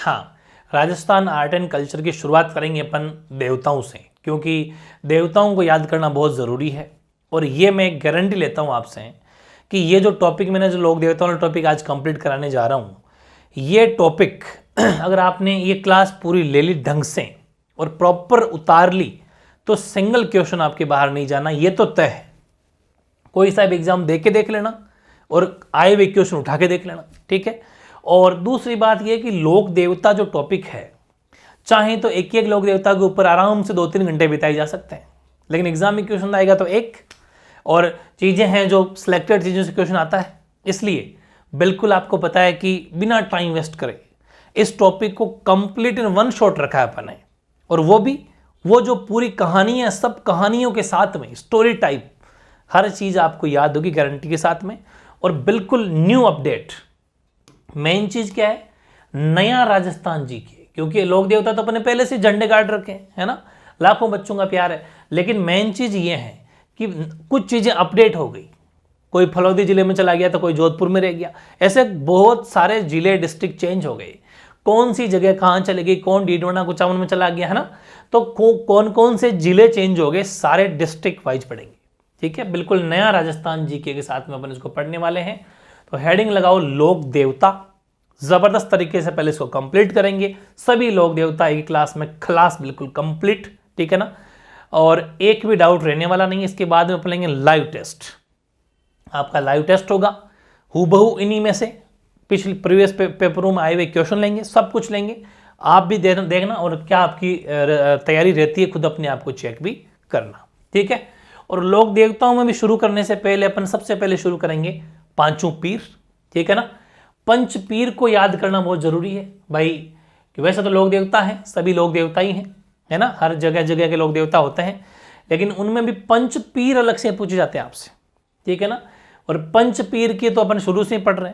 हाँ, Rajasthan art and culture की शुरुआत करेंगे अपन देवताओं से, क्योंकि देवताओं को याद करना बहुत ज़रूरी है। और ये मैं गारंटी लेता हूँ आपसे कि ये जो टॉपिक मैंने जो लोक देवताओं वाला टॉपिक आज कंप्लीट कराने जा रहा हूँ, ये टॉपिक अगर आपने ये क्लास पूरी ले ली ढंग से और प्रॉपर उतार ली तो सिंगल क्वेश्चन आपके बाहर नहीं जाना, ये तो तय है। कोई सा भी एग्जाम दे के देख लेना और आए हुए क्वेश्चन उठा के देख लेना, ठीक है। और दूसरी बात यह कि लोक देवता जो टॉपिक है, चाहे तो एक एक लोक देवता के ऊपर आराम से 2-3 घंटे बिताए जा सकते हैं, लेकिन एग्जाम में क्वेश्चन आएगा तो एक, और चीज़ें हैं जो सिलेक्टेड चीज़ों से क्वेश्चन आता है। इसलिए बिल्कुल आपको पता है कि बिना टाइम वेस्ट करे इस टॉपिक को कंप्लीट इन वन शॉट रखा है अपन ने, और वो जो पूरी कहानी है, सब कहानियों के साथ में स्टोरी टाइप हर चीज़ आपको याद होगी गारंटी के साथ में, और बिल्कुल न्यू अपडेट। मेन चीज़ क्या है, नया राजस्थान जी के, क्योंकि लोक देवता तो अपने पहले से झंडे गाड़ रखे हैं, है ना, लाखों बच्चों का प्यार है। लेकिन मेन चीज़ ये है कि कुछ चीज़ें अपडेट हो गई, कोई फलौदी जिले में चला गया तो कोई जोधपुर में रह गया, ऐसे बहुत सारे जिले डिस्ट्रिक्ट चेंज हो गए, कौन सी जगह कहाँ चली गई, कौन डीडवाना कुचामन में चला गया, है ना, तो कौन कौन से जिले चेंज हो गए, सारे डिस्ट्रिक्ट वाइज पढ़ेंगे, ठीक है। बिल्कुल नया राजस्थान जीके के साथ में अपन इसको पढ़ने वाले हैं। तो हेडिंग लगाओ लोक देवता, जबरदस्त तरीके से पहले इसको कंप्लीट करेंगे, सभी लोक देवता एक क्लास में, क्लास बिल्कुल कंप्लीट, ठीक है ना, और एक भी डाउट रहने वाला नहीं। इसके बाद में पढ़ेंगे लाइव टेस्ट, आपका लाइव टेस्ट होगा, हूबहू इन्हीं में से पिछले प्रीवियस पेपरों में आए हुए क्वेश्चन लेंगे, सब कुछ लेंगे, आप भी देखना और क्या आपकी तैयारी रहती है खुद अपने आप को चेक भी करना, ठीक है। और लोक देवताओं में भी शुरू करने से पहले अपन सबसे पहले शुरू करेंगे पांचों पीर, ठीक है ना। पंच पीर को याद करना बहुत जरूरी है भाई, कि वैसे तो लोक देवता है, सभी लोक देवता ही हैं, है ना, हर जगह जगह के लोक देवता होते हैं, लेकिन उनमें भी पंच पीर अलग से पूछे जाते हैं आपसे, ठीक है ना। और पंच पीर की तो अपन शुरू से ही पढ़ रहे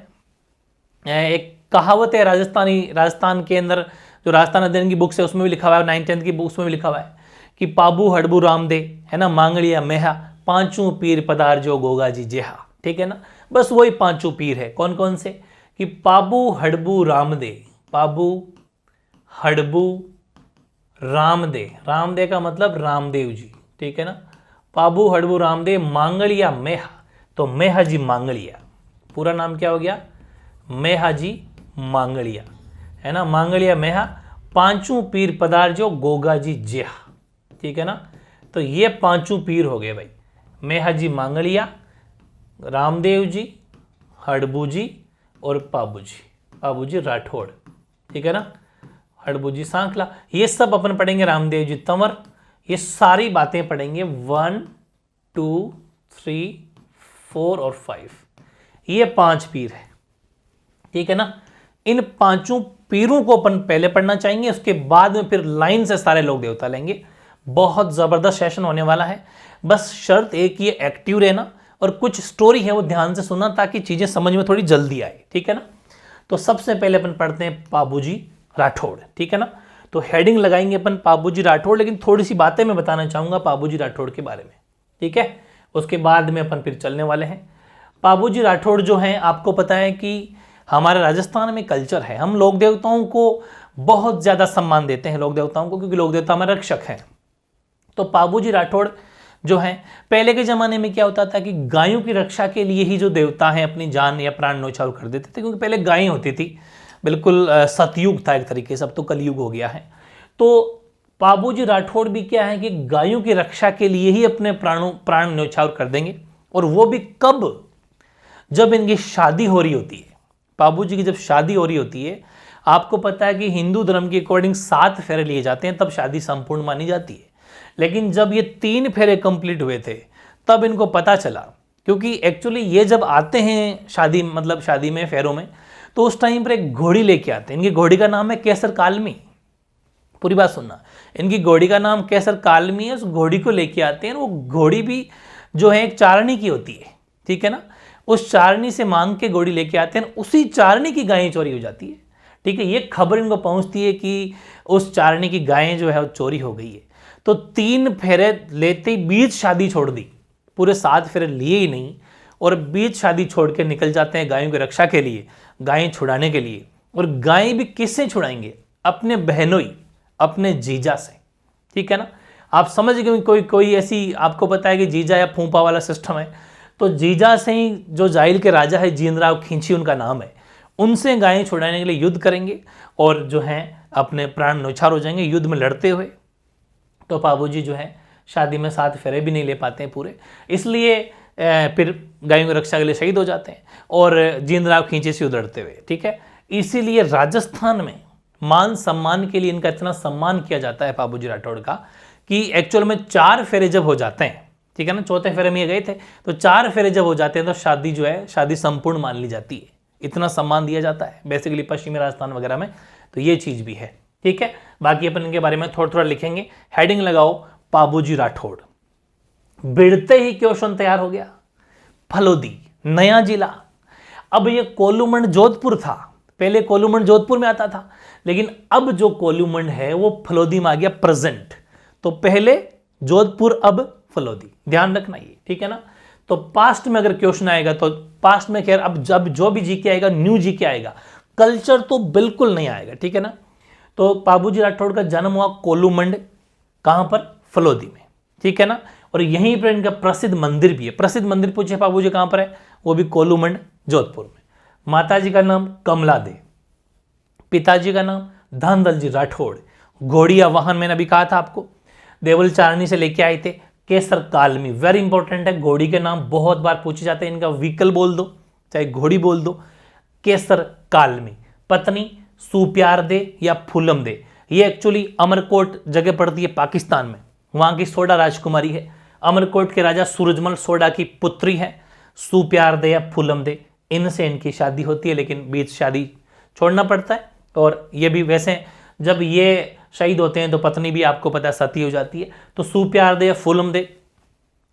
हैं। एक कहावत है राजस्थान के अंदर, जो राजस्थान अध्ययन की बुक्स है उसमें भी लिखा हुआ है, 9th-10th की बुक्स में भी लिखा हुआ है कि पाबू हड़बू रामदे, है ना, मांगड़िया मेहा, पांचों पीर पदार जो गोगा जी जेहा, ठीक है ना। बस वही पांचों पीर है, कौन कौन से, कि पाबू हड़बू रामदे, पाबू हड़बू रामदे, रामदे का मतलब रामदेव जी, ठीक है ना, पाबू हड़बू रामदे, मांगड़िया मेहा, तो मेहा जी मांगड़िया, पूरा नाम क्या हो गया, मेहा जी मांगड़िया, है ना, मांगड़िया मेहा, पांचों पीर पदार जो गोगा जी जेहा, ठीक है ना। तो ये पांचों पीर हो गए भाई, मेहा जी मांगड़िया, रामदेव जी, हड़बू जी और पाबू जी राठौड़, ठीक है ना, हड़बू जी सांखला, ये सब अपन पढ़ेंगे, रामदेव जी तंवर, ये सारी बातें पढ़ेंगे 1, 2, 3, 4 और 5, ये 5 पीर है, ठीक है ना। इन पांचों पीरों को अपन पहले पढ़ना चाहेंगे, उसके बाद में फिर लाइन से सारे लोक देवता लेंगे। बहुत जबरदस्त सेशन होने वाला है, बस शर्त एक ही, एक्टिव रहना और कुछ स्टोरी है वो ध्यान से सुनना ताकि चीजें समझ में थोड़ी जल्दी आए, ठीक है ना। तो सबसे पहले अपन पढ़ते हैं पाबूजी राठौड़, ठीक है ना। तो हेडिंग लगाएंगे अपन पाबूजी राठौड़, लेकिन थोड़ी सी बातें मैं बताना चाहूंगा पाबूजी राठौड़ के बारे में, ठीक है। उसके बाद में अपन फिर चलने वाले हैं। पाबूजी राठौड़ जो हैं, आपको पता है कि हमारे राजस्थान में कल्चर है, हम लोक देवताओं को बहुत ज़्यादा सम्मान देते हैं, लोक देवताओं को, क्योंकि लोक देवता हमारे रक्षक हैं। तो पाबूजी राठौड़ जो हैं, पहले के ज़माने में क्या होता था कि गायों की रक्षा के लिए ही जो देवता हैं अपनी जान या प्राण न्यौछावर कर देते थे, क्योंकि पहले गायें होती थी, बिल्कुल सतयुग था एक तरीके से, अब तो कलयुग हो गया है। तो पाबूजी राठौड़ भी क्या है कि गायों की रक्षा के लिए ही अपने प्राण न्यौछावर कर देंगे, और वो भी कब, जब इनकी शादी हो रही होती है। पाबूजी की जब शादी हो रही होती है, आपको पता है कि हिंदू धर्म के अकॉर्डिंग 7 फेरे लिए जाते हैं, तब शादी संपूर्ण मानी जाती है। लेकिन जब ये 3 फेरे कंप्लीट हुए थे तब इनको पता चला, क्योंकि एक्चुअली ये जब आते हैं शादी, मतलब शादी में फेरों में, तो उस टाइम पर एक घोड़ी लेके आते हैं। इनकी घोड़ी का नाम है केसर कालमी, पूरी बात सुनना, इनकी घोड़ी का नाम केसर कालमी है। उस घोड़ी को लेके आते हैं, वो घोड़ी भी जो है एक चारणी की होती है, ठीक है ना। उस चारणी से मांग के घोड़ी लेके आते हैं, उसी चारणी की गायें चोरी हो जाती है, ठीक है। ये खबर इनको पहुंचती है कि उस चारणी की गायें जो है वो चोरी हो गई है। तो 3 फेरे लेते ही बीच शादी छोड़ दी, पूरे 7 फेरे लिए ही नहीं, और बीच शादी छोड़ के निकल जाते हैं गायों की रक्षा के लिए, गायें छुड़ाने के लिए। और गाय भी किससे छुड़ाएंगे? अपने बहनोई, अपने जीजा से, ठीक है ना। आप समझ गए, कोई ऐसी आपको पता है कि जीजा या फूफा वाला सिस्टम है, तो जीजा से ही जो जाइल के राजा है जिनराव खींची उनका नाम है, उनसे गायें छुड़ाने के लिए युद्ध करेंगे और जो है अपने प्राण न्यौछावर हो जाएंगे युद्ध में लड़ते हुए। तो बाबूजी जो है शादी में 7 फेरे भी नहीं ले पाते हैं पूरे, इसलिए फिर गायों की रक्षा के लिए शहीद हो जाते हैं और जिनराव खींची से युद्ध लड़ते हुए, ठीक है। इसीलिए राजस्थान में मान सम्मान के लिए इनका इतना सम्मान किया जाता है बाबूजी राठौड़ का कि एक्चुअल में 4 फेरे जब हो जाते हैं, ठीक है ना, 4थे फेरे में ये गए थे, तो 4 फेरे जब हो जाते हैं तो शादी जो है शादी संपूर्ण मान ली जाती है। इतना सम्मान दिया जाता है बेसिकली पश्चिमी राजस्थान वगैरह में, तो ये चीज़ भी है, ठीक है। बाकी अपन इनके बारे में थोड़ा थोड़ा लिखेंगे। हेडिंग लगाओ बाबूजी राठौड़। बिड़ते ही क्वेश्चन तैयार हो गया। फलोदी नया जिला, अब ये कोलूमंड जोधपुर था, पहले कोलूमंड जोधपुर में आता था, लेकिन अब जो कोलूमंड है वो फलोदी में आ गया प्रेजेंट। तो पहले जोधपुर अब फलोदी, ध्यान रखना ये, ठीक है ना। तो पास्ट में अगर क्वेश्चन आएगा तो पास्ट में खैर अब जब जो भी जीके आएगा न्यू जीके आएगा, कल्चर तो बिल्कुल नहीं आएगा, ठीक है ना। तो बाबूजी राठौड़ का जन्म हुआ कोलूमंड, कहां पर? फलोदी में, ठीक है ना। और यहीं पर इनका प्रसिद्ध मंदिर भी है। प्रसिद्ध मंदिर पूछे बाबूजी कहां पर है? वो भी कोलूमंड जोधपुर में। माताजी का नाम कमला दे, पिताजी का नाम धनदल जी राठौड़। घोड़िया वाहन मैंने अभी कहा था आपको, देवल चारणी से लेके आए थे। केसर कालमी, वेरी इंपॉर्टेंट है, घोड़ी के नाम बहुत बार पूछे जाते हैं, इनका व्हीकल बोल दो चाहे घोड़ी बोल दो। केसर कालमी। पत्नी सुप्यार दे या फूलम दे, ये एक्चुअली अमरकोट जगह पड़ती है पाकिस्तान में, वहां की सोडा राजकुमारी है। अमरकोट के राजा सूरजमल सोडा की पुत्री है सुप्यार दे या फूलम दे, इनसे इनकी शादी होती है, लेकिन बीच शादी छोड़ना पड़ता है। और ये भी वैसे जब ये शहीद होते हैं तो पत्नी भी आपको पता है सती हो जाती है। तो सुप्यार दे या फूलम दे,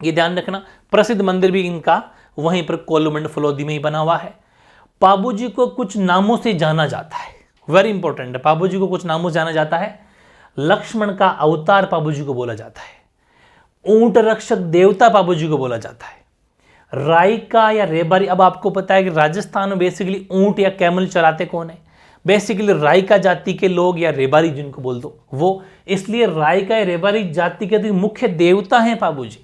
ये ध्यान रखना। प्रसिद्ध मंदिर भी इनका वहीं पर कोलूमंड फलोदी में ही बना हुआ है। बाबूजी को कुछ नामों से जाना जाता है, वेरी इंपॉर्टेंट है। बाबूजी को कुछ नामों से जाना जाता है। लक्ष्मण का अवतार बाबूजी को बोला जाता है। ऊंट रक्षक देवता बाबूजी को बोला जाता है। रायका या रेबारी, अब आपको पता है कि राजस्थान में बेसिकली ऊंट या कैमल चराते कौन है? बेसिकली रायका जाति के लोग या रेबारी जिनको बोल दो वो, इसलिए रायका या रेबारी जाति के मुख्य देवता हैं बाबूजी,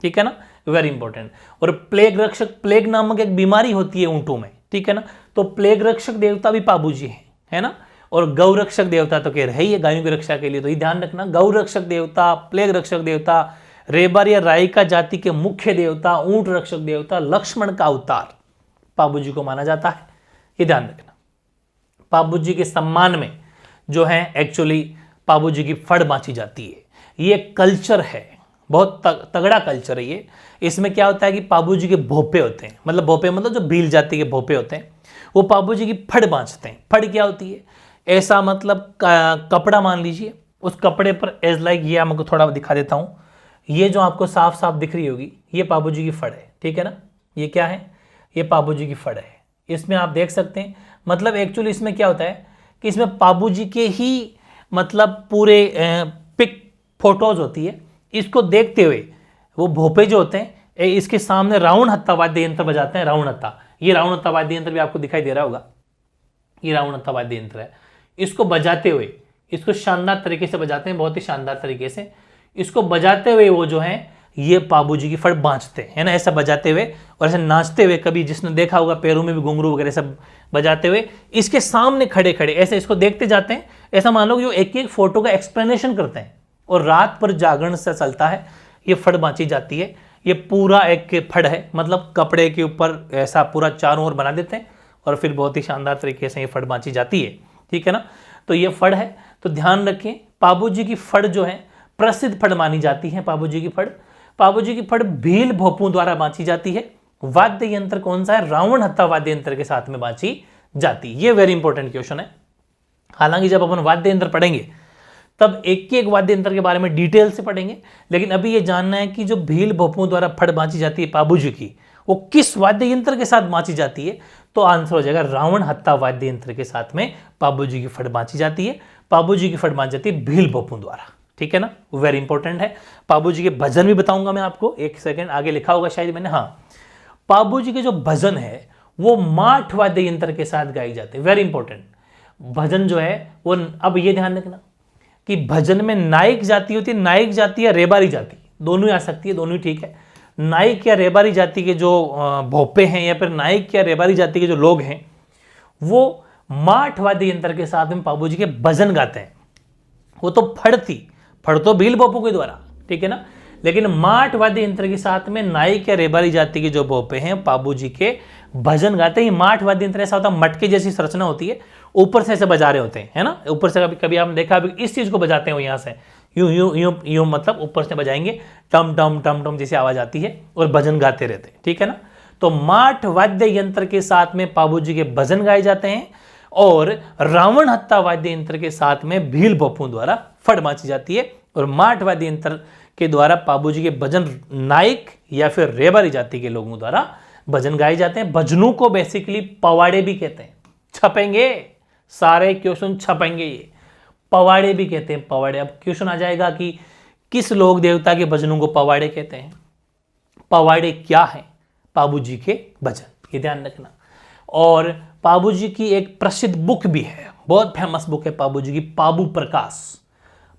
ठीक है ना, वेरी इंपॉर्टेंट। और प्लेग रक्षक, प्लेग नामक एक बीमारी होती है ऊंटों में, ठीक है ना, तो प्लेग रक्षक देवता भी बाबूजी है ना। और गौ रक्षक देवता तो कह रहे ही है गायों की रक्षा के लिए, तो ये ध्यान रखना, गौ रक्षक देवता, प्लेग रक्षक देवता, रेबार या रायका जाति के मुख्य देवता, ऊंट रक्षक देवता, लक्ष्मण का अवतार बाबूजी को माना जाता है, ये ध्यान रखना। बाबूजी के सम्मान में जो है एक्चुअली बाबूजी की फड़ बांची जाती है। ये कल्चर है, बहुत तगड़ा कल्चर है ये। इसमें क्या होता है कि बाबूजी के भोपे होते हैं, मतलब भोपे मतलब जो भील जाति के भोपे होते हैं, वो बाबूजी की फड़ बांचते हैं। फड़ क्या होती है? ऐसा मतलब कपड़ा मान लीजिए, उस कपड़े पर एज लाइक ये आपको थोड़ा दिखा देता हूँ, ये जो आपको साफ साफ दिख रही होगी ये बाबूजी की फड़ है, ठीक है ना। ये क्या है? ये बाबूजी की फड़ है। इसमें आप देख सकते हैं, मतलब एक्चुअली इसमें क्या होता है कि इसमें बाबूजी के ही मतलब पूरे पिक फोटोज होती है। इसको देखते हुए वो भोपे जो होते हैं इसके सामने रावण हत्ता वाद्य यंत्र बजाते हैं। रावण हत्ता, ये रावण हत्ता वाद्य यंत्र भी आपको दिखाई दे रहा होगा, ये रावण हत्ता वाद्य यंत्र है। इसको बजाते हुए, इसको शानदार तरीके से बजाते हैं, बहुत ही शानदार तरीके से इसको बजाते हुए वो जो है ये बाबूजी की फड़ बांचते हैं, है ना, ऐसा बजाते हुए और ऐसे नाचते हुए। कभी जिसने देखा होगा पैरों में भी घुंघरू वगैरह सब बजाते हुए इसके सामने खड़े खड़े ऐसे इसको देखते जाते हैं। ऐसा मान लो कि जो एक एक फोटो का एक्सप्लेनेशन करते हैं और रात पर जागरण से चलता है, ये फड़ बांची जाती है। ये पूरा एक फड़ है, मतलब कपड़े के ऊपर ऐसा पूरा चारों ओर बना देते हैं और फिर बहुत ही शानदार तरीके से ये फड़ बांची जाती है, ठीक है ना। तो ये फड़ है, तो ध्यान रखें बाबूजी की फड़ जो है प्रसिद्ध फड़ मानी जाती है। बाबूजी की फड़, बाबूजी की फड़ भील भोपों द्वारा बांची जाती है। वाद्य यंत्र कौन सा है? रावण हत्ता वाद्य यंत्र के साथ में बांची जाती है। ये वेरी इंपॉर्टेंट क्वेश्चन है। हालांकि जब अपन वाद्य यंत्र पढ़ेंगे तब एक एक वाद्य यंत्र के बारे में डिटेल से पढ़ेंगे, लेकिन अभी ये जानना है कि जो भील भोपों द्वारा फड़ बांची जाती है बाबूजी की, वो किस वाद्य यंत्र के साथ बांची जाती है? तो आंसर हो जाएगा रावण हत्ता वाद्य यंत्र के साथ में बाबूजी की फड़ बांची जाती है। बाबूजी की फड़ बांची जाती है भील भोपों द्वारा, ठीक है ना, वेरी इंपॉर्टेंट है। बाबूजी के भजन भी बताऊंगा मैं आपको, एक सेकंड आगे लिखा होगा शायद मैंने, हाँ। बाबूजी के जो भजन है वो माठ वाद्य यंत्र के साथ गाए जाते हैं, वेरी इंपॉर्टेंट। भजन जो है वो, अब ये ध्यान रखना कि भजन में नायक जाति होती है, नायक जाति या रेबारी जाति, दोनों ही आ सकती है, दोनों ही ठीक है। नायक या रेबारी जाति के जो भोपे हैं या फिर नायक या रेबारी जाति के जो लोग हैं वो माठ वाद्य यंत्र के साथ में बाबूजी के भजन गाते हैं। वो तो फड़ तो भील बापू के द्वारा, ठीक है ना, लेकिन माठ वाद्य यंत्र के साथ में नायक या रेबारी जाति के जो भोपे हैं बाबूजी के भजन गाते हैं। माठ वाद्य यंत्र ऐसा होता है, मटके जैसी संरचना होती है, ऊपर से ऐसे बजा रहे होते हैं, है ना, ऊपर से कभी कभी आपने देखा इस चीज को बजाते हैं वो यहाँ से यूं यूं यूं यूं, मतलब ऊपर से बजाएंगे, टम टम टम टम जैसी आवाज आती है और भजन गाते रहते हैं, ठीक है ना। तो माठ वाद्य यंत्र के साथ में बाबूजी के भजन गाए जाते हैं और रावण हत्ता वाद्य यंत्र के साथ में भील बप्पू द्वारा फड़ माची जाती है। और माठ वाद्य यंत्र के द्वारा बाबूजी के भजन नायक या फिर रेबारी जाति के लोगों द्वारा भजन गाए जाते हैं। भजनों को बेसिकली पवाड़े भी कहते हैं। छपेंगे सारे क्वेश्चन, छपेंगे ये पवाड़े भी कहते हैं, पवाड़े। अब क्वेश्चन आ जाएगा कि किस लोक देवता के भजनों को पवाड़े कहते हैं, पवाड़े क्या है, बाबूजी के भजन, ये ध्यान रखना। और बाबूजी की एक प्रसिद्ध बुक भी है, बहुत फेमस बुक है बाबूजी की, पाबू प्रकाश।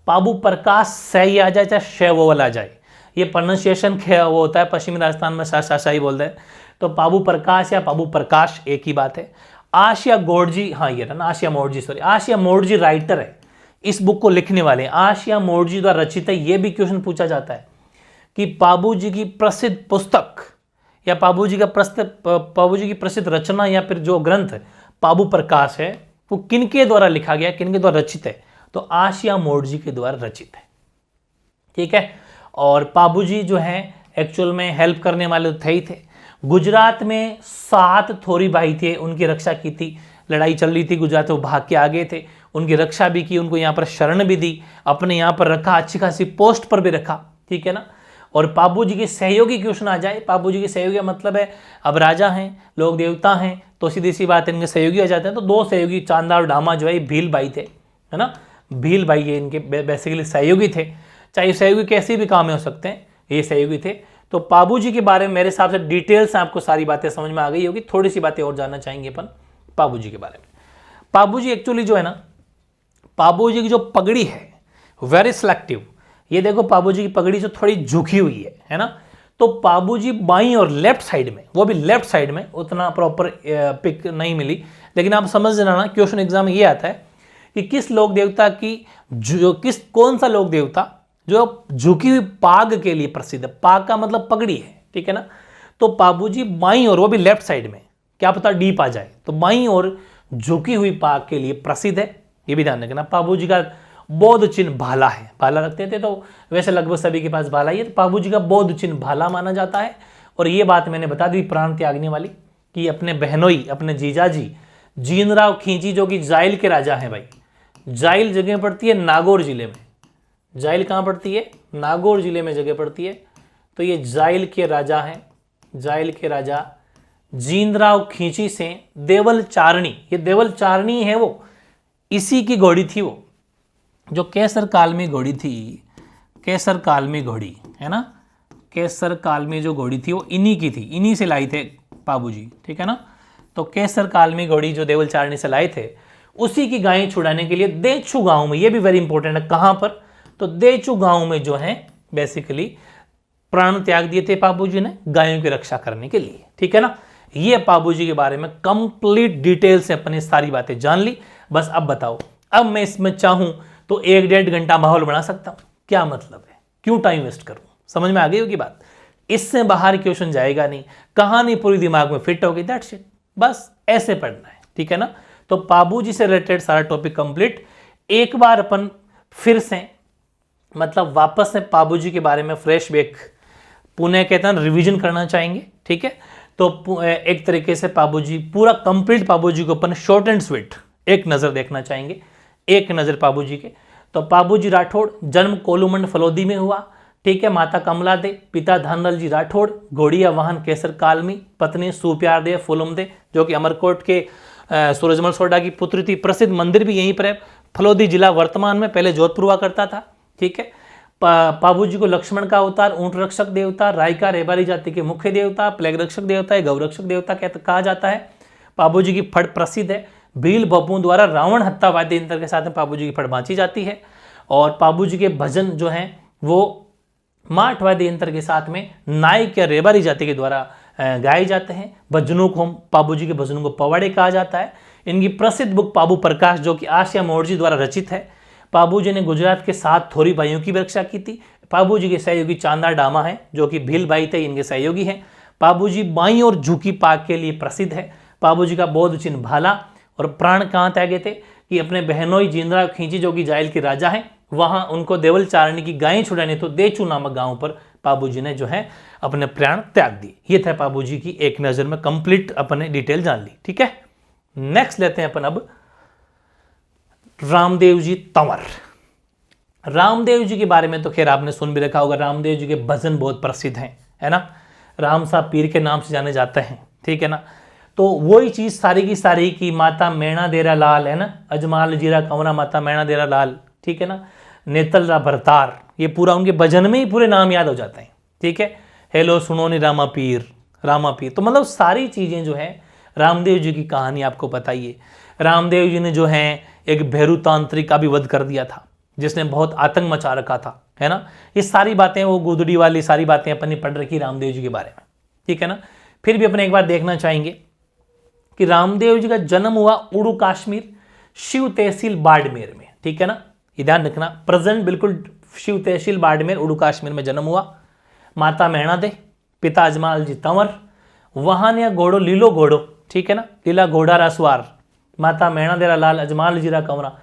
पाबू प्रकाश सही आ जाए चाहे शैवोवल आ जाए, ये प्रोनाउंसिएशन वो होता है, पश्चिमी राजस्थान में सा ही बोलते हैं। तो पाबू प्रकाश या पाबू प्रकाश एक ही बात है। आशिया गोडजी, हाँ ये ना, आशिया मोडजी, सॉरी, आशिया मोडजी राइटर है, इस बुक को लिखने वाले आशिया मोडजी द्वारा रचित है। ये भी क्वेश्चन पूछा जाता है कि बाबूजी की प्रसिद्ध पुस्तक या बाबूजी की प्रसिद्ध रचना या फिर जो ग्रंथ पाबू प्रकाश है वो किनके द्वारा लिखा गया, किनके द्वारा रचित है, तो आशिया मोडजी के द्वारा रचित है, ठीक है। और बाबूजी जो है एक्चुअल में हेल्प करने वाले तो थे ही थे। गुजरात में 7 थोरी भाई थे, उनकी रक्षा की थी, लड़ाई चल रही थी गुजरात में, वो भाग के आगे थे, उनकी रक्षा भी की, उनको यहाँ पर शरण भी दी, अपने यहाँ पर रखा, अच्छी खासी पोस्ट पर भी रखा, ठीक है ना। और बाबूजी के सहयोगी क्वेश्चन आ जाए, बाबूजी के सहयोगी मतलब है अब राजा हैं, लोग देवता हैं, तो सीधी सी बात है इनके सहयोगी आ जाते हैं। तो 2 सहयोगी चांदा और डामा जो है भील भाई थे, है ना, भील भाई ये इनके बेसिकली सहयोगी थे। चाहे सहयोगी कैसे भी काम में हो सकते हैं, ये सहयोगी थे। तो बाबूजी के बारे में मेरे हिसाब से डिटेल से आपको सारी बातें समझ में आ गई होगी। थोड़ी सी बातें और जानना चाहेंगे अपन बाबूजी के बारे में। बाबूजी एक्चुअली जो है ना, बाबूजी की जो पगड़ी है वेरी सिलेक्टिव। ये देखो बाबूजी की पगड़ी जो थोड़ी झुकी हुई है ना। तो बाबूजी बाईं और लेफ्ट साइड में, वो भी लेफ्ट साइड में, उतना प्रॉपर पिक नहीं मिली, लेकिन आप समझ लेना ना, क्वेश्चन एग्जाम में ये आता है कि किस लोक देवता की कौन सा लोक देवता जो झुकी हुई पाग के लिए प्रसिद्ध है। पाग का मतलब पगड़ी है, ठीक है ना। तो बाबूजी बाईं और, वो भी लेफ्ट साइड में, क्या पता डीप आ जाए, तो बाईं और झुकी हुई पाग के लिए प्रसिद्ध है, ये भी ध्यान रखना। बाबूजी का बौद्ध चिन्ह भाला है, भाला रखते थे, तो वैसे लगभग सभी के पास भाला ही है, तो बाबूजी का बौद्ध चिन्ह भाला माना जाता है। और ये बात मैंने बता दी प्राण त्यागने वाली, कि अपने बहनोई, अपने जीजाजी जीनराव खींची जो कि जाइल के राजा हैं भाई। जाइल जगह पड़ती है नागौर जिले में, जाइल कहाँ पड़ती है, नागौर जिले में जगह पड़ती है। तो ये जाइल के राजा हैं, जाइल के राजा जीनराव खींची से देवल चारणी, ये देवल चारणी है वो, इसी की घोड़ी थी वो, जो केसर काल में घोड़ी थी, केसर काल में घोड़ी है ना, केसर काल में जो घोड़ी थी वो इन्हीं की थी, इन्हीं से लाई थे बाबूजी, ठीक है ना। तो केसर काल में घोड़ी जो देवल चारणी से लाए थे, उसी की गायें छुड़ाने के लिए देचू गांव में, ये भी वेरी इंपॉर्टेंट है, कहां पर, तो देचू गांव में जो है बेसिकली प्राण त्याग दिए थे बाबूजी ने गायों की रक्षा करने के लिए, ठीक है ना। ये बाबूजी के बारे में कंप्लीट डिटेल से अपने सारी बातें जान ली। बस अब बताओ, अब मैं इसमें चाहूं तो 1-1.5 घंटा माहौल बना सकता हूं, क्या मतलब है, क्यों टाइम वेस्ट करूं, समझ में आ गई होगी बात। इससे बाहर क्वेश्चन जाएगा नहीं, कहानी पूरी दिमाग में फिट होगी, दैट्स इट, बस ऐसे पढ़ना है, ठीक है ना। तो बाबूजी से रिलेटेड सारा टॉपिक कंप्लीट। एक बार अपन फिर से मतलब वापस से बाबूजी के बारे में फ्रेश बैक पुनः कहते हैं रिवीजन करना चाहेंगे, ठीक है। तो एक तरीके से बाबूजी पूरा कंप्लीट बाबूजी को अपन शॉर्ट एंड स्वीट एक नज़र देखना चाहेंगे, एक नज़र बाबूजी के। तो बाबूजी राठौड़, जन्म कोलूमंड फलोदी में हुआ, ठीक है। माता कमला दे, पिता धनलाल जी राठौड़, घोड़िया वाहन केसर कालमी, पत्नी सुप्यार दे फुलम दे, जो कि अमरकोट के सूरजमल सोडा की पुत्री थी। प्रसिद्ध मंदिर भी यहीं पर है, फलोदी जिला वर्तमान में, पहले जोधपुर हुआ करता था, ठीक है। बाबूजी को लक्ष्मण का अवतार, ऊंट रक्षक देवता, रायका रेबारी जाति के मुख्य देवता, प्लेग रक्षक देवता, गौ रक्षक देवता कहा जाता है। बाबूजी की फड़ प्रसिद्ध है, भील बप्पू द्वारा रावण हत्या वाद्य यंत्र के साथ में पाबू जी की फड़ बांची जाती है। और पाबू जी के भजन जो हैं वो माठ वाद्य यंत्र के साथ में नायक या रेबारी जाति के द्वारा गाए जाते हैं। भजनों को पाबू जी के भजनों को पवाड़े कहा जाता है। इनकी प्रसिद्ध बुक पाबू प्रकाश जो कि आसिया मोर्जी द्वारा रचित है। पाबू जी ने गुजरात के 7 थोरी भाइयों की रक्षा की थी। पाबू जी के सहयोगी चांदा डामा है जो कि भील भाई थे, इनके सहयोगी हैं। पाबू जी बाई और झुकी पाक के लिए प्रसिद्ध है। पाबू जी का बौद्ध चिन्ह भाला और प्राण कहाँ त्यागे थे कि अपने बहनोई जिंद्रा खींची जो कि जायल के राजा हैं, वहां उनको देवल चारणी की गायें छुड़ाने तो देचू नामक गांव पर पाबू जी ने जो है अपने प्राण त्याग दिए। ये था पाबू जी की एक नजर में कंप्लीट अपने डिटेल जान ली। ठीक है, नेक्स्ट लेते हैं अपन अब रामदेव जी तंवर। रामदेव जी के बारे में तो खैर आपने सुन भी रखा होगा। रामदेव जी के भजन बहुत प्रसिद्ध हैं, है ना। राम साहब पीर के नाम से जाने जाते हैं, ठीक है ना। तो वही चीज सारी की सारी की माता मैणा देरा लाल, है ना, अजमाल जीरा कंवरा माता मैणा देरा लाल, ठीक है ना, नेतल रा भरतार, ये पूरा उनके भजन में ही पूरे नाम याद हो जाते हैं। ठीक है, हेलो सुनो नी रामा पीर, रामा पीर। तो मतलब सारी चीजें जो है रामदेव जी की कहानी आपको पता ही है। रामदेव जी ने जो है एक भैरू तांत्रिक का भी वध कर दिया था जिसने बहुत आतंक मचा रखा था, है ना। ये सारी बातें वो गुदड़ी वाली सारी बातें अपन ने पढ़ रखी रामदेव जी के बारे में, ठीक है ना। फिर भी अपन एक बार देखना चाहेंगे कि रामदेव जी का जन्म हुआ उड़ू कश्मीर शिव तहसील बाड़मेर में, ठीक है ना। ये ध्यान रखना, प्रेजेंट बिल्कुल शिव तहसील बाड़मेर उड़ू कश्मीर में जन्म हुआ। माता मैणा दे, पिता अजमाल जी तंवर, वहां ने घोड़ो लीलो घोड़ो, ठीक है ना, लीला घोड़ा रासवार, माता मैणा देरा लाल, अजमाल जीरा कंवरा,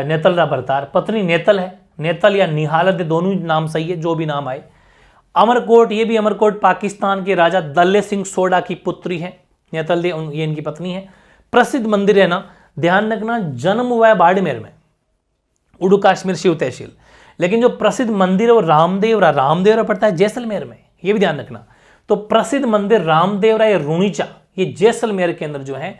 नेतल रा भरतार, पत्नी नेतल है, नेतल या निहालत दोनों नाम सही है, जो भी नाम आए। अमरकोट, ये भी अमरकोट पाकिस्तान के राजा दल्ले सिंह सोडा की पुत्री है, नेतल दे ये इनकी पत्नी है। प्रसिद्ध मंदिर है ना, ध्यान रखना, जन्म हुआ है बाड़मेर में, उड़ू कश्मीर शिव तहसील, लेकिन जो प्रसिद्ध मंदिर है वो रामदेवरा पड़ता है जैसलमेर में, ये भी ध्यान रखना। तो प्रसिद्ध मंदिर रामदेवरा या रूणीचा, ये जैसलमेर के अंदर जो है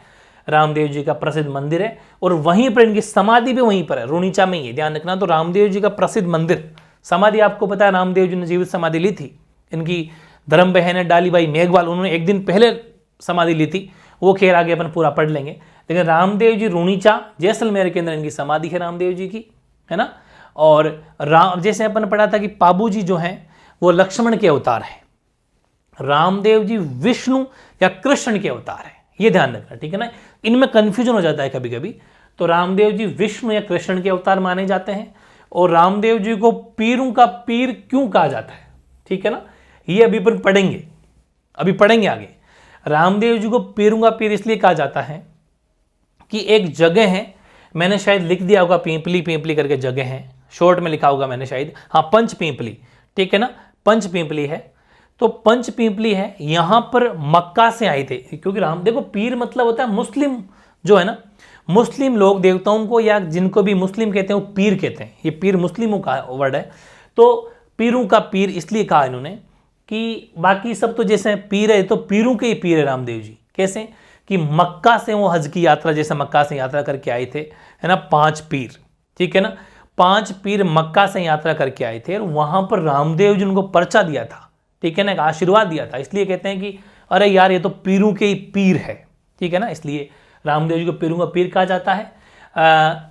रामदेव जी का प्रसिद्ध मंदिर है, और वहीं पर इनकी समाधि भी वहीं पर है, रूणीचा में ही, ध्यान रखना। तो रामदेव जी का प्रसिद्ध मंदिर, समाधि आपको पता है रामदेव जी ने जीवित समाधि ली थी, इनकी धर्म बहन है डालीबाई मेघवाल, उन्होंने एक दिन पहले समाधि ली थी, वो खैर आगे अपन पूरा पढ़ लेंगे। लेकिन रामदेव जी रूणीचा जैसलमेर के अंदर इनकी समाधि है रामदेव जी की, है ना। और राम, जैसे अपन पढ़ा था कि पाबू जी जो हैं वो लक्ष्मण के अवतार हैं, रामदेव जी विष्णु या कृष्ण के अवतार हैं, ये ध्यान रखना, ठीक है ना। इनमें कंफ्यूजन हो जाता है कभी कभी। तो रामदेव जी विष्णु या कृष्ण के अवतार माने जाते हैं। और रामदेव जी को पीरों का पीर क्यों कहा जाता है, ठीक है ना, ये अभी अपन पढ़ेंगे आगे। रामदेव जी को पीरों का पीर इसलिए कहा जाता है कि एक जगह है, मैंने शायद लिख दिया होगा, पिंपली करके जगह है, शॉर्ट में लिखा होगा मैंने शायद, हाँ पंच पिंपली, ठीक है ना, पंच पिंपली है। तो पंच पिंपली है, यहां पर मक्का से आए थे, क्योंकि राम, देखो पीर मतलब होता है मुस्लिम, जो है ना, मुस्लिम लोग देवताओं को या जिनको भी मुस्लिम कहते हैं वो पीर कहते हैं, ये पीर मुस्लिमों का वर्ड है। तो पीरों का पीर इसलिए कहा इन्होंने कि बाकी सब तो जैसे पीर है तो पीरों के ही पीर है रामदेव जी। कैसे कि मक्का से वो हज की यात्रा, जैसे मक्का से यात्रा करके आए थे, है ना, 5 पीर, ठीक है ना, 5 पीर मक्का से यात्रा करके आए थे, और वहां पर रामदेव जी उनको पर्चा दिया था, ठीक है ना, एक आशीर्वाद दिया था। इसलिए कहते हैं कि अरे यार ये तो पीरों के ही पीर है, ठीक है ना, इसलिए रामदेव जी को पीरों का पीर कहा जाता है।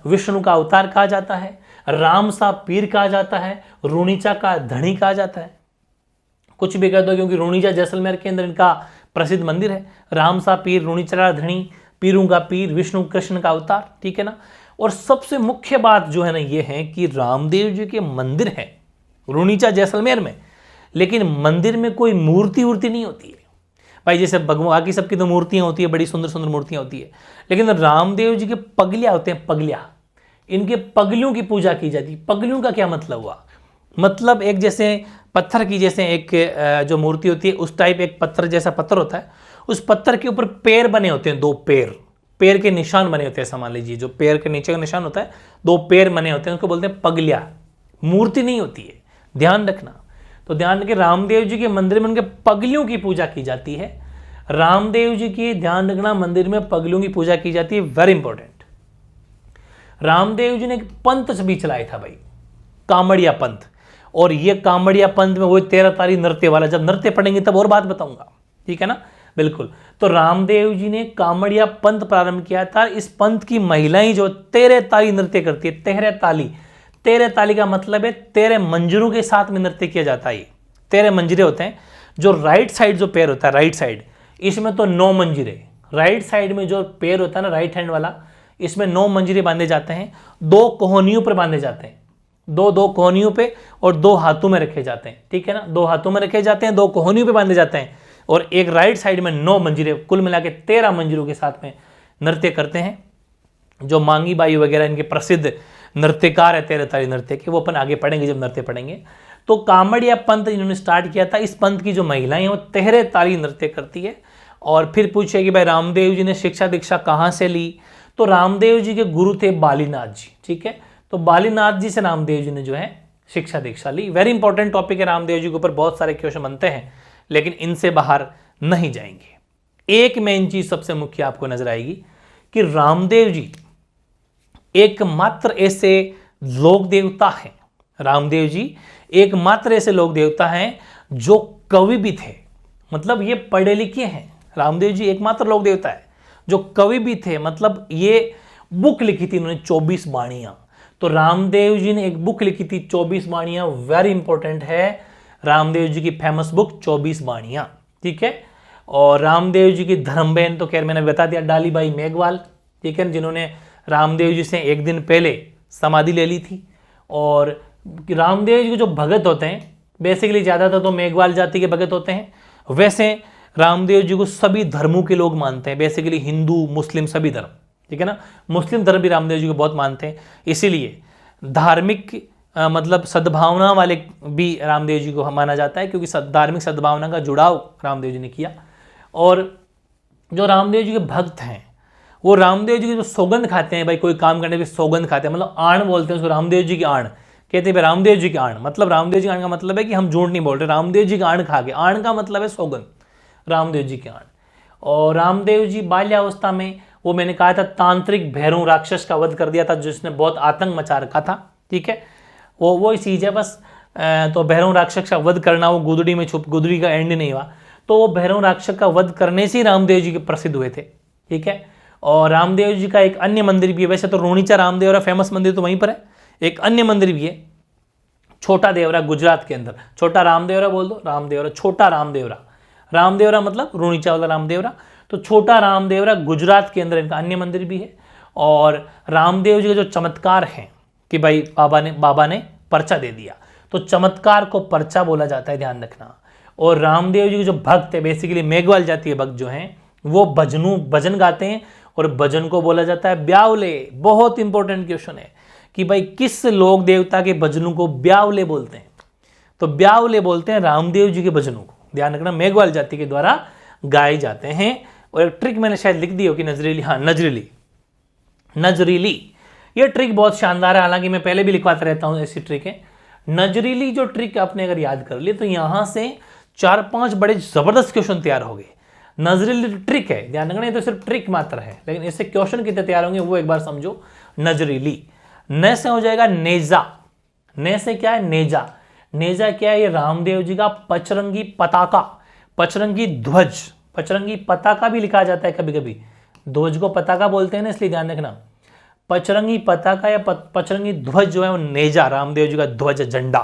विष्णु का अवतार कहा जाता है, राम सा पीर कहा जाता है, रूणीचा का धनी कहा जाता है, कुछ भी कह दो, क्योंकि रूणीचा जैसलमेर के अंदर इनका प्रसिद्ध मंदिर है। राम सा पीर, रूणीचा धनी, पीरों का पीर, विष्णु कृष्ण का अवतार, ठीक है ना। और सबसे मुख्य बात जो है ना ये है कि रामदेव जी के मंदिर है रूणीचा जैसलमेर में, लेकिन मंदिर में कोई मूर्ति नहीं होती है भाई। जैसे भगवान की सबकी तो मूर्तियां होती है, बड़ी सुंदर सुंदर मूर्तियां होती है, लेकिन रामदेव जी के पगलिया होते हैं, पगलिया, इनके पगलियों की पूजा की जाती है। पगलियों का क्या मतलब हुआ, मतलब एक जैसे पत्थर की, जैसे एक जो मूर्ति होती है उस टाइप एक पत्थर जैसा पत्थर होता है, उस पत्थर के ऊपर पैर बने होते हैं, 2 पैर के निशान बने होते हैं। समझ लीजिए जो पैर के नीचे का निशान होता है, 2 पैर बने होते हैं, उसको बोलते हैं पगलिया, मूर्ति नहीं होती है, ध्यान रखना। तो ध्यान रखिए, रामदेव जी के मंदिर में उनके पगलियों की पूजा की जाती है। रामदेव जी की, ध्यान रखना, मंदिर में पगलियों की पूजा की जाती है, वेरी इंपॉर्टेंट। रामदेव जी ने एक पंथ भी चलाया था भाई, कामड़िया पंथ, और ये कामड़िया पंथ में वही 13 तारी नृत्य वाला, जब नृत्य पढ़ेंगे तब और बात बताऊंगा, ठीक है ना। बिल्कुल। तो रामदेव जी ने कामड़िया पंथ प्रारंभ किया था। इस पंथ की महिलाएं जो तेरे ताली नृत्य करती है, तेरे ताली का मतलब है तेरे मंजरों के साथ में नृत्य किया जाता है। तेरे मंजरे होते हैं, जो राइट साइड जो पैर होता है, राइट साइड, इसमें तो 9 मंजरे, राइट साइड में जो पैर होता है ना, राइट हैंड वाला, इसमें 9 मंजरे बांधे जाते हैं, 2 कोहनियों पर बांधे जाते हैं, 2 कोहनियों पे, और 2 हाथों में रखे जाते हैं, ठीक है ना, 2 हाथों में रखे जाते हैं, 2 कोहनियों पे बांधे जाते हैं, और एक राइट साइड में 9 मंजरे, कुल मिला के 13 मंजरों के साथ में नृत्य करते हैं। जो मांगी बाई वगैरह इनके प्रसिद्ध नृत्यकार है तेरे ताली नृत्य के, वो अपन आगे पढ़ेंगे जब नृत्य पढ़ेंगे। तो कामड़िया पंथ इन्होंने स्टार्ट किया था। इस पंथ की जो महिलाएं हैं वो तेरे ताली नृत्य करती है। और फिर पूछे कि भाई रामदेव जी ने शिक्षा दीक्षा कहाँ से ली, तो रामदेव जी के गुरु थे बालीनाथ जी, ठीक है। तो बालीनाथ जी से रामदेव जी ने जो है शिक्षा दीक्षा ली। वेरी इंपॉर्टेंट टॉपिक है, रामदेव जी के ऊपर बहुत सारे क्वेश्चन बनते हैं, लेकिन इनसे बाहर नहीं जाएंगे। एक मेन चीज सबसे मुख्य आपको नजर आएगी कि रामदेव जी एकमात्र ऐसे लोक देवता हैं, रामदेव जी एकमात्र ऐसे लोक देवता हैं जो कवि भी थे। मतलब ये पढ़े लिखे हैं, रामदेव जी एकमात्र लोक देवता है जो कवि भी थे। मतलब ये बुक लिखी थी इन्होंने 24 बाणियां। तो रामदेव जी ने एक बुक लिखी थी 24 बाणियां, वेरी इंपॉर्टेंट है रामदेव जी की फेमस बुक 24 बाणियां, ठीक है। और रामदेव जी की धर्म बहन तो खैर मैंने बता दिया, डालीबाई मेघवाल, ठीक है, जिन्होंने रामदेव जी से एक दिन पहले समाधि ले ली थी। और रामदेव जी के जो भगत होते हैं बेसिकली ज़्यादातर तो मेघवाल जाति के भगत होते हैं। वैसे रामदेव जी को सभी धर्मों के लोग मानते हैं, बेसिकली हिंदू मुस्लिम सभी धर्म, ठीक है ना। मुस्लिम धर्म भी रामदेव जी को बहुत मानते हैं, इसीलिए धार्मिक मतलब सद्भावना वाले भी रामदेव जी को माना जाता है, क्योंकि धार्मिक सद्भावना का जुड़ाव रामदेव जी ने किया। और जो रामदेव जी के भक्त हैं वो रामदेव जी की जो सौगंध खाते हैं, भाई कोई काम करने पे सौगंध खाते हैं, मतलब आण बोलते हैं उसको, रामदेव जी की आण कहते हैं, रामदेव जी की आण, मतलब रामदेव जी की आण का मतलब है कि हम झूठ नहीं बोल रहे, रामदेव जी का आण खा के, आण का मतलब है सौगंध, रामदेव जी की आण। और रामदेव जी बाल्यावस्था में, वो मैंने कहा था, तांत्रिक भैरव राक्षस का वध कर दिया था जिसने बहुत आतंक मचा रखा था, ठीक है, वो चीज़ है बस। तो भैरव राक्षस का वध करना, वो गुदड़ी में छुप, गुदड़ी का एंड नहीं हुआ, तो वो भैरव राक्षस का वध करने से ही रामदेव जी के प्रसिद्ध हुए थे, ठीक है। और रामदेव जी का एक अन्य मंदिर भी है, वैसे तो रोनीचा रामदेवरा फेमस मंदिर तो वहीं पर है, एक अन्य मंदिर भी है छोटा देवरा गुजरात के अंदर। छोटा रामदेवरा बोल दो, रामदेवरा, छोटा रामदेवरा, रामदेवरा मतलब रोनीचा वाला रामदेवरा, तो छोटा रामदेवरा गुजरात के अंदर इनका अन्य मंदिर भी है। और रामदेव जी का जो चमत्कार है कि भाई बाबा ने पर्चा दे दिया, तो चमत्कार को पर्चा बोला जाता है, ध्यान रखना। और रामदेव जी के जो भक्त है, बेसिकली मेघवाल जाति के भक्त जो हैं, वो भजन गाते हैं, और भजन को बोला जाता है ब्यावले। बहुत इंपॉर्टेंट क्वेश्चन है कि भाई किस लोक देवता के भजनों को ब्यावले बोलते हैं, तो ब्यावले बोलते हैं रामदेव जी के भजनों को, ध्यान रखना, मेघवाल जाति के द्वारा गाए जाते हैं। और एक ट्रिक मैंने शायद लिख दी हो कि नजरीली, हाँ नजरीली, ये ट्रिक बहुत शानदार है, हालांकि मैं पहले भी लिखवाता रहता हूं ऐसी ट्रिक है। नजरीली जो ट्रिक आपने अगर याद कर ली तो यहां से 4-5 बड़े जबरदस्त क्वेश्चन तैयार हो गए। नजरीली ट्रिक है, ध्यान रखना, ये तो सिर्फ ट्रिक मात्र है, लेकिन इससे क्वेश्चन कितने तैयार होंगे वो एक बार समझो। नजरीली, न से हो जाएगा नेजा, न से क्या है, नेजा, नेजा क्या है, ये रामदेव जी का पचरंगी पताका, पचरंगी ध्वज, पचरंगी पताका भी लिखा जाता है कभी कभी, ध्वज को पताका बोलते हैं ना, इसलिए ध्यान रखना। पचरंगी पताका या पचरंगी ध्वज जो है वो नेजा, रामदेव जी का ध्वज, झंडा,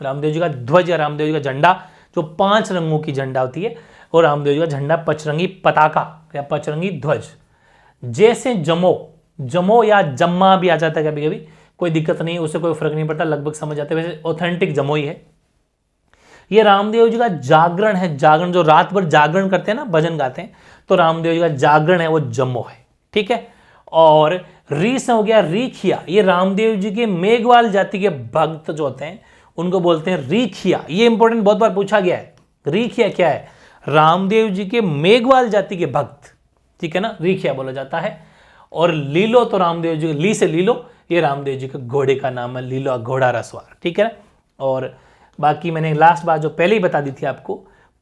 रामदेव जी का ध्वज या रामदेव जी का झंडा, जो 5 रंगों की झंडा होती है, और रामदेव जी का झंडा पचरंगी पताका या पचरंगी ध्वज। जैसे जमो या जम्मा भी आ जाता है कभी कभी, कोई दिक्कत नहीं है, उससे कोई फर्क नहीं पड़ता, लगभग समझ आते हैं, वैसे ऑथेंटिक जमो ही है। ये रामदेव जी का जागरण है, जागरण जो रात भर जागरण करते हैं ना, भजन गाते हैं, तो रामदेव जी का जागरण है वो जम्मो है, ठीक है। और री से हो गया रीखिया, ये रामदेव जी के मेघवाल जाति के भक्त जो होते हैं उनको बोलते हैं रीखिया। ये इंपॉर्टेंट बहुत बार पूछा गया है, रीखिया क्या है, रामदेव जी के मेघवाल जाति के भक्त, ठीक है ना, रीखिया बोला जाता है। और लीलो तो रामदेव जी, ली से लीलो, ये रामदेव जी के घोड़े का नाम है, लीलो घोड़ा रसवार, ठीक है ना। और बाकी मैंने लास्ट बात जो पहले ही बता दी थी आपको,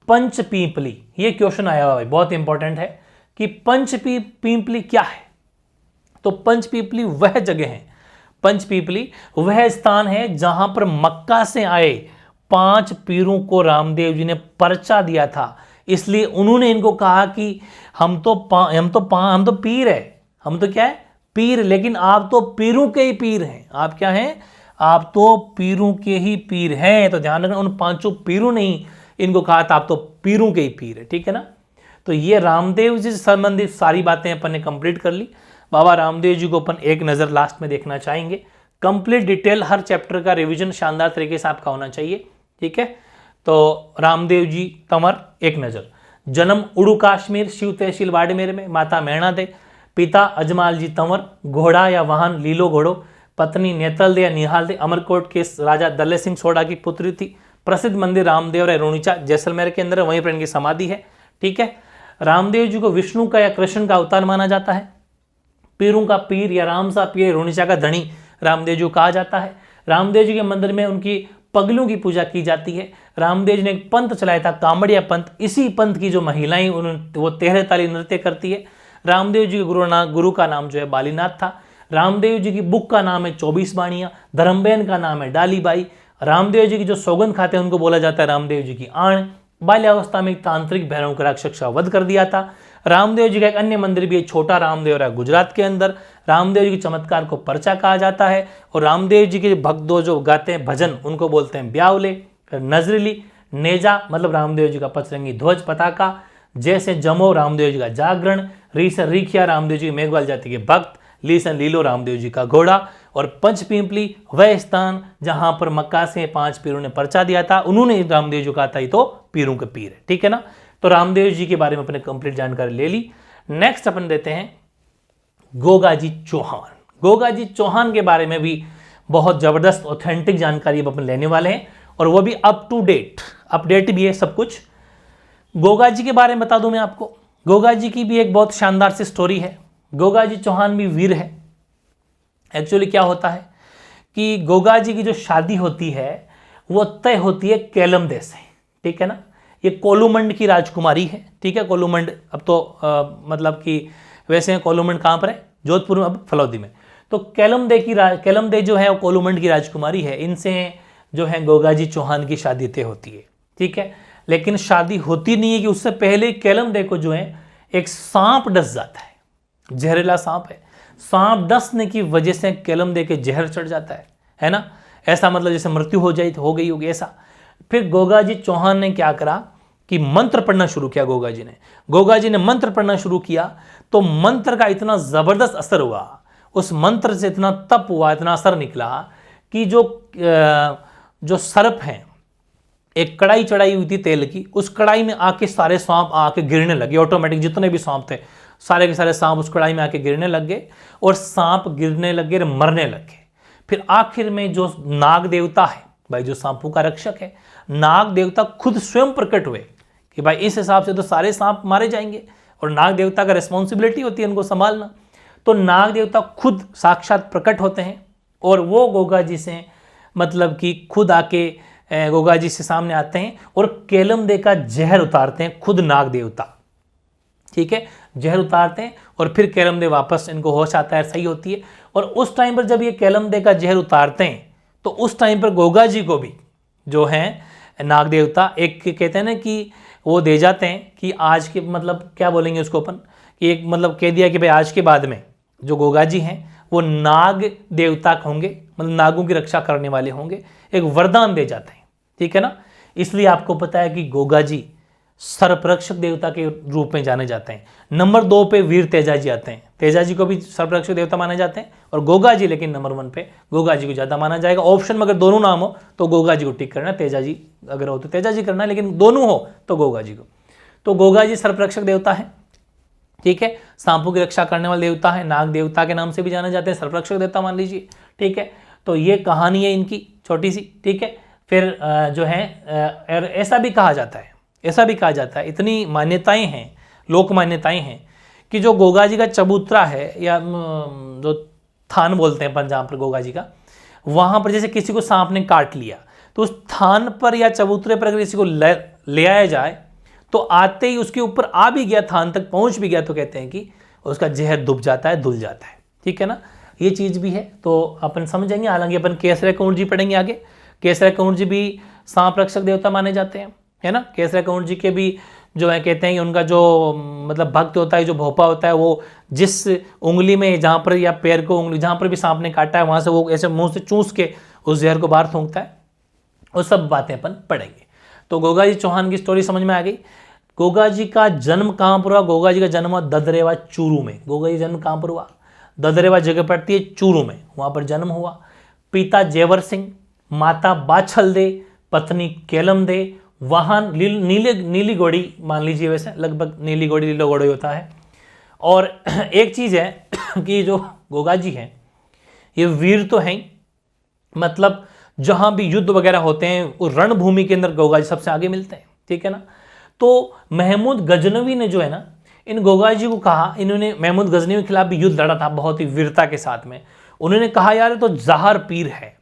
पंचपीपली, ये क्वेश्चन आया हुआ है, बहुत इंपॉर्टेंट है कि पंचपीपली क्या है। तो पंचपीपली वह जगह है, पंचपीपली वह स्थान है जहां पर मक्का से आए 5 पीरों को रामदेव जी ने पर्चा दिया था इसलिए उन्होंने इनको कहा कि हम तो पीर है, हम तो क्या है, पीर, लेकिन आप तो पीरों के ही पीर हैं। आप क्या हैं, आप तो पीरों के ही पीर हैं। तो ध्यान रखना, उन पांचों पीरों ने ही इनको कहा था आप तो पीरों के ही पीर है, ठीक है ना। तो ये रामदेव जी से संबंधित सारी बातें अपन ने कंप्लीट कर ली। बाबा रामदेव जी को अपन एक नज़र लास्ट में देखना चाहेंगे। कंप्लीट डिटेल हर चैप्टर का रिवीजन शानदार तरीके से आपका होना चाहिए, ठीक है। तो रामदेव जी तंवर एक नज़र। जन्म उड़ू कश्मीर, शिव तहसील बाड़मेर में, माता मैणा दे, पिता अजमाल जी तंवर, घोड़ा या वाहन लीलो घोड़ो, पत्नी नेतल दे या निहाल दे अमरकोट के राजा दल्ले सिंह सोडा की पुत्री थी। प्रसिद्ध मंदिर रामदेव राय रोनिचा जैसलमेर के अंदर है, वहीं पर इनकी समाधि है, ठीक है। रामदेव जी को विष्णु का या कृष्ण का अवतार माना जाता है। पीरों का पीर या राम सा पीर, रोनिचा का धनी रामदेव जी को कहा जाता है। रामदेव जी के मंदिर में उनकी पगलों की पूजा की जाती है। रामदेव जी ने एक पंथ चलाया था, कांवड़िया पंथ। इसी पंथ की जो महिलाएं वो 13 ताली नृत्य करती है। रामदेव जी के गुरु का नाम जो है बालीनाथ था। रामदेव जी की बुक का नाम है 24 बाणियां। धर्मबेन का नाम है डालीबाई। रामदेव जी की जो सौगंध खाते हैं उनको बोला जाता है रामदेव जी की आण। बाल्यावस्था में तांत्रिक भैरव का राक्षस का वध कर दिया था। रामदेव जी का एक अन्य मंदिर भी है, छोटा रामदेव राय, गुजरात के अंदर। रामदेव जी के चमत्कार को पर्चा कहा जाता है। और रामदेव जी के भक्त जो गाते हैं भजन उनको बोलते हैं ब्यावले। नजरिली, नेजा मतलब रामदेव जी का पचरंगी ध्वज पताका, जैसे जमो रामदेव जी का जागरण, रीसन रीखिया रामदेव जी मेघवाल जाति के भक्त, लीसन लीलो रामदेव जी का घोड़ा। और पंचपिंपली वह स्थान जहां पर मक्का से 5 पीरों ने पर्चा दिया था, उन्होंने रामदेव जी कहा था ये तो पीरों के पीर है, ठीक है ना। तो रामदेव जी के बारे में अपने कंप्लीट जानकारी ले ली। नेक्स्ट अपन देते हैं गोगाजी चौहान। गोगाजी चौहान के बारे में भी बहुत जबरदस्त ऑथेंटिक जानकारी अब अपन लेने वाले हैं, और वो भी अप टू डेट, अपडेट भी है सब कुछ। गोगाजी के बारे में बता दूं मैं आपको, गोगाजी की भी एक बहुत शानदार सी स्टोरी है। गोगाजी चौहान भी वीर है। एक्चुअली क्या होता है कि गोगाजी की जो शादी होती है वो तय होती है केलमदे से, ठीक है ना। ये कोलूमंड की राजकुमारी है, ठीक है। कोलूमंड अब तो मतलब कि वैसे कोलूमंड कहाँ पर है, जोधपुर में, अब फलौदी में। तो केलमदे जो है वो कोलूमंड की राजकुमारी है। इनसे जो है गोगाजी चौहान की शादी तय होती है, ठीक है। लेकिन शादी होती नहीं है कि उससे पहले केलमदे को जो है एक सांप डस जाता है, जहरीला सांप है। सांप डसने की वजह से केलमदे के जहर चढ़ जाता है ना। ऐसा मतलब जैसे मृत्यु हो गई होगी ऐसा। फिर गोगाजी चौहान ने क्या करा कि मंत्र पढ़ना शुरू किया। गोगाजी ने मंत्र पढ़ना शुरू किया, तो मंत्र का इतना जबरदस्त असर हुआ, उस मंत्र से इतना तप हुआ, इतना असर निकला कि जो सर्प हैं, एक कढ़ाई चढ़ाई हुई थी तेल की, उस कढ़ाई में आके सारे सांप आके गिरने लगे। ऑटोमेटिक जितने भी सांप थे सारे के सारे सांप उस कढ़ाई में आके गिरने लग गए, और सांप गिरने लगे, मरने लगे। फिर आखिर में जो नाग देवता है भाई, जो सांपों का रक्षक है, नाग देवता खुद स्वयं प्रकट हुए कि भाई इस हिसाब से तो सारे सांप मारे जाएंगे, और नाग देवता का रिस्पॉन्सिबिलिटी होती है उनको संभालना। तो नाग देवता खुद साक्षात प्रकट होते हैं, और वो गोगाजी से मतलब कि खुद आके गोगाजी से सामने आते हैं और केलमदे का जहर उतारते हैं, खुद नाग देवता, ठीक है। जहर उतारते हैं और फिर केलमदे वापस इनको होश आता है, सही होती है। और उस टाइम पर जब ये केलमदे का जहर उतारते हैं तो उस टाइम पर गोगाजी को भी जो है नाग देवता एक कहते हैं ना कि वो दे जाते हैं कि आज के मतलब क्या बोलेंगे उसको अपन, कि एक मतलब कह दिया कि भाई आज के बाद में जो गोगाजी हैं वो नाग देवता होंगे, मतलब नागों की रक्षा करने वाले होंगे, एक वरदान दे जाते हैं, ठीक है ना। इसलिए आपको पता है कि गोगाजी सर्परक्षक देवता के रूप में जाने जाते हैं। नंबर 2 पे वीर तेजाजी आते हैं। तेजाजी को भी सर्परक्षक देवता माने जाते हैं, और गोगाजी लेकिन नंबर 1 पे गोगाजी को ज़्यादा माना जाएगा। ऑप्शन में अगर दोनों नाम हो तो गोगाजी को टिक करना, तेजाजी अगर हो तो तेजाजी करना, लेकिन दोनों हो तो गोगाजी को। तो गोगाजी सर्परक्षक देवता है, ठीक है। सांपों की रक्षा करने वाले देवता है, नाग देवता के नाम से भी जाने जाते हैं, सर्परक्षक देवता मान लीजिए, ठीक है। तो ये कहानी है इनकी छोटी सी, ठीक है। फिर जो है ऐसा भी कहा जाता है, इतनी मान्यताएं हैं, लोक मान्यताएं हैं कि जो गोगाजी का चबूतरा है, या जो थान बोलते हैं पंजाब पर गोगाजी का, वहाँ पर जैसे किसी को सांप ने काट लिया तो उस थान पर या चबूतरे पर अगर किसी को ले आया जाए तो आते ही उसके ऊपर आ भी गया, थान तक पहुँच भी गया, तो कहते हैं कि उसका जहर दुब जाता है, धुल जाता है, ठीक है ना। ये चीज़ भी है, तो अपन समझेंगे। हालांकि अपन केसरे कंवर जी पढ़ेंगे आगे। केसरे कंवर जी भी सांप रक्षक देवता माने जाते हैं, है ना। केसरिया कंवर जी के भी जो है कहते हैं कि उनका जो मतलब भक्त होता है, जो भोपा होता है, वो जिस उंगली में जहाँ पर या पैर को उंगली जहाँ पर भी सांप ने काटा है वहाँ से वो ऐसे मुंह से चूस के उस जहर को बाहर थूकता है। वो सब बातें अपन पढ़ेंगे। तो गोगा जी चौहान की स्टोरी समझ में आ गई। गोगा जी का जन्म कहाँ पर हुआ? गोगा जी का जन्म हुआ ददरेवा चूरू में। गोगा जी जन्म कहाँ पर हुआ? ददरेवा जगह पड़ती है चूरू में, वहाँ पर जन्म हुआ। पिता जेवर सिंह, माता बाछल दे, पत्नी केलम दे, वाहन नीली घोड़ी मान लीजिए, वैसे लगभग नीली घोड़ी लीलो घोड़ी होता है। और एक चीज़ है कि जो गोगा जी हैं ये वीर तो हैं, मतलब जहाँ भी युद्ध वगैरह होते हैं वो रणभूमि के अंदर गोगा जी सबसे आगे मिलते हैं, ठीक है ना। तो महमूद गजनवी ने जो है ना इन गोगा जी को कहा, इन्होंने महमूद गजनवी के खिलाफ भी युद्ध लड़ा था बहुत ही वीरता के साथ में। उन्होंने कहा यार ये तो जाहर पीर है,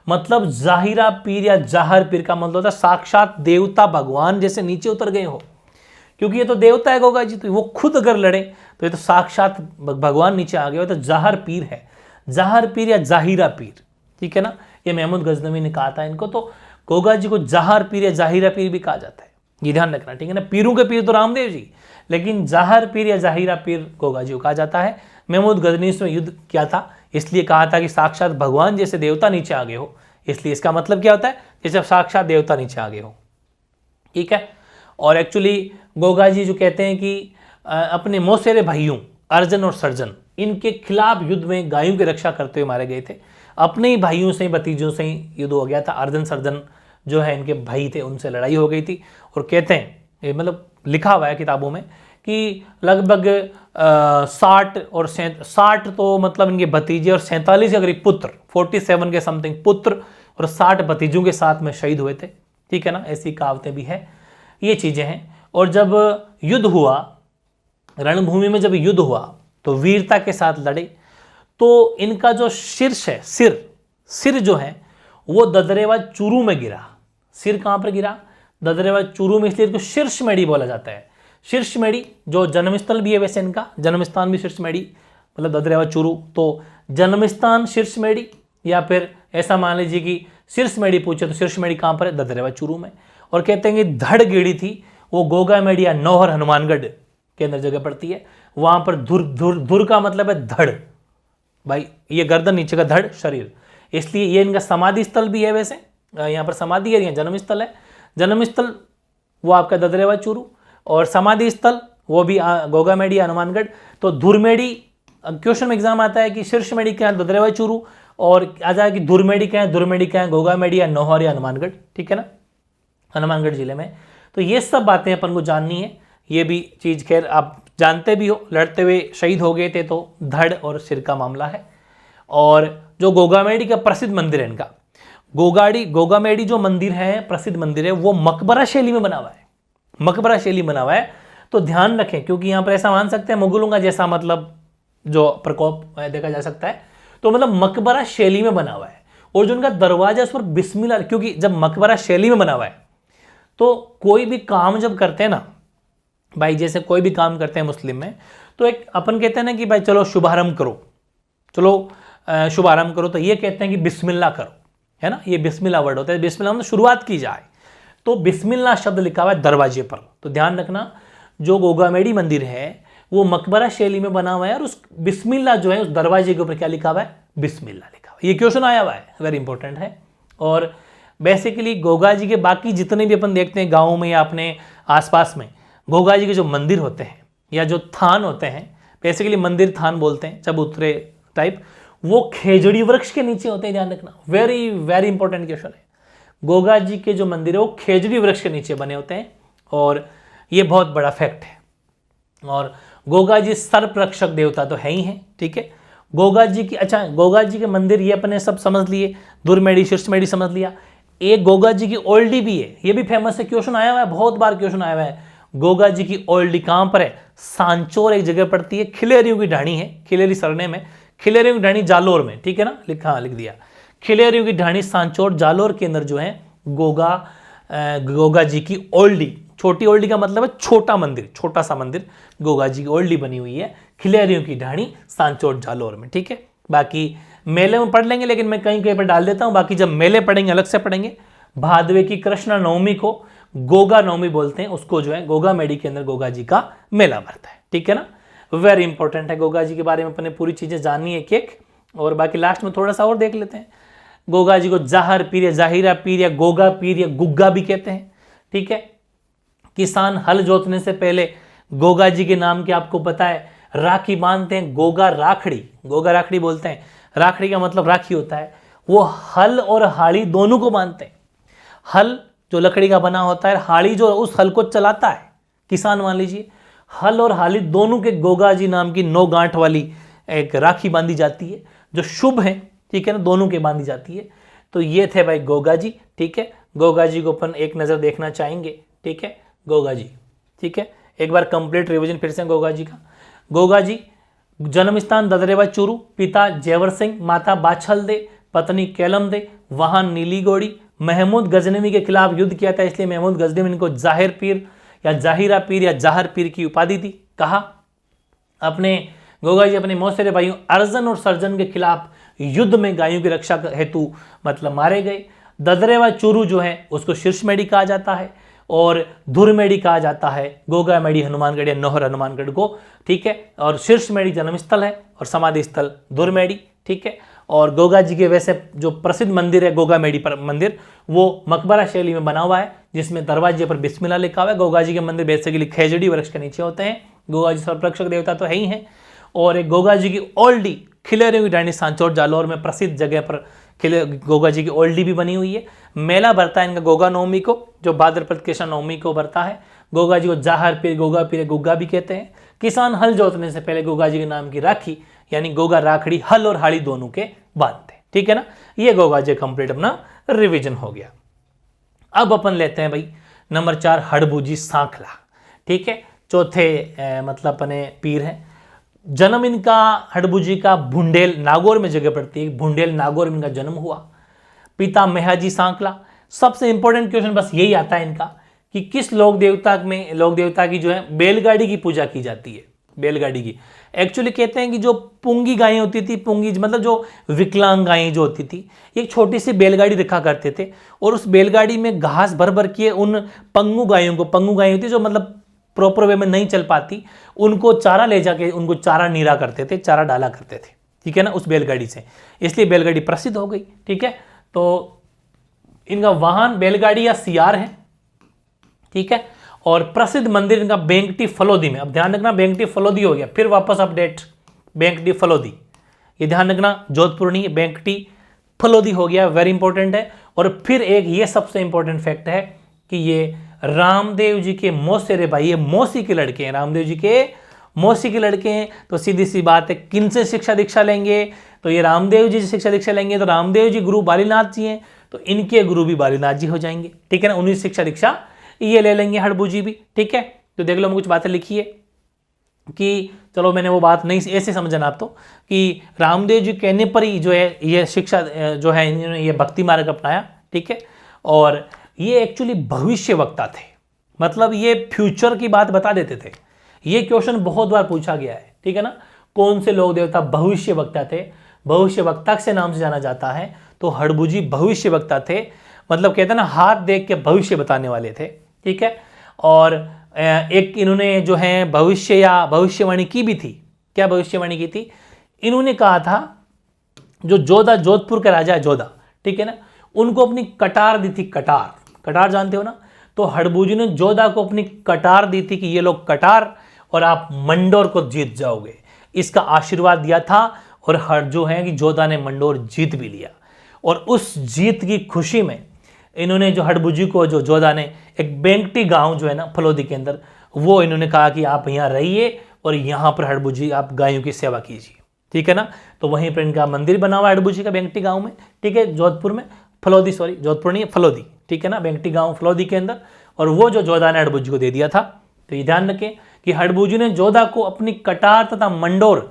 मतलब जाहिरा पीर या जाहर पीर का मतलब होता है साक्षात देवता भगवान जैसे नीचे उतर गए हो, क्योंकि ये तो देवता है गोगा जी, तो वो खुद अगर लड़े तो ये तो साक्षात भगवान नीचे आ गए हो, तो जाहर पीर है, जाहर पीर या जाहिरा पीर, ठीक है ना। ये महमूद गजनवी ने कहा था इनको। तो गोगा जी को जाहर पीर या जाहिरा पीर भी कहा जाता है, ये ध्यान रखना, ठीक है ना। पीरों के पीर तो रामदेव जी, लेकिन जाहर पीर या जाहिरा पीर गोगा जी को कहा जाता है। महमूद गजनवी से युद्ध किया था, इसलिए कहा था कि साक्षात भगवान जैसे देवता नीचे आ गए हो, इसलिए इसका मतलब क्या होता है? जैसे साक्षात देवता नीचे आ गए हो, ठीक है। और एक्चुअली गोगा जी जो कहते हैं कि अपने मौसेरे भाइयों अर्जन और सर्जन इनके खिलाफ युद्ध में गायों की रक्षा करते हुए मारे गए थे। अपने ही भाइयों से, भतीजों से ही युद्ध हो गया था। अर्जन सर्जन जो है इनके भाई थे, उनसे लड़ाई हो गई थी। और कहते हैं मतलब लिखा हुआ है किताबों में कि लगभग 60 तो मतलब इनके भतीजे और 47 के करीब पुत्र, 47 के समथिंग पुत्र और 60 भतीजों के साथ में शहीद हुए थे, ठीक है ना। ऐसी कहावतें भी है, ये चीज़ें हैं। और जब युद्ध हुआ, रणभूमि में जब युद्ध हुआ तो वीरता के साथ लड़े। तो इनका जो शीर्ष है, सिर जो है वो ददरेवा चूरू में गिरा। सिर कहाँ पर गिरा? ददरेवा चूरू में, इसलिए इसको शीर्षमेड़ी बोला जाता है। शीर्षमेड़ी जो जन्मस्थल भी है, वैसे इनका जन्मस्थान भी शीर्षमेड़ी, मतलब ददरेवा चूरू। तो जन्मस्थान शीर्षमेड़ी, या फिर ऐसा मान लीजिए कि शीर्षमेड़ी पूछे तो शीर्षमेड़ी कहाँ पर है? ददरेवा चूरू में। और कहते हैं कि धड़ गेड़ी थी वो गोगामेड़ी या नौहर हनुमानगढ़ के अंदर जगह पड़ती है। वहां पर धुर का मतलब है धड़, भाई ये गर्दन, नीचे का धड़ शरीर, इसलिए ये इनका समाधि स्थल भी है। वैसे यहाँ पर समाधि है, यहाँ जन्म स्थल है। जन्म स्थल वो आपका ददरेवा चूरू और समाधि स्थल वो भी गोगामेड़ी हनुमानगढ़। तो धुरमेड़ी क्वेश्चन में एग्जाम आता है कि शीर्षमेड़ी क्या है? ददरेवा चूरू। और आ जाए कि धुरमेड़ी क्या है? धुरमेड़ी क्या है? गोगामेड़ी या नौहर या हनुमानगढ़, ठीक है ना, हनुमानगढ़ जिले में। तो ये सब बातें अपन को जाननी है। ये भी चीज़ खैर आप जानते भी हो, लड़ते हुए शहीद हो गए थे, तो धड़ और सिर का मामला है। और जो गोगामेड़ी का प्रसिद्ध मंदिर है इनका, गोगामेड़ी जो मंदिर है, प्रसिद्ध मंदिर है, वो मकबरा शैली में बना हुआ है। मकबरा शैली बना हुआ है, तो ध्यान रखें, क्योंकि यहाँ पर ऐसा मान सकते हैं मुगलों का जैसा मतलब जो प्रकोप देखा जा सकता है। तो मतलब मकबरा शैली में बना हुआ है। और जो उनका दरवाजा उस पर बिस्मिल्लाह, क्योंकि जब मकबरा शैली में बना हुआ है तो कोई भी काम जब करते हैं ना भाई, जैसे कोई भी काम करते हैं मुस्लिम में, तो एक अपन कहते हैं ना कि भाई चलो शुभारंभ करो, चलो शुभारंभ करो, तो ये कहते हैं कि बिस्मिल्लाह करो, है ना। ये बिस्मिल्लाह वर्ड होता है, बिस्मिल्लाह मतलब शुरुआत की जाए। तो बिस्मिल्लाह शब्द लिखा हुआ है दरवाजे पर। तो ध्यान रखना, जो गोगामेड़ी मंदिर है वो मकबरा शैली में बना हुआ है, और उस बिस्मिल्लाह जो है उस दरवाजे के ऊपर क्या लिखा हुआ है? बिस्मिल्लाह लिखा हुआ है। ये क्वेश्चन आया हुआ है, वेरी इंपॉर्टेंट है। और बेसिकली गोगा जी के बाकी जितने भी अपन देखते हैं गाँव में या अपने आसपास में, गोगा जी के जो मंदिर होते हैं या जो थान होते हैं, बेसिकली मंदिर थान बोलते हैं, चबूतरे टाइप, वो खेजड़ी वृक्ष के नीचे होते हैं। ध्यान रखना, वेरी वेरी इंपॉर्टेंट क्वेश्चन है। गोगा जी के जो मंदिर है वो खेजड़ी वृक्ष के नीचे बने होते हैं, और ये बहुत बड़ा फैक्ट है। और गोगा जी सर्प रक्षक देवता तो है ही हैं, ठीक है। गोगा जी की, अच्छा गोगा जी के मंदिर ये अपने सब समझ लिए, धुरमेड़ी शीर्षमेड़ी समझ लिया। एक गोगा जी की ओल्डी भी है, ये भी फेमस है, क्वेश्चन आया हुआ है, बहुत बार क्वेश्चन आया हुआ है। गोगा जी की ओल्डी कहां पर है? सांचौर एक जगह पड़ती है, खिलेरियों की ढाणी है, खिलेरी सरने में, खिलेरियों की ढाणी जालोर में, ठीक है ना, लिख दिया। खिलेरियों की ढाणी सांचौर जालोर के अंदर जो है गोगा जी की ओल्डी, छोटी ओल्डी का मतलब है छोटा मंदिर, छोटा सा मंदिर, गोगा जी की ओल्डी बनी हुई है खिलेरियों की ढाणी सांचौर जालोर में, ठीक है। बाकी मेले में पढ़ लेंगे, लेकिन मैं कहीं कहीं पर डाल देता हूं, बाकी जब मेले पढ़ेंगे अलग से पढ़ेंगे। भादवे की कृष्ण नवमी को गोगा नवमी बोलते हैं उसको, जो है गोगा मेडी के अंदर गोगा जी का मेला भरता है। ठीक है ना, वेरी इंपॉर्टेंट है, गोगा जी के बारे में अपने पूरी चीजें जाननी है एक, और बाकी लास्ट में थोड़ा सा और देख लेते हैं। गोगा जी को जाहर पीर या जाहिरा पीर या गोगा पीर या गुग्गा भी कहते हैं। ठीक है, किसान हल जोतने से पहले गोगा जी के नाम के आपको पता है राखी बांधते हैं, गोगा राखड़ी बोलते हैं। राखड़ी का मतलब राखी होता है। वो हल और हाड़ी दोनों को बांधते हैं। हल जो लकड़ी का बना होता है, हाड़ी जो उस हल को चलाता है किसान, मान लीजिए हल और हाड़ी दोनों के गोगा जी नाम की 9 गांठ वाली एक राखी बांधी जाती है जो शुभ है। ठीक है ना, दोनों के बांधी जाती है। तो ये थे भाई गोगा जी। ठीक है, गोगा जी को अपन एक नज़र देखना चाहेंगे। ठीक है, गोगा जी। ठीक है, एक बार कंप्लीट रिवीजन फिर से गोगा जी का। गोगा जी जन्म स्थान ददरेवा चूरू, पिता जेवर सिंह, माता बाछल दे, पत्नी कैलम दे, वाहन नीली घोड़ी। महमूद गजनवी के खिलाफ युद्ध किया था, इसलिए महमूद गजनवी इनको जाहिर पीर या जाहिरा पीर या जाहर पीर की उपाधि दी। कहा अपने गोगा जी अपने मौसेरे भाइयों अर्जन और सर्जन के खिलाफ युद्ध में गायों की रक्षा हेतु मतलब मारे गए। ददरेवा चूरू जो है उसको शीर्ष मेडी कहा जाता है और धुर मेडी कहा जाता है गोगा मेडी हनुमानगढ़ या नौहर हनुमानगढ़ को। ठीक है, और शीर्ष मेडी जन्म स्थल है और समाधि स्थल धुर मेडी। ठीक है, और गोगा जी के वैसे जो प्रसिद्ध मंदिर है गोगा मेडी पर मंदिर, वो मकबरा शैली में बना हुआ है जिसमें दरवाजे पर बिस्मिल्लाह लिखा हुआ है। गोगा जी के मंदिर बेसिकली खेजड़ी वृक्ष के नीचे होते हैं। गोगा जी सर्वरक्षक देवता तो है ही हैं। और एक गोगा जी की ओल्डी खिलेरियों की डायनी सांचौर जालौर में प्रसिद्ध जगह पर गोगा जी की ओल्डी भी बनी हुई है। मेला भरता है इनका गोगा नवमी को, जो भाद्रपद कृष्ण नवमी को भरता है। गोगा जी को जाहर पीर, गोगा पीर, गुग्गा भी कहते हैं। किसान हल जोतने से पहले गोगा जी के नाम की राखी यानी गोगा राखड़ी हल और हाड़ी दोनों के बांधते हैं। ठीक है ना, ये गोगा जी कंप्लीट अपना रिवीजन हो गया। अब अपन लेते हैं भाई नंबर 4 हड़बूजी सांखला। ठीक है, चौथे मतलब अपने पीर हैं। जन्म इनका हड़बूजी का भुंडेल नागौर में जगह पड़ती है, भुंडेल नागौर में इनका जन्म हुआ। पिता मेहाजी सांकला। सबसे इंपॉर्टेंट क्वेश्चन बस यही आता है इनका कि किस लोक देवता की जो है बैलगाड़ी की पूजा की जाती है। बैलगाड़ी की एक्चुअली कहते हैं कि जो पुंगी गायें होती थी, पुंगी मतलब जो विकलांग गायें जो होती थी, एक छोटी सी बैलगाड़ी रखा करते थे और उस बैलगाड़ी में घास भर भर के उन पंगु गायों को, पंगु गायें होती जो मतलब प्रॉपर वे में नहीं चल पाती, उनको चारा ले जाके उनको चारा नीरा करते थे, चारा डाला करते थे। ठीक है ना, उस बैलगाड़ी से, इसलिए बैलगाड़ी प्रसिद्ध हो गई। ठीक है, तो इनका वाहन बैलगाड़ी या सियार है। ठीक है, और प्रसिद्ध मंदिर इनका बेंकटी फलोदी में। अब ध्यान रखना बेंकटी फलोदी हो गया, फिर वापस अपडेट बेंकटी फलोदी, ये ध्यान रखना जोधपुर नहीं बेंकटी फलोदी हो गया, वेरी इंपॉर्टेंट है। और फिर एक ये सबसे इंपॉर्टेंट फैक्ट है कि ये रामदेव जी के मौसेरे भाई, ये मौसी के लड़के हैं, रामदेव जी के मौसी के लड़के हैं। तो सीधी सी बात है किन से शिक्षा दीक्षा लेंगे, तो ये रामदेव जी से शिक्षा दीक्षा लेंगे। तो रामदेव जी गुरु बालीनाथ जी हैं, तो इनके गुरु भी बालीनाथ जी हो जाएंगे। ठीक है ना, उन्हीं शिक्षा दीक्षा ये ले लेंगे हड़बूजी भी। ठीक है, तो देख लो मैं कुछ बातें लिखी है कि चलो मैंने वो बात नहीं ऐसे समझना आप तो कि रामदेव जी कहने पर ही जो है ये शिक्षा जो है इन्होंने ये भक्ति मार्ग अपनाया। ठीक है, और ये एक्चुअली भविष्य वक्ता थे, मतलब ये फ्यूचर की बात बता देते थे। ये क्वेश्चन बहुत बार पूछा गया है। ठीक है ना, कौन से लोक देवता भविष्य वक्ता थे? भविष्य वक्ता से नाम से जाना जाता है, तो हड़बूजी भविष्य वक्ता थे, मतलब कहते हैं ना हाथ देख के भविष्य बताने वाले थे। ठीक है, और एक इन्होंने जो है भविष्य या भविष्यवाणी की भी थी। क्या भविष्यवाणी की थी? इन्होंने कहा था जो जोधपुर का राजा है जोधा, ठीक है ना, उनको अपनी कटार दी थी। कटार जानते हो ना, तो हड़बूजी ने जोधा को अपनी कटार दी थी कि ये लोग कटार और आप मंडोर को जीत जाओगे, इसका आशीर्वाद दिया था। और हर जो है कि जोधा ने मंडोर जीत भी लिया, और उस जीत की खुशी में इन्होंने जो हड़बूजी को जो जोधा ने एक बेंकटी गांव जो है ना फलोदी के अंदर, वो इन्होंने कहा कि आप यहाँ रहिए और यहाँ पर हड़बूजी आप गायों की सेवा कीजिए। ठीक है ना, तो वहीं पर इनका मंदिर बना हुआ है हड़बूजी का बेंकटी गांव में। ठीक है, जोधपुर में, फलोदी सॉरी जोधपुर नहीं फलोदी। ठीक है ना, बेंकटी गांव फलोदी के अंदर, और वो जो जोधा ने हड़बूजी को दे दिया था। तो ये ध्यान रखें कि हड़बूजी ने जोधा को अपनी कटार तथा मंडोर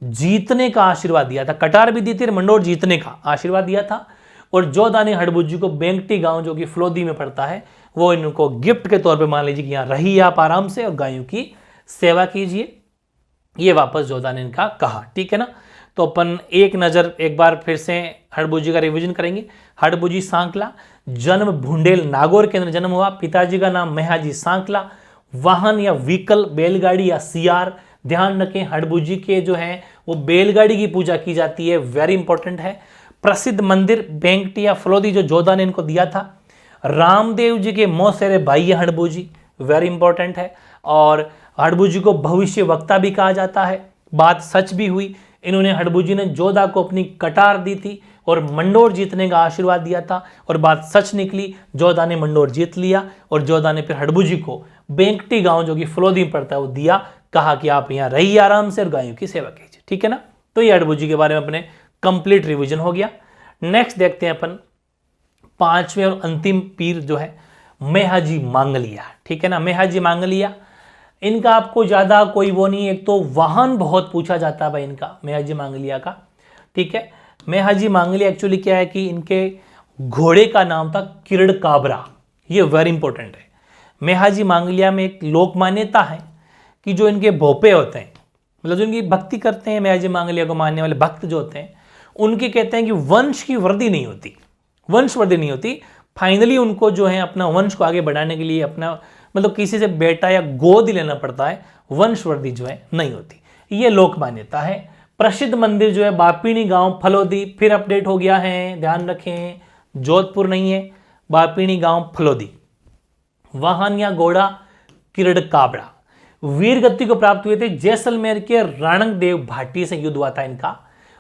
जीतने का आशीर्वाद दिया था। कटार भी दी थी, मंडोर जीतने का आशीर्वाद दिया था। और जोधा ने हड़बूजी को बेंकटी गांव जो कि फलोदी में पड़ता है, वो इनको गिफ्ट के तौर पे मान लीजिए कि यहाँ रहिए आप आराम से और गायों की सेवा कीजिए, ये वापस जोधा ने इनका कहा। ठीक है ना, तो अपन एक नज़र एक बार फिर से हड़बू का रिवीजन करेंगे। हड़बू सांकला, जन्म भुंडेल नागौर के अंदर जन्म हुआ, पिताजी का नाम मेहाजी सांकला, वाहन या व्हीकल बैलगाड़ी या सियार। ध्यान रखें हड़बू के जो है वो बैलगाड़ी की पूजा की जाती है, वेरी इंपॉर्टेंट है। प्रसिद्ध मंदिर बेंकटी या फलोदी जो जोधा ने इनको दिया था। रामदेव जी के मौसेरे भाई है हड़बू, वेरी इंपॉर्टेंट है। और हड़बू को भविष्य वक्ता भी कहा जाता है। बात सच भी हुई, इन्होंने हड़बू ने जोधा को अपनी कटार दी थी और मंडोर जीतने का आशीर्वाद दिया था, और बात सच निकली, जोधा ने मंडोर जीत लिया और जोधा ने फिर हड़बू को बेंकटी गांव जो कि फलोदी में पड़ता है वो दिया, कहा कि आप यहाँ रहिए आराम से और गायों की सेवा कीजिए, ठीक है ना। तो ये हड़बू के बारे में अपने कंप्लीट रिवीजन हो गया। नेक्स्ट देखते हैं अपन पांचवें और अंतिम पीर जो है मेहाजी मांगलिया, ठीक है ना। मेहाजी मांगलिया, इनका आपको ज़्यादा कोई वो नहीं, एक तो वाहन बहुत पूछा जाता है भाई इनका मेहाजी मांगलिया का, ठीक है। मेहाजी मांगलिया एक्चुअली क्या है कि इनके घोड़े का नाम था किरण काबरा, ये वेरी इंपॉर्टेंट है। मेहाजी मांगलिया में एक लोक मान्यता है कि जो इनके भोपे होते हैं, मतलब जो इनकी भक्ति करते हैं, मेहाजी मांगलिया को मानने वाले भक्त जो होते हैं, उनके कहते हैं कि वंश की वृद्धि नहीं होती, वंश वृद्धि नहीं होती। फाइनली उनको जो है अपना वंश को आगे बढ़ाने के लिए अपना मतलब किसी से बेटा या गोद लेना पड़ता है, वंशवृद्धि जो है नहीं होती, ये लोक मान्यता है। प्रसिद्ध मंदिर जो है बापीनी गांव फलोदी, फिर अपडेट हो गया है, ध्यान रखें जोधपुर नहीं है, बापीनी गांव फलोदी। वाहन या घोड़ा किरण काबरा, वीर गति को प्राप्त हुए थे जैसलमेर के राणक देव भाटी से युद्ध हुआ था इनका,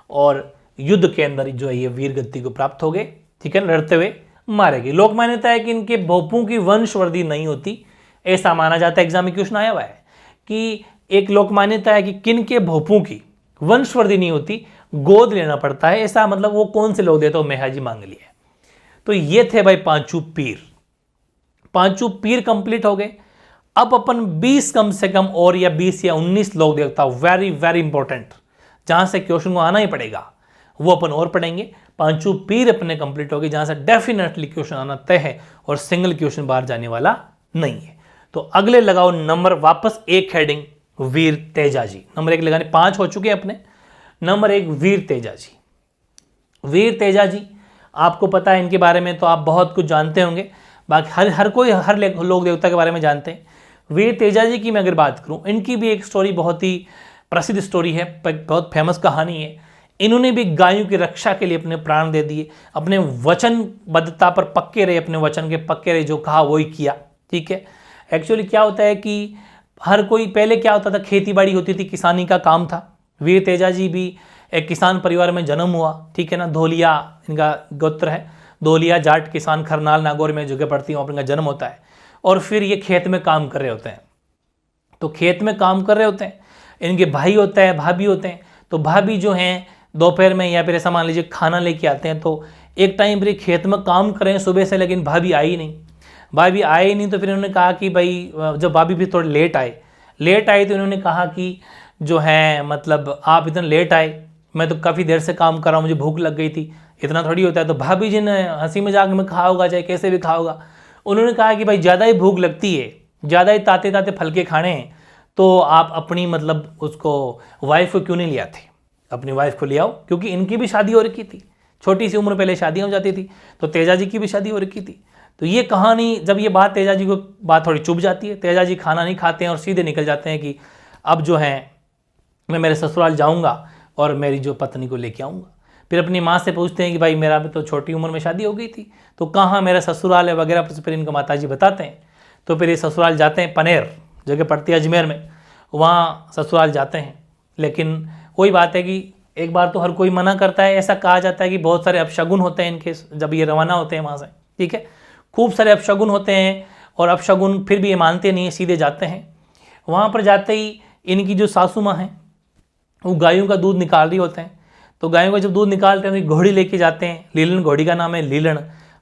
और युद्ध के अंदर जो है ये वीर गति को प्राप्त हो गए, ठीक है, लड़ते हुए मारे गए। लोक मान्यता है कि इनके भोपों की वंशवृद्धि नहीं होती, ऐसा माना जाता है। एग्जाम में क्वेश्चन आया हुआ है कि एक लोक मान्यता है कि किन के भोपों की वंशवृद्धि नहीं होती, गोद लेना पड़ता है, ऐसा मतलब वो कौन से लोग देते हो, मेहाजी मांगलिया। तो ये थे भाई पांचों पीर, पांचों पीर कंप्लीट हो गए। अब अपन 20 कम से कम और या 20 या 19 लोग देवता, वेरी वेरी इंपॉर्टेंट, जहां से क्वेश्चन को आना ही पड़ेगा, वो अपन और पढ़ेंगे। पांचों पीर अपने कंप्लीट हो गए, जहां से डेफिनेटली क्वेश्चन आना तय है और सिंगल क्वेश्चन बाहर जाने वाला नहीं है। तो अगले लगाओ नंबर वापस एक हेडिंग, वीर तेजाजी। नंबर 1 लगाने, 5 हो चुके हैं अपने। नंबर 1 वीर तेजाजी। वीर तेजाजी आपको पता है इनके बारे में, तो आप बहुत कुछ जानते होंगे, बाकी हर कोई हर लोक देवता के बारे में जानते हैं। वीर तेजाजी की मैं अगर बात करूं, इनकी भी एक स्टोरी बहुत ही प्रसिद्ध स्टोरी है, बहुत फेमस कहानी है। इन्होंने भी गायों की रक्षा के लिए अपने प्राण दे दिए, अपने वचनबद्धता पर पक्के रहे, अपने वचन के पक्के रहे, जो कहा वही किया, ठीक है। एक्चुअली क्या होता है कि हर कोई, पहले क्या होता था, खेती बाड़ी होती थी, किसानी का काम था। वीर तेजाजी भी एक किसान परिवार में जन्म हुआ, ठीक है ना। धोलिया इनका गोत्र है, धोलिया जाट किसान खरनाल नागौर में जगह पड़ती है, वहाँ पर इनका जन्म होता है। और फिर ये खेत में काम कर रहे होते हैं, तो खेत में काम कर रहे होते हैं, इनके भाई होता है, भाभी होते हैं। तो भाभी जो हैं दोपहर में या फिर ऐसा मान लीजिए खाना लेके आते हैं, तो एक टाइम पर खेत में काम कर रहे हैं सुबह से, लेकिन भाभी आई नहीं, भाभी आए नहीं। तो फिर इन्होंने कहा कि भाई, जब भाभी भी थोड़े लेट आए तो इन्होंने कहा कि जो है मतलब आप इतना लेट आए, मैं तो काफ़ी देर से काम कर रहा हूँ, मुझे भूख लग गई थी, इतना थोड़ी होता है। तो भाभी जी ने हंसी मजाक में कहा होगा, चाहे कैसे भी कहा होगा, उन्होंने कहा कि भाई ज़्यादा ही भूख लगती है, ज़्यादा ही ताते ताते फलके खाने हैं, तो आप अपनी मतलब उसको वाइफ को क्यों नहीं ले आते, अपनी वाइफ को ले आओ, क्योंकि इनकी भी शादी हो रखी थी, छोटी सी उम्र पहले शादियाँ हो जाती थी, तो तेजाजी की भी शादी हो रखी थी। तो ये कहानी, जब ये बात तेजाजी को बात थोड़ी चुभ जाती है, तेजाजी खाना नहीं खाते हैं और सीधे निकल जाते हैं कि अब जो है मैं मेरे ससुराल जाऊंगा और मेरी जो पत्नी को लेके आऊँगा। फिर अपनी माँ से पूछते हैं कि भाई मेरा भी तो छोटी उम्र में शादी हो गई थी, तो कहाँ मेरा ससुराल है वगैरह। फिर इनका माताजी बताते हैं, तो फिर ये ससुराल जाते हैं, पनेर जगह पड़ती है अजमेर में, वहाँ ससुराल जाते हैं। लेकिन वही बात है कि एक बार तो हर कोई मना करता है, ऐसा कहा जाता है कि बहुत सारे अपशगुन होते हैं इनके, जब ये रवाना होते हैं वहाँ से, ठीक है, खूब सारे अपशगुन होते हैं, और अपशगुन फिर भी ये मानते नहीं, सीधे जाते हैं। वहाँ पर जाते ही इनकी जो सासू माँ हैं वो गायों का दूध निकाल रही होते हैं, तो गायों का जब दूध निकालते हैं तो घोड़ी लेके जाते हैं, लीलन घोड़ी का नाम है, लीलन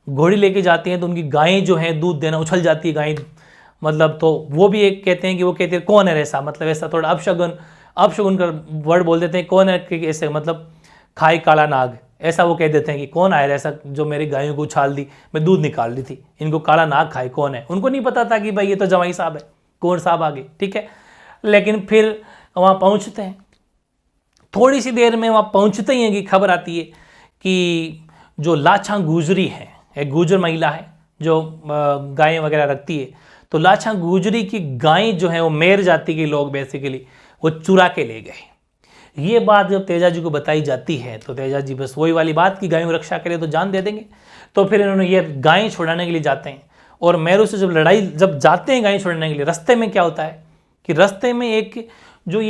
घोड़ी लेके जाते हैं, तो उनकी गायें जो हैं दूध देना उछल जाती है गायें, मतलब तो वो भी एक कहते हैं कि वो कहते हैं कौन है ऐसा, मतलब ऐसा थोड़ा अपशगुन का वर्ड बोल देते हैं, कौन है कि ऐसे मतलब खाई काला नाग, ऐसा वो कह देते हैं कि कौन आया ऐसा जो मेरी गायों को उछाल दी, मैं दूध निकाल दी थी, इनको काला नाग खाए, कौन है। उनको नहीं पता था कि भाई ये तो जवाई साहब है, कौन साहब आ गए, ठीक है। लेकिन फिर वहाँ पहुँचते हैं, थोड़ी सी देर में वहाँ पहुँचते ही हैं कि खबर आती है कि जो लाछा गुजरी है, एक गुजर महिला है जो गायें वगैरह रखती है, तो लाछा गुजरी की गायें जो है वो मेर जाति के लोग बेसिकली वो चुरा के ले गए। ये बात जब तेजा जी को बताई जाती है तो तेजा जी बस वही वाली बात की गायों की रक्षा के लिए तो जान दे देंगे। तो फिर इन्होंने ये गायें छुड़ाने के लिए जाते हैं और मेरू से जब जाते हैं गायें छुड़ाने के लिए, रास्ते में क्या होता है कि रास्ते में एक जो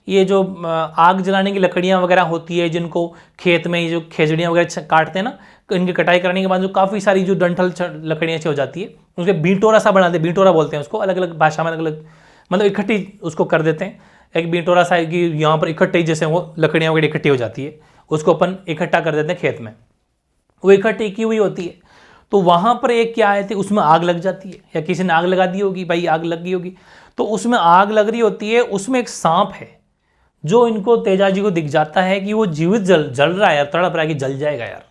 ये जो आग जलाने की लकड़ियाँ वगैरह होती है, जिनको खेत में ये जो खेजड़ियाँ वगैरह काटते हैं ना, इनकी कटाई करने के बाद जो काफ़ी सारी जो डंठल लकड़ियाँ हो जाती है उसके बीटोरा सा बनाते हैं, बीटोरा बोलते हैं उसको, अलग अलग भाषा में अलग अलग मतलब इकट्ठी उसको कर देते हैं। एक बीटोरा सा कि यहाँ पर इकट्ठी जैसे वो लकड़ियाँ वगैरह इकट्ठी हो जाती है, उसको अपन इकट्ठा कर देते हैं खेत में, वो इकट्ठी की हुई होती है। तो वहाँ पर एक क्या आए थे, उसमें आग लग जाती है, या किसी ने आग लगा दी होगी, भाई आग लग गई होगी, तो उसमें आग लग रही होती है, उसमें एक सांप है जो इनको तेजा जी को दिख जाता है कि वो जीवित जल रहा है यार, तड़प रहा है कि जल जाएगा यार।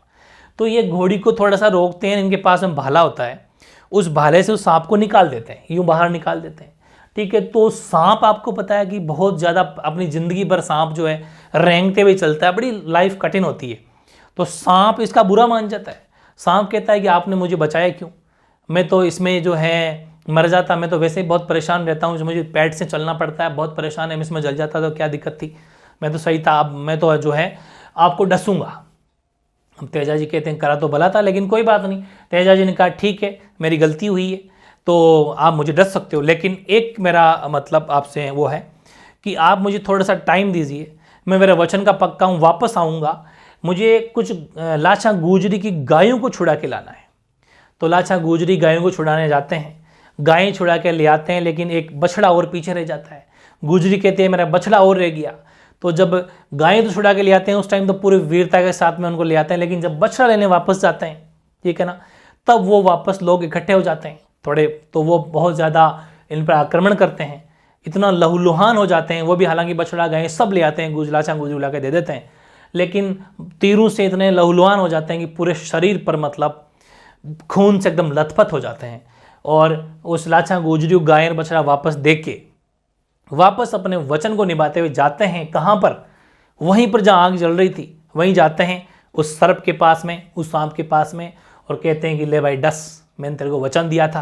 तो ये घोड़ी को थोड़ा सा रोकते हैं, इनके पास में भाला होता है, उस भाले से उस सांप को निकाल देते हैं, यूँ बाहर निकाल देते हैं। ठीक है, तो सांप आपको पता है कि बहुत ज़्यादा अपनी ज़िंदगी भर सांप जो है रेंगते हुए चलता है, बड़ी लाइफ कठिन होती है। तो सांप इसका बुरा मान जाता है, सांप कहता है कि आपने मुझे बचाया क्यों, मैं तो इसमें जो है मर जाता, मैं तो वैसे ही बहुत परेशान रहता हूँ, मुझे पैड से चलना पड़ता है, बहुत परेशान है, मैं इसमें जल जाता तो क्या दिक्कत थी, मैं तो सही था, अब मैं तो जो है आपको डसूंगा। अब तेजा जी कहते हैं करा तो भला था, लेकिन कोई बात नहीं। तेजा जी ने कहा ठीक है मेरी गलती हुई है तो आप मुझे डस सकते हो, लेकिन एक मेरा मतलब आपसे वो है कि आप मुझे थोड़ा सा टाइम दीजिए, मैं मेरे वचन का पक्का हूँ, वापस आऊँगा, मुझे कुछ लाछा गुजरी की गायों को छुड़ा के लाना है। तो लाछा गुजरी गायों को छुड़ाने जाते हैं, गायें छुड़ा के ले आते हैं, लेकिन एक बछड़ा और पीछे रह जाता है। गुजरी कहते हैं मेरा बछड़ा और रह गया। तो जब गायें तो छुड़ा के ले आते हैं उस टाइम तो पूरी वीरता के साथ में उनको ले आते हैं, लेकिन जब बछड़ा लेने वापस जाते हैं, ठीक है ना, तब वो वापस लोग इकट्ठे हो जाते हैं थोड़े, तो वो बहुत ज़्यादा इन पर आक्रमण करते हैं, इतना लहूलुहान हो जाते हैं वो भी, हालांकि बछड़ा गायें सब ले आते हैं, लाछा गुजरी ला के दे देते हैं, लेकिन तीरों से इतने लहूलुहान हो जाते हैं कि पूरे शरीर पर मतलब खून से एकदम लथपथ हो जाते हैं। और उस लाछा गुजरी गाय और बछड़ा वापस देख के वापस अपने वचन को निभाते हुए जाते हैं। कहाँ पर? वहीं पर जहाँ आग जल रही थी वहीं जाते हैं, उस सर्प के पास में, उस सांप के पास में, और कहते हैं कि ले भाई डस, मैंने तेरे को वचन दिया था,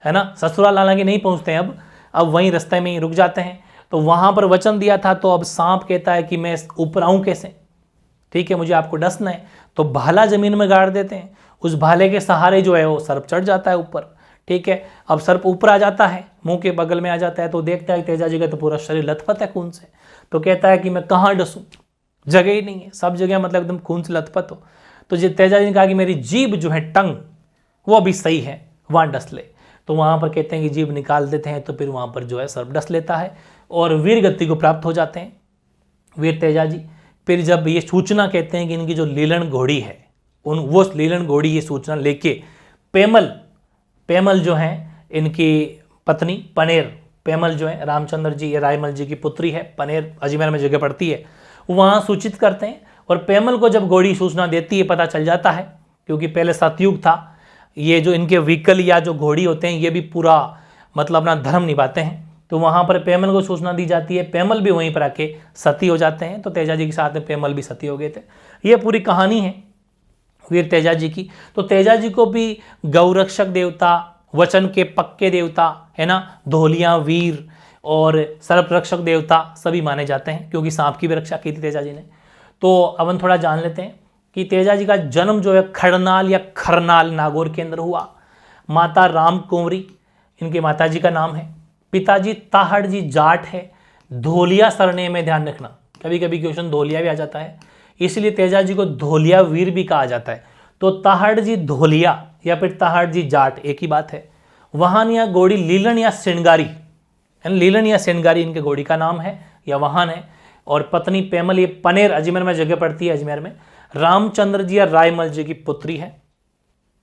है ना। ससुराल हालांकि नहीं पहुँचते हैं, अब वहीं रास्ते में ही रुक जाते हैं। तो वहाँ पर वचन दिया था, तो अब सांप कहता है कि मैं ऊपर आऊँ कैसे, ठीक है, मुझे आपको डसना है। तो भाला जमीन में गाड़ देते हैं, उस भाले के सहारे जो है वो सर्प चढ़ जाता है ऊपर, ठीक है। अब सर्प ऊपर आ जाता है, मुंह के बगल में आ जाता है, तो देखता है तेजा जी का तो पूरा शरीर लथपथ है खून से, तो कहता है कि मैं कहाँ डसूं, जगह ही नहीं है, सब जगह मतलब एकदम खून से लथपथ हो। तो जो तेजा जी ने कहा कि मेरी जीभ जो है, टंग, वो अभी सही है, वहाँ डस ले। तो वहाँ पर कहते हैं कि जीभ निकाल देते हैं, तो फिर वहाँ पर जो है सर्प डस लेता है और वीर गति को प्राप्त हो जाते हैं वीर तेजा जी। फिर जब ये सूचना कहते हैं कि इनकी जो लीलन घोड़ी है, वो लीलन घोड़ी ये सूचना लेके पेमल जो है इनकी पत्नी, पनेर, पेमल जो है रामचंद्र जी या रायमल जी की पुत्री है, पनेर अजमेर में जगह पड़ती है, वहाँ सूचित करते हैं। और पेमल को जब घोड़ी सूचना देती है, पता चल जाता है, क्योंकि पहले सतयुग था, ये जो इनके व्हीकल या जो घोड़ी होते हैं ये भी पूरा मतलब अपना धर्म निभाते हैं। तो वहाँ पर पेमल को सूचना दी जाती है, पेमल भी वहीं पर आके सती हो जाते हैं। तो तेजा जी के साथ में पेमल भी सती हो गए थे। ये पूरी कहानी है वीर तेजा जी की। तो तेजा जी को भी गौरक्षक देवता, वचन के पक्के देवता, है ना, धोलिया वीर और सर्परक्षक देवता सभी माने जाते हैं, क्योंकि सांप की भी रक्षा की थी तेजा जी ने। तो अब हम थोड़ा जान लेते हैं कि तेजा जी का जन्म जो है खड़नाल या खरनाल नागौर के अंदर हुआ। माता राम कुंवरी इनके माता जी का नाम है। पिताजी ताहड़ जी जाट है। धोलिया सरनेम में ध्यान रखना, कभी कभी क्वेश्चन धोलिया भी आ जाता है, इसलिए तेजा जी को धोलिया वीर भी कहा जाता है। तो ताहड़ जी धोलिया या फिर ताहड़ जी जाट एक ही बात है। वाहन या घोड़ी लीलन या श्रृंगारी, लीलन या श्रृंगारी इनके घोड़ी का नाम है या वाहन है। और पत्नी पेमल ये पनेर अजमेर में जगह पड़ती है, अजमेर में। रामचंद्र जी या रायमल जी की पुत्री है।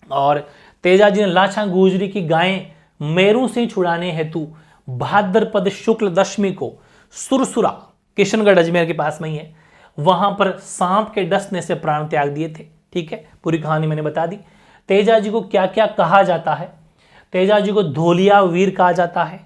और तेजा जी ने लाछा गुजरी की गायें मेरू से छुड़ाने हेतु भाद्रपद शुक्ल दशमी को सुरसुरा, किशनगढ़ अजमेर के पास में ही है, वहां पर सांप के डसने से प्राण त्याग दिए थे। ठीक है, पूरी कहानी मैंने बता दी। तेजा जी को क्या क्या कहा जाता है? तेजा जी को धोलिया वीर कहा जाता है,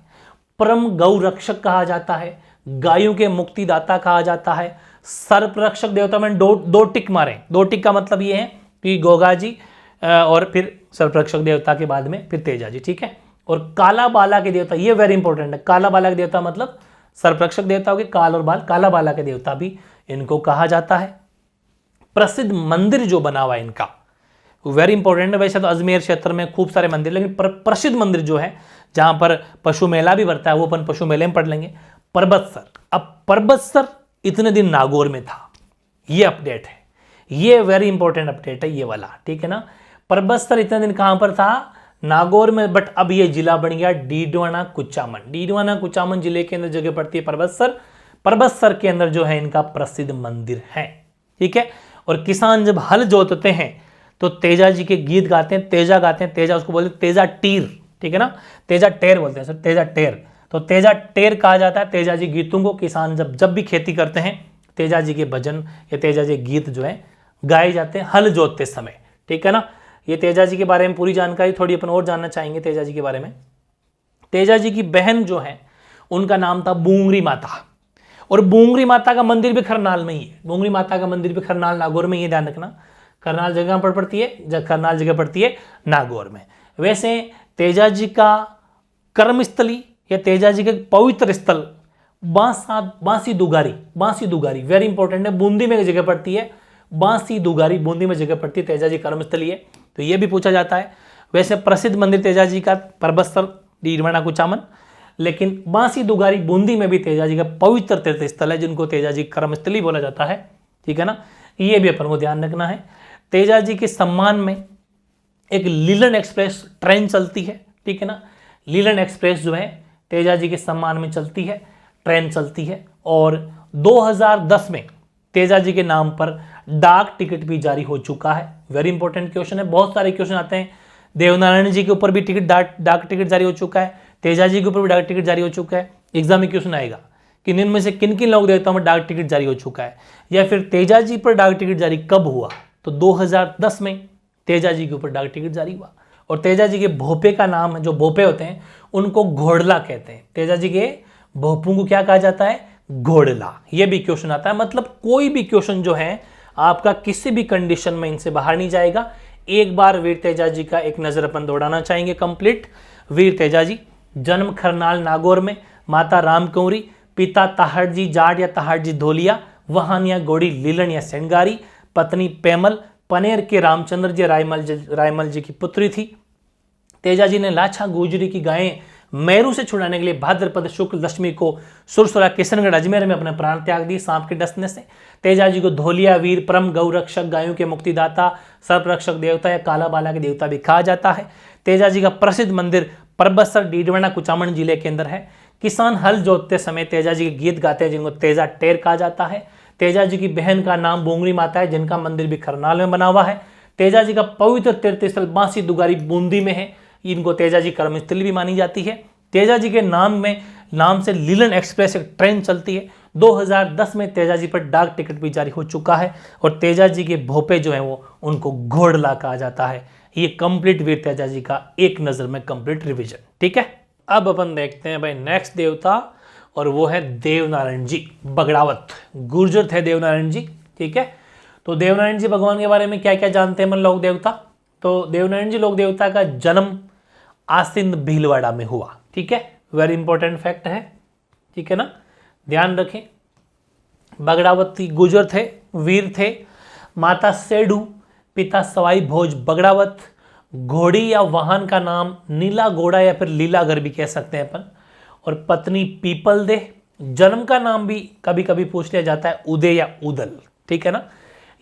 परम गौ रक्षक कहा जाता है, गायों के मुक्तिदाता कहा जाता है, सर्परक्षक देवता में दो टिक मारे। दो टिक का मतलब ये है कि गोगा जी और फिर सर्परक्षक देवता के बाद में फिर तेजा जी, ठीक है। और काला बाला के देवता, ये वेरी इंपॉर्टेंट है। काला बाला के देवता मतलब सर्परक्षक देवता हो गए काल और बाल, काला बाला के देवता भी इनको कहा जाता है। प्रसिद्ध मंदिर जो बना हुआ है इनका वेरी इंपॉर्टेंट है। वैसे तो अजमेर क्षेत्र में खूब सारे मंदिर, लेकिन प्रसिद्ध मंदिर जो है जहां पर पशु मेला भी बढ़ता है वो अपन पशु मेले में पढ़ लेंगे। परबतसर। अब परबतसर इतने दिन नागौर में था, ये अपडेट है, ये वेरी इंपॉर्टेंट अपडेट है ये वाला, ठीक है ना। परबतसर इतने दिन कहां पर था, नागौर में, बट अब ये जिला बन गया डीडवाना कुचामन। डीडवाना कुचामन जिले के अंदर जगह पड़ती है परबतसर। परबतसर के अंदर जो है इनका प्रसिद्ध मंदिर है, ठीक है। और किसान जब हल जोतते हैं तो तेजा जी के गीत गाते हैं, तेजा गाते हैं। तेजा उसको बोलते हैं तेजा टीर, ठीक है ना, तेजा टेर बोलते हैं सर, तेजा टेर। तो तेजा टेर कहा जाता है तेजा जी गीतों को। किसान जब भी खेती करते हैं तेजा जी के भजन या तेजा जी गीत जो है गाए जाते हैं हल जोतते समय, ठीक है ना। ये तेजा जी के बारे में पूरी जानकारी थोड़ी अपन और जानना चाहेंगे तेजा जी के बारे में। तेजा जी की बहन जो है उनका नाम था बूंगरी माता, और बूंगरी माता का मंदिर भी खरनाल में ही है। बूंगरी माता का मंदिर भी खरनाल नागौर में, ये ध्यान रखना। करनाल जगह पर पड़ती है, करनाल जगह पड़ती है नागौर में। वैसे तेजा जी का कर्मस्थली या तेजा जी का पवित्र स्थल बांसी दुगारी वेरी इंपॉर्टेंट है, बूंदी में जगह पड़ती है। बांसी दुगारी बूंदी में जगह पड़ती है, तेजा जी कर्मस्थली है, तो यह भी पूछा जाता है। वैसे प्रसिद्ध मंदिर तेजा जी का परबतसर डीडवाना कुचामन, लेकिन बांसी दुगारी बूंदी में भी तेजा जी का पवित्र तीर्थ स्थल है जिनको तेजा जी कर्मस्थली बोला जाता है, ठीक है ना। ये भी अपन को ध्यान रखना है। तेजा जी के सम्मान में एक लीलन एक्सप्रेस ट्रेन चलती है, ठीक है ना। लीलन एक्सप्रेस जो है तेजा जी के सम्मान में चलती है, ट्रेन चलती है। और 2010 में तेजा जी के नाम पर डाक टिकट भी जारी हो चुका है। वेरी इंपॉर्टेंट क्वेश्चन है, बहुत सारे क्वेश्चन आते हैं। देवनारायण जी के ऊपर भी डाक टिकट जारी हो चुका है, तेजा जी के ऊपर भी डाक टिकट जारी हो चुका है। एग्जाम में क्वेश्चन आएगा कि इनमें से किन किन लोक देवताओं में डाक टिकट जारी हो चुका है, या फिर तेजा जी पर डाक टिकट जारी कब हुआ। तो 2010 में तेजा जी के ऊपर डाक टिकट जारी हुआ। और तेजा जी के भोपे का नाम है, जो भोपे होते हैं उनको घोड़ला कहते हैं। तेजा जी के भोपों को क्या कहा जाता है, घोड़ला। ये भी क्वेश्चन आता है। मतलब कोई भी क्वेश्चन जो है आपका किसी भी कंडीशन में इनसे बाहर नहीं जाएगा। एक बार वीर तेजा जी का एक नजर अपन दौड़ाना चाहेंगे कंप्लीट। वीर तेजा जी जन्म खरनाल नागौर में, माता रामकौरी, पिता ताहड़ जी जाट या ताहड़ जी धोलिया, वहान या गोड़ी लीलन या सेंगारी, पत्नी पेमल, पनेर के रामचंद्र जी रायमल जी की पुत्री थी। तेजा जी ने लाछा गुजरी की गायें मैरू से छुड़ाने के लिए भाद्रपद शुक्ल दशमी को सुरसुरा किशनगढ़ अजमेर में अपने प्राण त्याग दिए सांप के डसने से। तेजा जी को धोलिया वीर परम गौ रक्षक, गायों के मुक्तिदाता, सर्परक्षक देवता या काला बाला के देवता भी कहा जाता है। तेजा जी का प्रसिद्ध मंदिर परबतसर डीडवाना कुचामन जिले के अंदर है। किसान हल जोतते समय तेजा जी के गीत गाते हैं जिनको तेजा टेर कहा जाता है। तेजा जी की बहन का नाम बूंगरी माता है जिनका मंदिर भी खरनाल में बना हुआ है। तेजा जी का पवित्र तीर्थ स्थल बांसी दुगारी बूंदी में है, इनको तेजा जी कर्मस्थली भी मानी जाती है। तेजा जी के नाम से लीलन एक्सप्रेस एक ट्रेन चलती है। 2010 में तेजा जी पर डाक टिकट भी जारी हो चुका है। और तेजा जी के भोपे जो हैं वो उनको घोड़ला कहा जाता है। ये कंप्लीट वीर तेजा जी का एक नजर में कंप्लीट रिवीजन, ठीक है। अब अपन देखते हैं भाई नेक्स्ट देवता, और वो है देवनारायण जी बगड़ावत। गुर्जर थे देवनारायण जी, ठीक है। तो देवनारायण जी भगवान के बारे में क्या क्या जानते हैं मन लोक देवता। तो देवनारायण जी लोक देवता का जन्म आसिंद भीलवाड़ा में हुआ, ठीक है। वेरी इंपॉर्टेंट फैक्ट है, ठीक है ना, ध्यान रखें। बगड़ावती गुर्जर थे, वीर थे। माता सेडू, पिता सवाई भोज बगड़ावत। घोड़ी या वाहन का नाम नीला घोड़ा या फिर लीलागर भी कह सकते हैं अपन। और पत्नी पीपल दे। जन्म का नाम भी कभी कभी पूछ लिया जाता है उदय या उदल, ठीक है ना।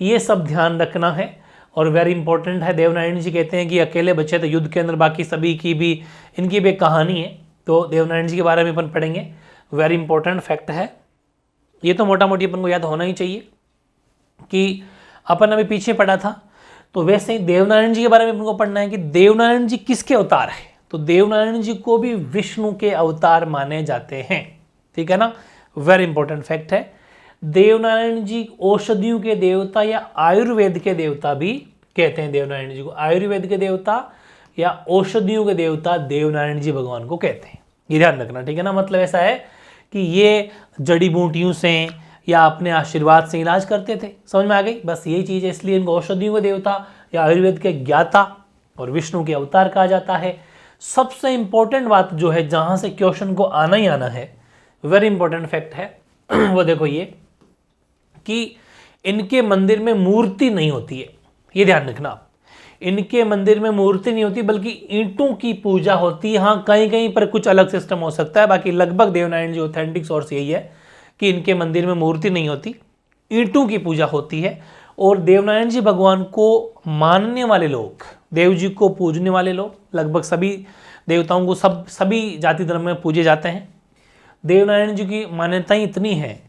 ये सब ध्यान रखना है और वेरी इंपॉर्टेंट है। देवनारायण जी कहते हैं कि अकेले बचे तो युद्ध के अंदर बाकी सभी की भी इनकी भी एक कहानी है, तो देवनारायण जी के बारे में अपन पढ़ेंगे। वेरी इंपॉर्टेंट फैक्ट है ये, तो मोटा मोटी अपन को याद होना ही चाहिए कि अपन अभी पीछे पढ़ा था। तो वैसे ही देवनारायण जी के बारे में अपन को पढ़ना है कि देवनारायण जी किसके अवतार है। तो देवनारायण जी को भी विष्णु के अवतार माने जाते हैं, ठीक है ना। वेरी इंपॉर्टेंट फैक्ट है। देवनारायण जी औषधियों के देवता या आयुर्वेद के देवता भी कहते हैं। देवनारायण जी को आयुर्वेद के देवता या औषधियों के देवता देवनारायण जी भगवान को कहते हैं, ये ध्यान रखना, ठीक है ना। मतलब ऐसा है कि ये जड़ी बूटियों से या अपने आशीर्वाद से इलाज करते थे। समझ में आ गई? बस यही चीज़ है, इसलिए इनको औषधियों के देवता या आयुर्वेद के ज्ञाता और विष्णु के अवतार कहा जाता है। सबसे इंपॉर्टेंट बात जो है, जहाँ से क्वेश्चन को आना ही आना है, वेरी इंपॉर्टेंट फैक्ट है वो देखो ये कि इनके मंदिर में मूर्ति नहीं होती है। ये ध्यान रखना आप, इनके मंदिर में मूर्ति नहीं होती बल्कि ईंटों की पूजा होती है। हाँ, कहीं कहीं पर कुछ अलग सिस्टम हो सकता है, बाकी लगभग देवनारायण जी ऑथेंटिक सोर्स यही है कि इनके मंदिर में मूर्ति नहीं होती, ईंटों की पूजा होती है। और देवनारायण जी भगवान को मानने वाले लोग, देव जी को पूजने वाले लोग, लगभग सभी देवताओं को सभी जाति धर्म में पूजे जाते हैं। देवनारायण जी की मान्यताएं इतनी है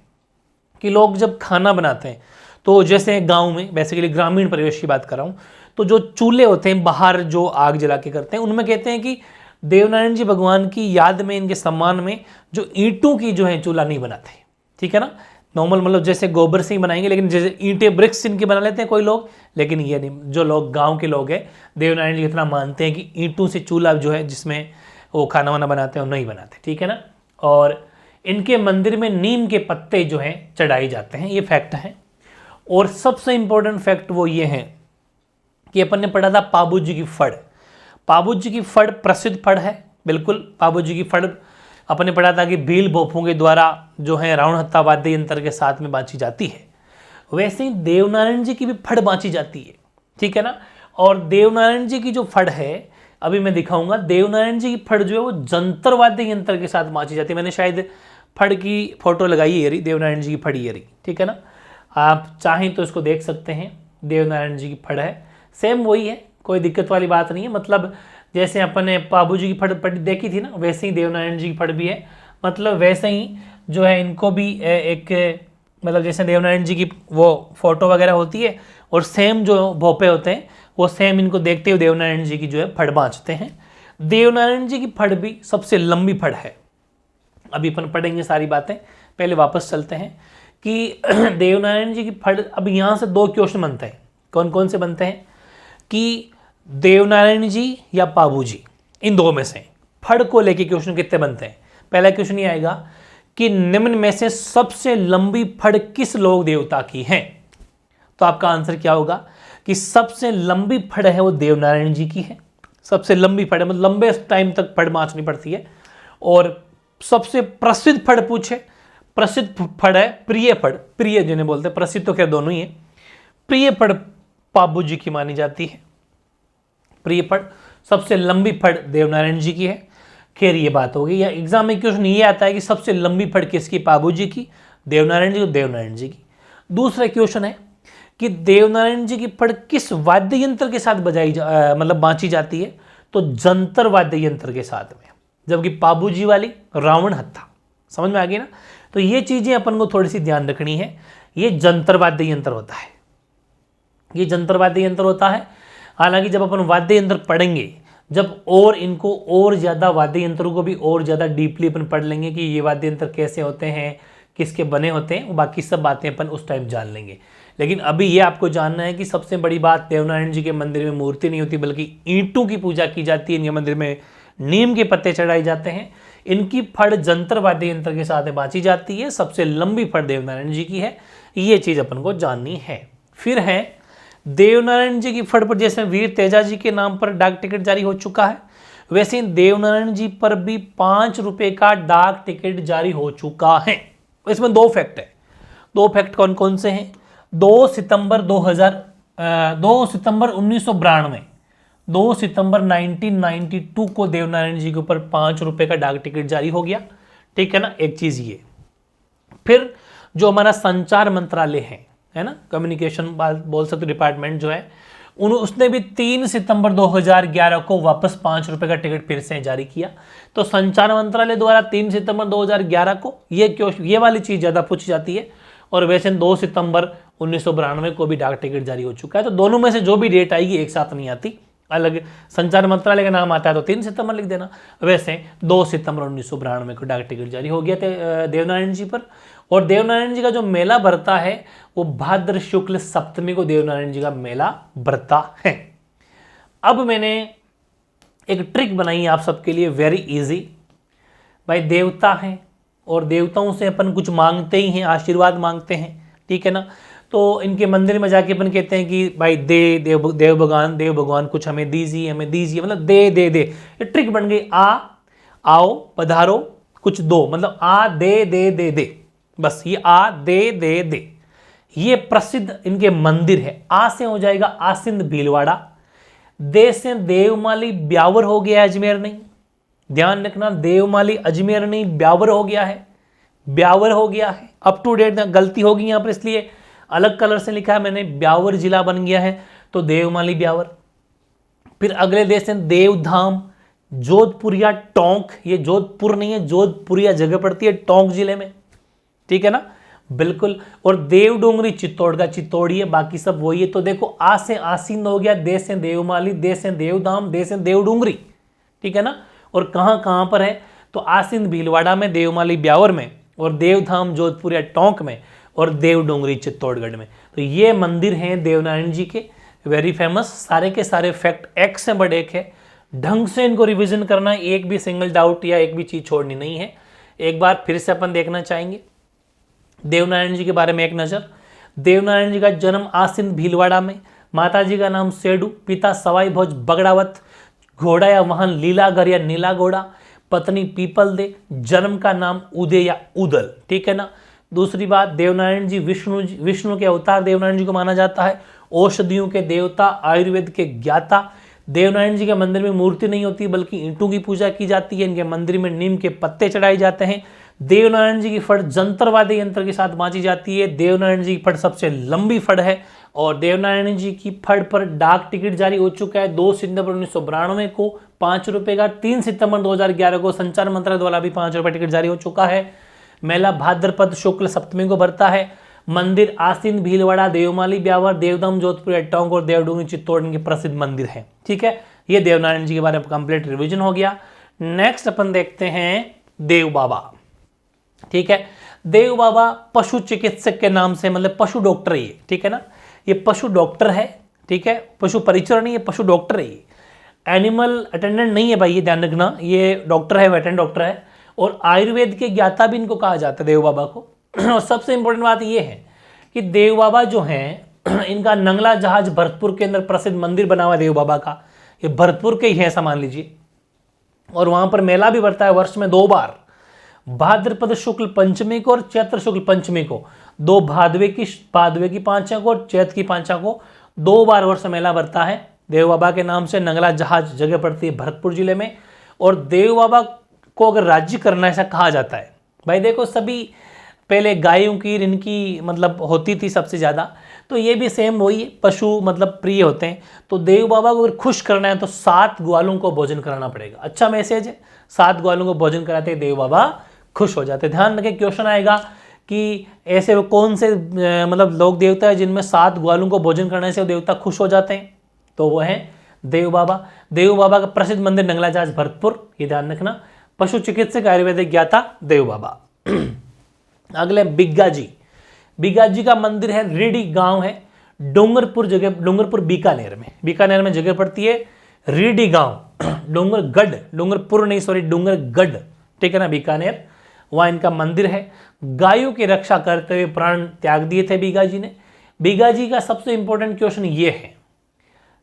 कि लोग जब खाना बनाते हैं तो जैसे गांव में, बेसिकली ग्रामीण परिवेश की बात कर रहा हूँ, तो जो चूल्हे होते हैं बाहर जो आग जला के करते हैं, उनमें कहते हैं कि देवनारायण जी भगवान की याद में, इनके सम्मान में जो ईंटों की जो है चूल्हा नहीं बनाते। ठीक है ना? नॉर्मल मतलब जैसे गोबर से ही बनाएंगे, लेकिन जैसे ईंटें ब्रिक्स इनकी बना लेते हैं कोई लोग, लेकिन ये नहीं। जो लोग गाँव के लोग हैं देवनारायण जी इतना मानते हैं कि ईंटों से चूल्हा जो है जिसमें वो खाना वाना बनाते हैं वो नहीं बनाते। ठीक है ना? और इनके मंदिर में नीम के पत्ते जो हैं चढ़ाए जाते हैं, ये फैक्ट है। और सबसे इंपॉर्टेंट फैक्ट वो ये है कि अपन ने पढ़ा था पाबू जी की फड़। पाबू जी की फड़ प्रसिद्ध फड़ है, बिल्कुल। पाबू जी की फड़ अपन ने पढ़ा था कि भील भोपों के द्वारा जो है रावण हत्ता वाद्य यंत्र के साथ में बांची जाती है। वैसे ही देवनारायण जी की भी फड़ बांची जाती है। ठीक है ना? और देवनारायण जी की जो फड़ है, अभी मैं दिखाऊंगा, देवनारायण जी की फड़ जो है वो जंतर वाद्य यंत्र के साथ बांची जाती है। मैंने शायद फड़ की फोटो लगाई है, ये रही देवनारायण जी की फड़, ये रही। ठीक है ना? आप चाहें तो इसको देख सकते हैं, देवनारायण जी की फड़ है, सेम वही है, कोई दिक्कत वाली बात नहीं है। मतलब जैसे अपन ने पाबू जी की फड़ देखी थी ना, वैसे ही देवनारायण जी की फड़ भी है। मतलब वैसे ही जो है इनको भी एक, मतलब जैसे देवनारायण जी की वो फोटो वगैरह होती है और सेम जो भोपे होते हैं वो सेम इनको देखते हुए देवनारायण जी की जो है फड़ बांचते हैं। देवनारायण जी की फड़ भी सबसे लंबी फड़ है। अभी अपन पढ़ेंगे सारी बातें, पहले वापस चलते हैं कि देवनारायण जी की फड़। अब यहाँ से दो क्वेश्चन बनते हैं। कौन कौन से बनते हैं? कि देवनारायण जी या पाबू जी, इन दो में से फड़ को लेके क्वेश्चन कितने बनते हैं? पहला क्वेश्चन ये आएगा कि निम्न में से सबसे लंबी फड़ किस लोक देवता की है? तो आपका आंसर क्या होगा कि सबसे लंबी फड़ है वो देवनारायण जी की है। सबसे लंबी फड़ है, मतलब लंबे टाइम तक फड़ बांचनी पड़ती है। और सबसे प्रसिद्ध फड़ पूछे, प्रसिद्ध फड़ है प्रिय फड़। प्रिय जिन्हें बोलते हैं, प्रसिद्ध तो खैर दोनों ही है। प्रिय फड़ पाबू जी की मानी जाती है। प्रिय फड़ सबसे लंबी फड़ देवनारायण जी की है। खैर ये बात होगी। या एग्जाम में क्वेश्चन ये आता है कि सबसे लंबी फड़ किसकी? पाबू जी की, देवनारायण जी को, देवनारायण जी की। दूसरा क्वेश्चन है कि देवनारायण जी की फड़ किस वाद्य यंत्र के साथ मतलब बांची जाती है? तो जंतर वाद्य यंत्र के साथ में, जबकि पाबू जी वाली रावण हत्था। समझ में आ गई ना? तो ये चीजें अपन को थोड़ी सी ध्यान रखनी है। ये जंतर वाद्य यंत्र होता है, ये जंतर वाद्य यंत्र होता है। हालांकि जब अपन वाद्य यंत्र पढ़ेंगे, जब और इनको और ज़्यादा वाद्य यंत्रों को भी और ज़्यादा डीपली अपन पढ़ लेंगे कि ये वाद्य यंत्र कैसे होते हैं, किसके बने होते हैं, वो बाकी सब बातें अपन उस टाइम जान लेंगे। लेकिन अभी ये आपको जानना है कि सबसे बड़ी बात, देवनारायण जी के मंदिर में मूर्ति नहीं होती बल्कि ईंटों की पूजा की जाती है। इनके मंदिर में नीम के पत्ते चढ़ाए जाते हैं। इनकी फड़ जंतर वाद्य यंत्र के साथ बांची जाती है। सबसे लंबी फड़ देवनारायण जी की है। ये चीज़ अपन को जाननी है। फिर है देवनारायण जी की फड़ पर जैसे वीर तेजा जी के नाम पर डाक टिकट जारी हो चुका है, वैसे देवनारायण जी पर भी 5 रुपए का डाक टिकट जारी हो चुका है। इसमें दो फैक्ट है। दो फैक्ट कौन कौन से हैं? 2 सितंबर 1992, 2 सितंबर 1992 को देवनारायण जी के ऊपर 5 रुपए का डाक टिकट जारी हो गया। ठीक है ना? एक चीज ये। फिर जो हमारा संचार मंत्रालय है ना, कम्युनिकेशन बोल सकते डिपार्टमेंट जो है, उसने भी 3 सितंबर 2011 को वापस 5 रुपए का टिकट फिर से जारी किया। तो संचार मंत्रालय द्वारा 3 सितंबर 2011 को ये वाली चीज ज्यादा पूछी जाती है। और वैसे 2 सितंबर 1992 को भी डाक टिकट जारी हो चुका है। तो दोनों में से जो भी डेट आएगी एक साथ नहीं आती, अलग संचार मंत्रालय का नाम आता है तो 3 सितंबर लिख देना। वैसे 2 सितंबर 1992 को डाक टिकट जारी हो गया था देवनारायण जी पर। और देवनारायण जी का जो मेला भरता है वो भाद्र शुक्ल सप्तमी को देवनारायण जी का मेला भरता है। अब मैंने एक ट्रिक बनाई आप सबके लिए, वेरी इजी। भाई देवता हैं, और देवताओं से अपन कुछ मांगते ही हैं, आशीर्वाद मांगते हैं, ठीक है ना। तो इनके मंदिर में जाके अपन कहते हैं कि भाई देव भगवान कुछ हमें दीजिए, मतलब दे। ये ट्रिक बन गई, आओ पधारो कुछ दो, मतलब आ दे, बस ये आ दे। ये प्रसिद्ध इनके मंदिर है। आ से हो जाएगा आसिंद भीलवाड़ा, दे से देवमाली ब्यावर हो गया है, अजमेर नहीं, ध्यान रखना, देवमाली अजमेर नहीं ब्यावर हो गया है, अप टू डेट गलती होगी यहां पर, इसलिए अलग कलर से लिखा है मैंने, ब्यावर जिला बन गया है, तो देवमाली ब्यावर। फिर अगले देश हैं देवधाम, जोधपुरिया टोंक, ये जोधपुर नहीं है, जोधपुरिया जगह पड़ती है टोंक जिले में, ठीक है ना, बिल्कुल। और देवडोंगरी चित्तौड़ का चित्तौड़ी है, बाकी सब वही है। तो देखो आ से आसीन हो गया, दे से देवमाली, दे से देवधाम, दे से देवडोंगरी, ठीक है ना। और कहां पर है, तो आसीन भीलवाड़ा में, देवमाली ब्यावर में, और देवधाम जोधपुरिया टोंक में, और देवडोंगरी चित्तौड़गढ़ में। तो ये मंदिर हैं देवनारायण जी के, वेरी फेमस। सारे के सारे फैक्ट एक से बढ़ एक है, ढंग से इनको रिवीजन करना है, एक भी सिंगल डाउट या एक भी चीज छोड़नी नहीं है। एक बार फिर से अपन देखना चाहेंगे देवनारायण जी के बारे में एक नजर। देवनारायण जी का जन्म आसिंद भीलवाड़ा में, माता जी का नाम सेडू, पिता सवाई भोज बगड़ावत, घोड़ा या वाहन लीलागर या नीला घोड़ा, पत्नी पीपल दे, जन्म का नाम उदय या उदल, ठीक है ना। दूसरी बात, देवनारायण जी विष्णु के अवतार देवनारायण जी को माना जाता है, औषधियों के देवता, आयुर्वेद के ज्ञाता। देवनारायण जी के मंदिर में मूर्ति नहीं होती बल्कि ईंटों की पूजा की जाती है। इनके मंदिर में नीम के पत्ते चढ़ाए जाते हैं। देवनारायण जी की फड़ जंतरवादी यंत्र के साथ बांधी जाती है। देवनारायण जी की फड़ सबसे लंबी फड़ है, और देवनारायण जी की फड़ पर डाक टिकट जारी हो चुका है 2 सितंबर 1992 को 5 रुपए का, 3 सितंबर 2011 को संचार मंत्रालय द्वारा भी 5 रुपए टिकट जारी हो चुका है। मेला भाद्रपद शुक्ल सप्तमी को भरता है। मंदिर आसीन भीलवाड़ा, देवमाली ब्यावर, देवधाम जोधपुर टोंक और देवडोंगरी चित्तौड़ के प्रसिद्ध मंदिर हैं, ठीक है। ये देवनारायण जी के बारे में कंप्लीट रिवीजन हो गया। नेक्स्ट अपन देखते हैं देव बाबा, ठीक है। देव बाबा पशु चिकित्सक के नाम से, मतलब पशु डॉक्टर है ये, ठीक है ना, ये पशु डॉक्टर है, ठीक है, पशु परिचर नहीं, ये पशु डॉक्टर है ये, एनिमल अटेंडेंट नहीं है भाई, ये ध्यान रखना, ये डॉक्टर है, वेटरनरी डॉक्टर है, और आयुर्वेद के ज्ञाता भी इनको कहा जाता है देव बाबा को। और सबसे इंपॉर्टेंट बात ये है कि देव बाबा जो हैं इनका नंगला जहाज भरतपुर के अंदर प्रसिद्ध मंदिर बना हुआ है देव बाबा का, ये भरतपुर के ही है ऐसा मान लीजिए, और वहां पर मेला भी बढ़ता है वर्ष में 2 बार, भाद्रपद शुक्ल पंचमी को और चैत्र शुक्ल पंचमी को, 2 भादवे की पांचा को और चैत की पांचा को 2 बार वर्ष मेला बढ़ता है। देव बाबा के नाम से नंगला जहाज जगह पड़ती है भरतपुर जिले में। और देव बाबा को अगर राज्य करना ऐसा कहा जाता है, भाई देखो सभी पहले गायों की इनकी मतलब होती थी सबसे ज़्यादा, तो ये भी सेम वही है, पशु मतलब प्रिय होते हैं। तो देव बाबा को अगर खुश करना है तो 7 ग्वालों को भोजन कराना पड़ेगा। अच्छा मैसेज है, 7 ग्वालों को भोजन कराते देव बाबा खुश हो जाते। ध्यान रखें क्वेश्चन आएगा कि ऐसे वो कौन से मतलब लोग देवता है जिनमें 7 ग्वालों को भोजन करने से वो देवता खुश हो जाते हैं, तो वो है देव बाबा। देव बाबा का प्रसिद्ध मंदिर नंगला जहाज भरतपुर, ये ध्यान रखना। पशु चिकित्सक आयुर्वेदिक ज्ञाता देव बाबा। अगले बिग्गा जी का मंदिर है, रेडी गांव है, डोंगरपुर बीकानेर में जगह पड़ती है रेडी गांव, डोंगरगढ़, ठीक है ना, बीकानेर, वहां इनका मंदिर है। गायों की रक्षा करते हुए प्राण त्याग दिए थे बिग्गा जी ने। बिग्गा जी का सबसे इंपॉर्टेंट क्वेश्चन ये है,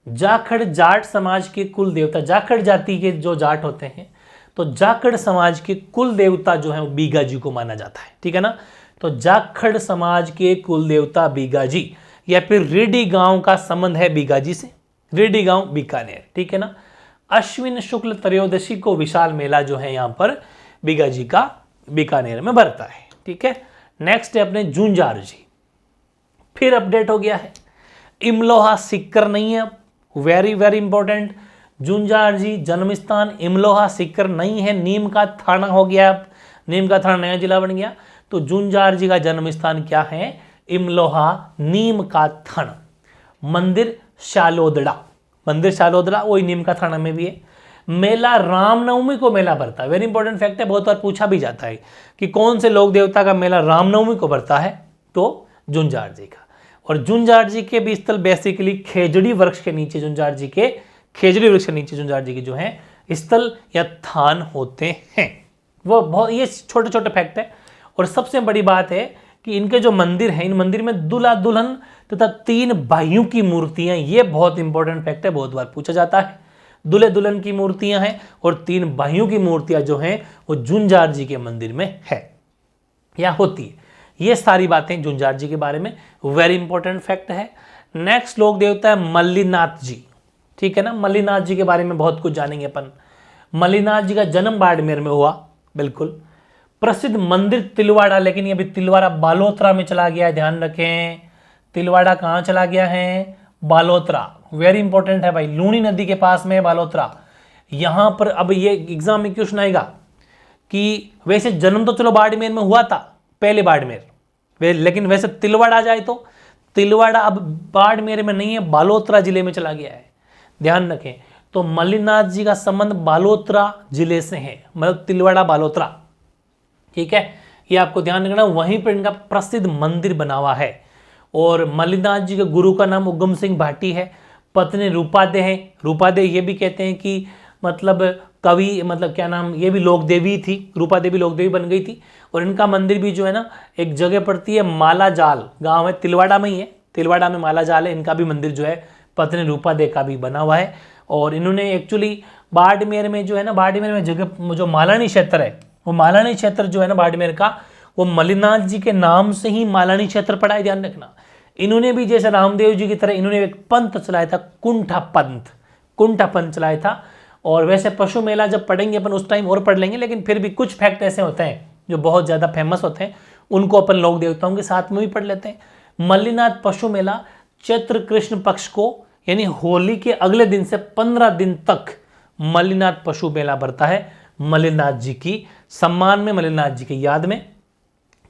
जाखड़ जाट समाज के कुल देवता, जाखड़ जाति के जो जाट होते हैं, तो जाखड़ समाज के कुल देवता जो है वो बिग्गा जी को माना जाता है, ठीक है ना। तो जाखड़ समाज के कुल देवता बिग्गा जी, या फिर रेडी गांव का संबंध है बिग्गा जी से, रेडी गांव बीकानेर, ठीक है ना। अश्विन शुक्ल त्रयोदशी को विशाल मेला जो है यहाँ पर बिग्गा जी का बीकानेर में भरता है, ठीक है। नेक्स्ट है अपने जूंजार जी, फिर अपडेट हो गया है, इमलोहा सिक्कर नहीं है, वेरी वेरी इंपॉर्टेंट। जूंजार जी जन्म स्थान इमलोहा सिक्कर नहीं है, नीम का थाना हो गया, नीम का थाना नया जिला बन गया। तो जूंजार जी का जन्म स्थान क्या है, इमलोहा नीम का थाना। मंदिर शालोदड़ा वही नीम का थाना में भी है। मेला रामनवमी को मेला भरता है, वेरी इंपॉर्टेंट फैक्ट है, बहुत बार पूछा भी जाता है कि कौन से लोक देवता का मेला रामनवमी को भरता है, तो जूंजार जी का। और जूंजार जी के भी स्थल बेसिकली खेजड़ी वृक्ष के नीचे जूंजार जी के जो है स्थल या थान होते हैं, वो बहुत, ये छोटे छोटे फैक्ट है। और सबसे बड़ी बात है कि इनके जो मंदिर हैं, इन मंदिर में दूल्हा दुल्हन तथा 3 भाइयों की मूर्तियां, ये बहुत इंपॉर्टेंट फैक्ट है, बहुत बार पूछा जाता है। दूल्हे दुल्हन की मूर्तियां हैं और 3 भाइयों की मूर्तियां जो हैं वो जुंजार जी के मंदिर में है या होती है। ये सारी बातें जुंजार जी के बारे में वेरी इंपॉर्टेंट फैक्ट है। नेक्स्ट लोक देवता है मल्लीनाथ जी, ठीक है ना। मल्लीनाथ जी के बारे में बहुत कुछ जानेंगे अपन। मल्लीनाथ जी का जन्म बाड़मेर में हुआ, बिल्कुल। प्रसिद्ध मंदिर तिलवाड़ा, लेकिन ये अभी तिलवाड़ा बालोतरा में चला गया है, ध्यान रखें। तिलवाड़ा कहाँ चला गया है? बालोतरा, वेरी इंपॉर्टेंट है भाई, लूनी नदी के पास में है बालोतरा। यहां पर अब ये एग्जाम में क्वेश्चन आएगा कि वैसे जन्म तो चलो बाड़मेर में हुआ था, पहले बाड़मेर, लेकिन वैसे तिलवाड़ा आ जाए तो तिलवाड़ा अब बाड़मेर में नहीं है, बालोतरा जिले में चला गया है, ध्यान रखें। तो मल्लीनाथ जी का संबंध बालोतरा जिले से है, मतलब तिलवाड़ा बालोतरा, ठीक है। ये आपको ध्यान रखना, वहीं पर इनका प्रसिद्ध मंदिर बना हुआ है। और मल्लीनाथ जी के गुरु का नाम उगम सिंह भाटी है, पत्नी रूपादे है। रूपादे ये भी कहते हैं कि मतलब कवि, मतलब क्या नाम, ये भी लोक देवी थी, रूपादे भी लोक देवी बन गई थी। और इनका मंदिर भी जो है ना एक जगह पड़ती है मालाजाल, गांव है, तिलवाड़ा में ही है, तिलवाड़ा में मालाजाल है। इनका भी मंदिर जो है पत्नी रूपादे का भी बना हुआ है। और इन्होंने एक्चुअली बाड़मेर में जो है ना, बाड़मेर में जगह जो मालानी क्षेत्र है, वो मालानी क्षेत्र जो है ना बाड़मेर का, वो मल्लीनाथ जी के नाम से ही मालानी क्षेत्र पड़ा है, ध्यान रखना। इन्होंने भी जैसे रामदेव जी की तरह इन्होंने एक पंथ चलाया था, कुंठा पंथ चलाया था। और वैसे पशु मेला जब पढ़ेंगे अपन उस टाइम और पढ़ लेंगे, लेकिन फिर भी कुछ फैक्ट ऐसे होते हैं जो बहुत ज़्यादा फेमस होते हैं, उनको अपन लोक देवताओं के साथ में भी पढ़ लेते हैं। मल्लीनाथ पशु मेला चैत्र कृष्ण पक्ष को, यानी होली के अगले दिन से 15 दिन तक मल्लीनाथ पशु मेला भरता है, मल्लीनाथ जी की सम्मान में, मल्लीनाथ जी की याद में।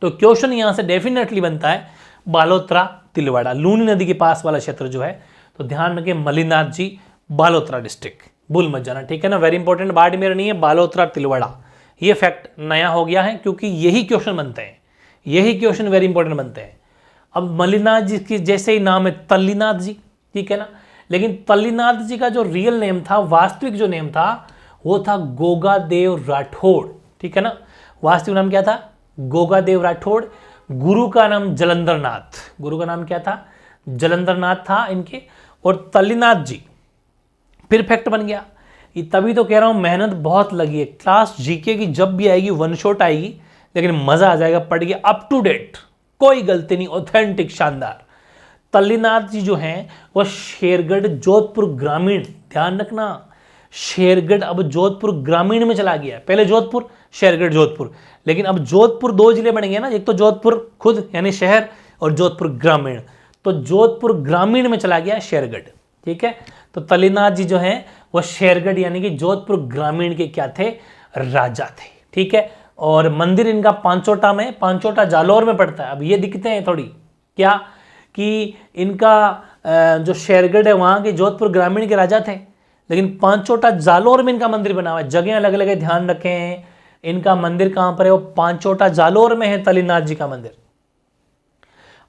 तो क्वेश्चन यहां से डेफिनेटली बनता है बालोतरा तिलवाड़ा, लूनी नदी के पास वाला क्षेत्र जो है। तो ध्यान रखें मल्लीनाथ जी, बालोतरा डिस्ट्रिक्ट, भूल मत जाना, ठीक है ना। वेरी इंपॉर्टेंट, बाड़मेर नहीं है, बालोतरा तिलवाड़ा। ये फैक्ट नया हो गया है क्योंकि यही क्वेश्चन बनते हैं, यही क्वेश्चन वेरी इंपॉर्टेंट बनते हैं। अब मल्लीनाथ जी की जैसे ही नाम है तल्लीनाथ जी, ठीक है ना, लेकिन तल्लीनाथ जी का जो रियल नेम था, वास्तविक जो नेम था, वो था गोगादेव राठौड़, ठीक है ना। वास्तविक नाम क्या था? गोगादेव राठौड़। गुरु का नाम जलंधरनाथ, गुरु का नाम क्या था? जलंधरनाथ था इनके। और तल्लीनाथ जी फिर फैक्ट बन गया। ये तभी तो कह रहा हूं मेहनत बहुत लगी है, क्लास जीके की जब भी आएगी वन शॉट आएगी, लेकिन मजा आ जाएगा, पढ़ के अप टू डेट, कोई गलती नहीं, ऑथेंटिक, शानदार। तल्लीनाथ जी जो हैं वो शेरगढ़ जोधपुर ग्रामीण, ध्यान रखना, शेरगढ़ अब जोधपुर ग्रामीण में चला गया है। पहले जोधपुर, शेरगढ़, जोधपुर, लेकिन अब जोधपुर 2 जिले बन गए ना, एक तो जोधपुर खुद यानी शहर और जोधपुर ग्रामीण। तो जोधपुर ग्रामीण में चला गया शेरगढ़, ठीक है। तो तल्लीनाथ जी जो हैं वो शेरगढ़ यानी कि जोधपुर ग्रामीण के क्या थे? राजा थे, ठीक है। और मंदिर इनका पांचोटा में, पांचोटा जालौर में पड़ता है। अब ये दिखते हैं थोड़ी क्या कि इनका जो शेरगढ़ है वहां के जोधपुर ग्रामीण के राजा थे, लेकिन पांचोटा जालौर में इनका मंदिर बना हुआ है। जगह अलग अलग है, ध्यान रखें। इनका मंदिर कहां पर है? वो पांचोटा जालौर में है तल्लीनाथ जी का मंदिर।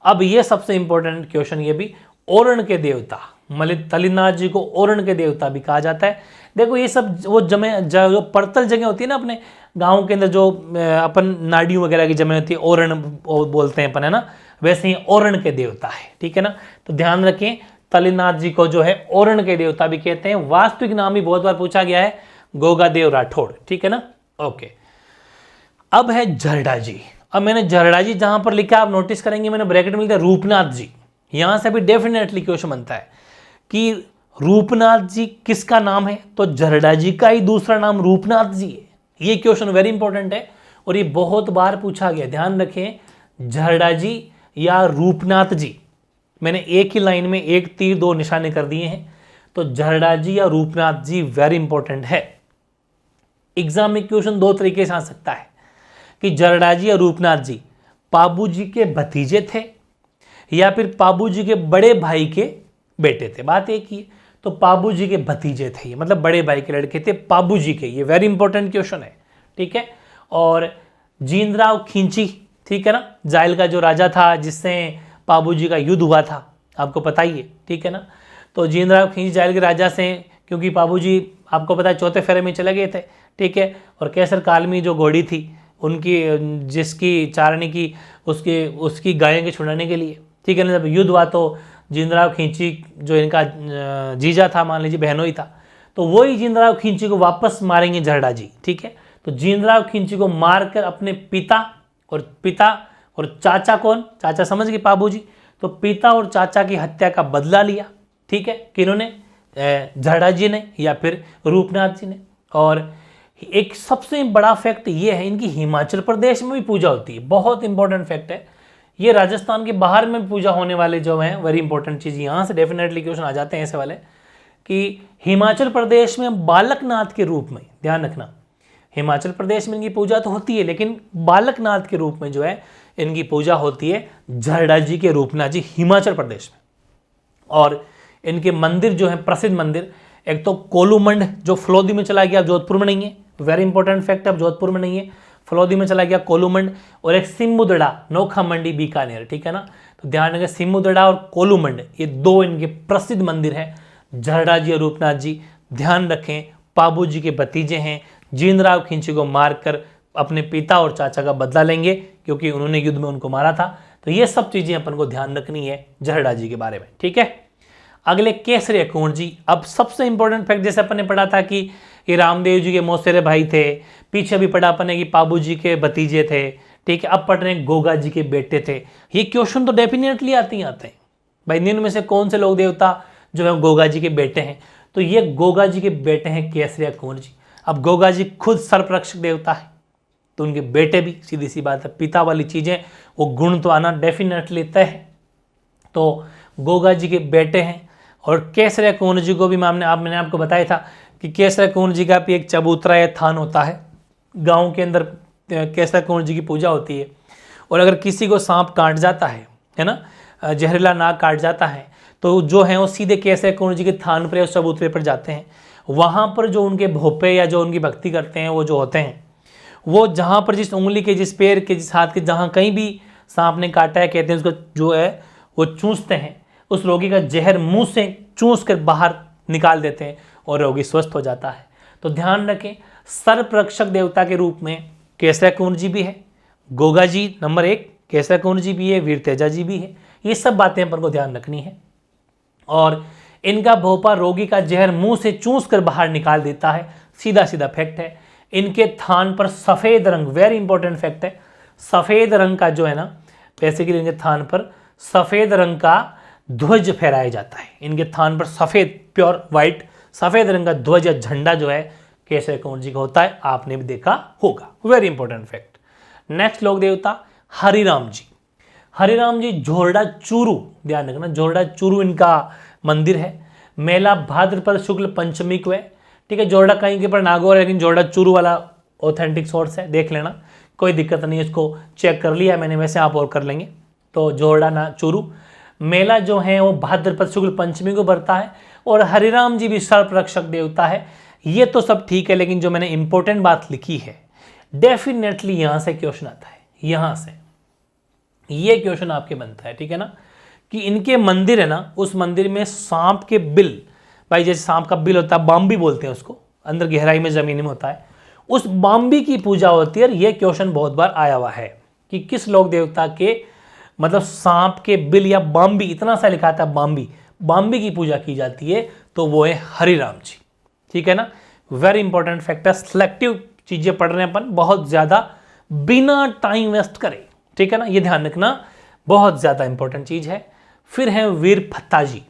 अब ये सबसे इंपॉर्टेंट क्वेश्चन, ये भी ओरण के देवता, तल्लीनाथ जी को ओरण के देवता भी कहा जाता है। देखो ये सब वो जो पड़तल जगह होती है ना अपने गांव के अंदर, जो अपन नाडियों वगैरह की जगह होती है, ओरण बोलते हैं अपन, है ना, वैसे ही ओरण के देवता है, ठीक है ना। तो ध्यान रखें तल्लीनाथ जी को जो है ओरण के देवता भी कहते हैं। वास्तविक नाम भी बहुत बार पूछा गया है, गोगादेव राठौड़, ठीक है ना। ओके, अब है झरडा जी। अब मैंने झरडा जी जहां पर लिखा आप नोटिस करेंगे, मैंने ब्रैकेट में लिखा रूपनाथ जी। यहां से भी डेफिनेटली क्वेश्चन बनता है कि रूपनाथ जी किसका नाम है? तो झरडा जी का ही दूसरा नाम रूपनाथ जी है। ये क्वेश्चन वेरी इंपॉर्टेंट है और ये बहुत बार पूछा गया, ध्यान रखें। झरडा जी या रूपनाथ जी, मैंने एक ही लाइन में 1 तीर 2 निशाने कर दिए हैं। तो झरडा जी या रूपनाथ जी वेरी इंपॉर्टेंट है। एग्जाम में क्वेश्चन 2 तरीके से आ सकता है कि झरडा जी या रूपनाथ जी पाबू जी के भतीजे थे या फिर पाबू जी के बड़े भाई के बेटे थे, बात एक ही है। तो पाबू जी के भतीजे थे, ये मतलब बड़े भाई के लड़के थे पाबू जी के। ये वेरी इंपॉर्टेंट क्वेश्चन है, ठीक है। और जींदराव खींची, ठीक है ना, जायल का जो राजा था जिससे पाबू जी का युद्ध हुआ था, आपको पता ही है, ठीक है ना। तो जींदराव खींची जायल के राजा से, क्योंकि पाबू जी आपको पता है चौथे फेरे में चले गए थे, ठीक है। और केसर कालमी जो घोड़ी थी उनकी, जिसकी चारणी की उसकी गायों के छुड़ाने के लिए, ठीक है ना, जब युद्ध हुआ तो जिंदराव खींची जो इनका जीजा था, मान लीजिए बहनोई था, तो वही जिंदराव खींची को वापस मारेंगे झरडा जी, ठीक है। तो जिंदराव खींची को मारकर अपने पिता और चाचा, कौन चाचा समझ गए, बाबू जी, तो पिता और चाचा की हत्या का बदला लिया, ठीक है। किन्होंने, झरडा जी ने या फिर रूपनाथ जी ने। और एक सबसे बड़ा फैक्ट ये है, इनकी हिमाचल प्रदेश में भी पूजा होती है, बहुत इंपॉर्टेंट फैक्ट है ये। राजस्थान के बाहर में भी पूजा होने वाले जो हैं, वेरी इंपॉर्टेंट चीज़, यहाँ से डेफिनेटली क्वेश्चन आ जाते हैं ऐसे वाले, कि हिमाचल प्रदेश में बालकनाथ के रूप में, ध्यान रखना, हिमाचल प्रदेश में इनकी पूजा तो होती है, लेकिन बालकनाथ के रूप में जो है इनकी पूजा होती है झरडा जी के रूपनाथ जी, हिमाचल प्रदेश में। और इनके मंदिर जो है प्रसिद्ध मंदिर, एक तो कोलूमंड जो फलोदी में चला गया, जोधपुर में नहीं है, वेरी इंपॉर्टेंट फैक्ट, अब जोधपुर में नहीं है, फलोदी में चला गया कोलूमंड। और एक सिमुदड़ा नोखा मंडी बीकानेर, ठीक है ना। तो ध्यान रखें, सिमुदड़ा और कोलूमंड ये दो इनके प्रसिद्ध मंदिर हैं, झरडा जी और रूपनाथ जी। ध्यान रखें, पाबू जी के भतीजे हैं, जिंदराव खींची को मारकर अपने पिता और चाचा का बदला लेंगे, क्योंकि उन्होंने युद्ध में उनको मारा था। तो ये सब चीजें अपन को ध्यान रखनी है झरडा जी के बारे में, ठीक है। अगले केसरिया कुंवर जी। अब सबसे इंपॉर्टेंट फैक्ट, जैसे अपन ने पढ़ा था कि ये रामदेव जी के मौसेरे भाई थे, पीछे भी पढ़ा अपन ने कि पाबू जी के भतीजे थे, ठीक है। अब पढ़ रहे हैं गोगा जी के बेटे थे। ये क्वेश्चन तो डेफिनेटली आते हैं भाई, निम्न में से कौन से लोक देवता जो है गोगा जी के बेटे हैं? तो ये गोगा जी के बेटे हैं केसरिया कुंवर जी। अब गोगा जी खुद सर्परक्षक देवता है, तो उनके बेटे भी, सीधी सी बात है, पिता वाली चीजें वो गुण तो आना डेफिनेटली तय है। तो गोगा जी के बेटे हैं। और केसरिया कुंवर जी को भी मैंने आपको बताया था कि केसरिया कुंवर जी का भी एक चबूतरा या थान होता है गांव के अंदर, केसरिया कुंवर जी की पूजा होती है। और अगर किसी को सांप काट जाता है ना, जहरीला नाग काट जाता है, तो जो है वो सीधे केसरिया कुंवर जी के थान पर या चबूतरे पर जाते हैं। वहाँ पर जो उनके भोपे या जो उनकी भक्ति करते हैं, वो जो होते हैं, वो जहाँ पर जिस उंगली के, जिस पैर के, जिस हाथ के, जहाँ कहीं भी सांप ने काटा है, कहते हैं उसको जो है वो चूसते हैं, उस रोगी का जहर मुंह से चूस कर बाहर निकाल देते हैं और रोगी स्वस्थ हो जाता है। तो ध्यान रखें, सर्परक्षक देवता के रूप में केसरिया कुंवर जी भी है, गोगा जी नंबर 1, केसरिया कुंवर जी भी है, वीर तेजा जी भी है। ये सब बातें अपन को ध्यान रखनी है। और इनका भोपा रोगी का जहर मुंह से चूस कर बाहर निकाल देता है, सीधा सीधा फैक्ट है। इनके थान पर सफेद रंग, वेरी इंपॉर्टेंट फैक्ट है, सफेद रंग का जो है ना, बेसिकली इनके थान पर सफेद रंग का ध्वज फहराया जाता है। इनके थान पर सफेद, प्योर व्हाइट सफेद रंग का ध्वज या झंडा जो है केसरिया कुंवर जी का होता है, आपने भी देखा होगा, वेरी इंपॉर्टेंट फैक्ट। नेक्स्ट लोक देवता हरिराम जी। हरिराम जी झोरडा चूरू, ध्यान रखना, झोरडा चूरू इनका मंदिर है। मेला भाद्रपद शुक्ल पंचमी को है, ठीक है। जोरडा कहीं के पर नागौर है, लेकिन जोरडा चूरू वाला ऑथेंटिक सोर्स है, देख लेना, कोई दिक्कत नहीं है, इसको चेक कर लिया मैंने, वैसे आप और कर लेंगे। तो जोरडा ना चूरू मेला जो है वो भाद्रपद शुक्ल पंचमी को बढ़ता है। और हरिराम जी भी सर्परक्षक देवता है। ये तो सब ठीक है, लेकिन जो मैंने इंपॉर्टेंट बात लिखी है, डेफिनेटली यहां से क्वेश्चन आता है, यहां से ये क्वेश्चन आपके बनता है, ठीक है ना, कि इनके मंदिर है ना, उस मंदिर में सांप के बिल, भाई जैसे सांप का बिल होता है, बाम्बी बोलते हैं उसको, अंदर गहराई में जमीन में होता है, उस बाम्बी की पूजा होती है। और ये क्वेश्चन बहुत बार आया हुआ है कि किस लोक देवता के, मतलब सांप के बिल या बाम्बी, इतना सा लिखा था बाम्बी की पूजा की जाती है, तो वो है हरिराम जी, ठीक है ना। वेरी इंपॉर्टेंट फैक्टर, सिलेक्टिव चीजें पढ़ रहे हैं अपन, बहुत ज्यादा बिना टाइम वेस्ट करें, ठीक है ना, ये ध्यान रखना, बहुत ज्यादा इंपॉर्टेंट चीज है। फिर है वीर फत्ता जी।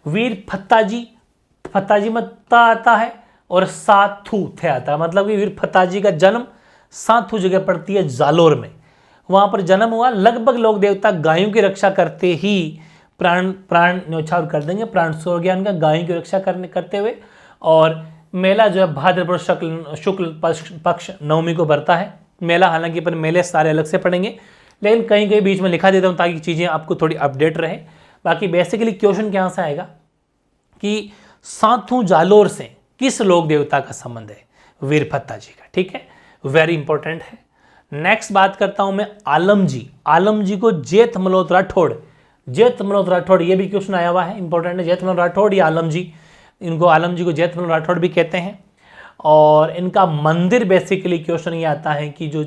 वीर फत्ता जी में ता आता है और साथू थे आता है, मतलब कि वीर फत्ता जी का जन्म साथू जगह पड़ती है जालोर में, वहां पर जन्म हुआ। लगभग लोक देवता गायों की रक्षा करते ही प्राण न्यौछावर कर देंगे, प्राण छोड़ ज्ञान का, गायों की रक्षा करते हुए। और मेला जो है भाद्रपद शुक्ल पक्ष नवमी को बढ़ता है मेला। हालांकि अपन मेले सारे अलग से पढ़ेंगे, लेकिन कहीं कहीं बीच में लिखा देता हूँ ताकि चीज़ें आपको थोड़ी अपडेट रहे। बाकी बेसिकली क्वेश्चन क्या से आएगा कि साथू जालोर से किस लोक देवता का संबंध है? वीर फत्ता जी का, ठीक है, वेरी इंपॉर्टेंट है। नेक्स्ट बात करता हूं मैं आलम जी को जेठ मल्होत्रा राठौड़, ये भी क्वेश्चन आया हुआ है, इंपॉर्टेंट है, जेठ मल्होत्रा राठौड़ या आलम जी, इनको आलम जी को जैतमल राठौड़ भी कहते हैं। और इनका मंदिर बेसिकली क्वेश्चन ये आता है कि जो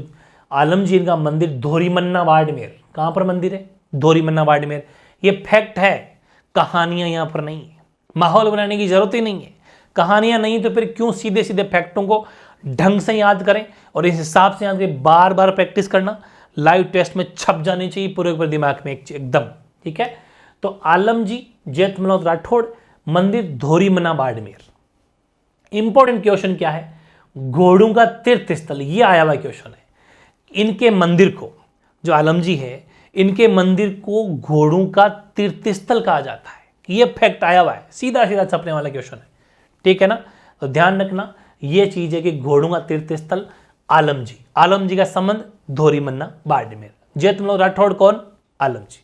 आलम जी इनका मंदिर धोरीमन्ना बाड़मेर, कहाँ पर मंदिर है? धोरीमन्ना बाड़मेर। ये फैक्ट है, कहानियां यहाँ पर नहीं है, माहौल बनाने की जरूरत ही नहीं है। कहानियां नहीं तो फिर क्यों सीधे सीधे फैक्टों को ढंग से याद करें और इस हिसाब से याद करें, बार बार प्रैक्टिस करना, लाइव टेस्ट में छप जानी चाहिए पूरे पूरे दिमाग में एकदम, ठीक है। तो आलम जी जैतमल राठौड़, मंदिर धोरीमन्ना बाड़मेर। इंपॉर्टेंट क्वेश्चन क्या है? घोड़ों का तीर्थ स्थल, ये आया हुआ क्वेश्चन है। इनके मंदिर को, जो आलम जी है, इनके मंदिर को घोड़ों का तीर्थ स्थल कहा जाता है। ये फैक्ट आया हुआ है, सीधा सीधा छपने वाला क्वेश्चन है, ठीक है ना। तो ध्यान रखना ये चीज है कि घोड़ों का तीर्थ स्थल आलम जी, आलम जी का संबंध धोरीमन्ना बाड़मेर। जैतमल राठौड़ कौन? आलम जी।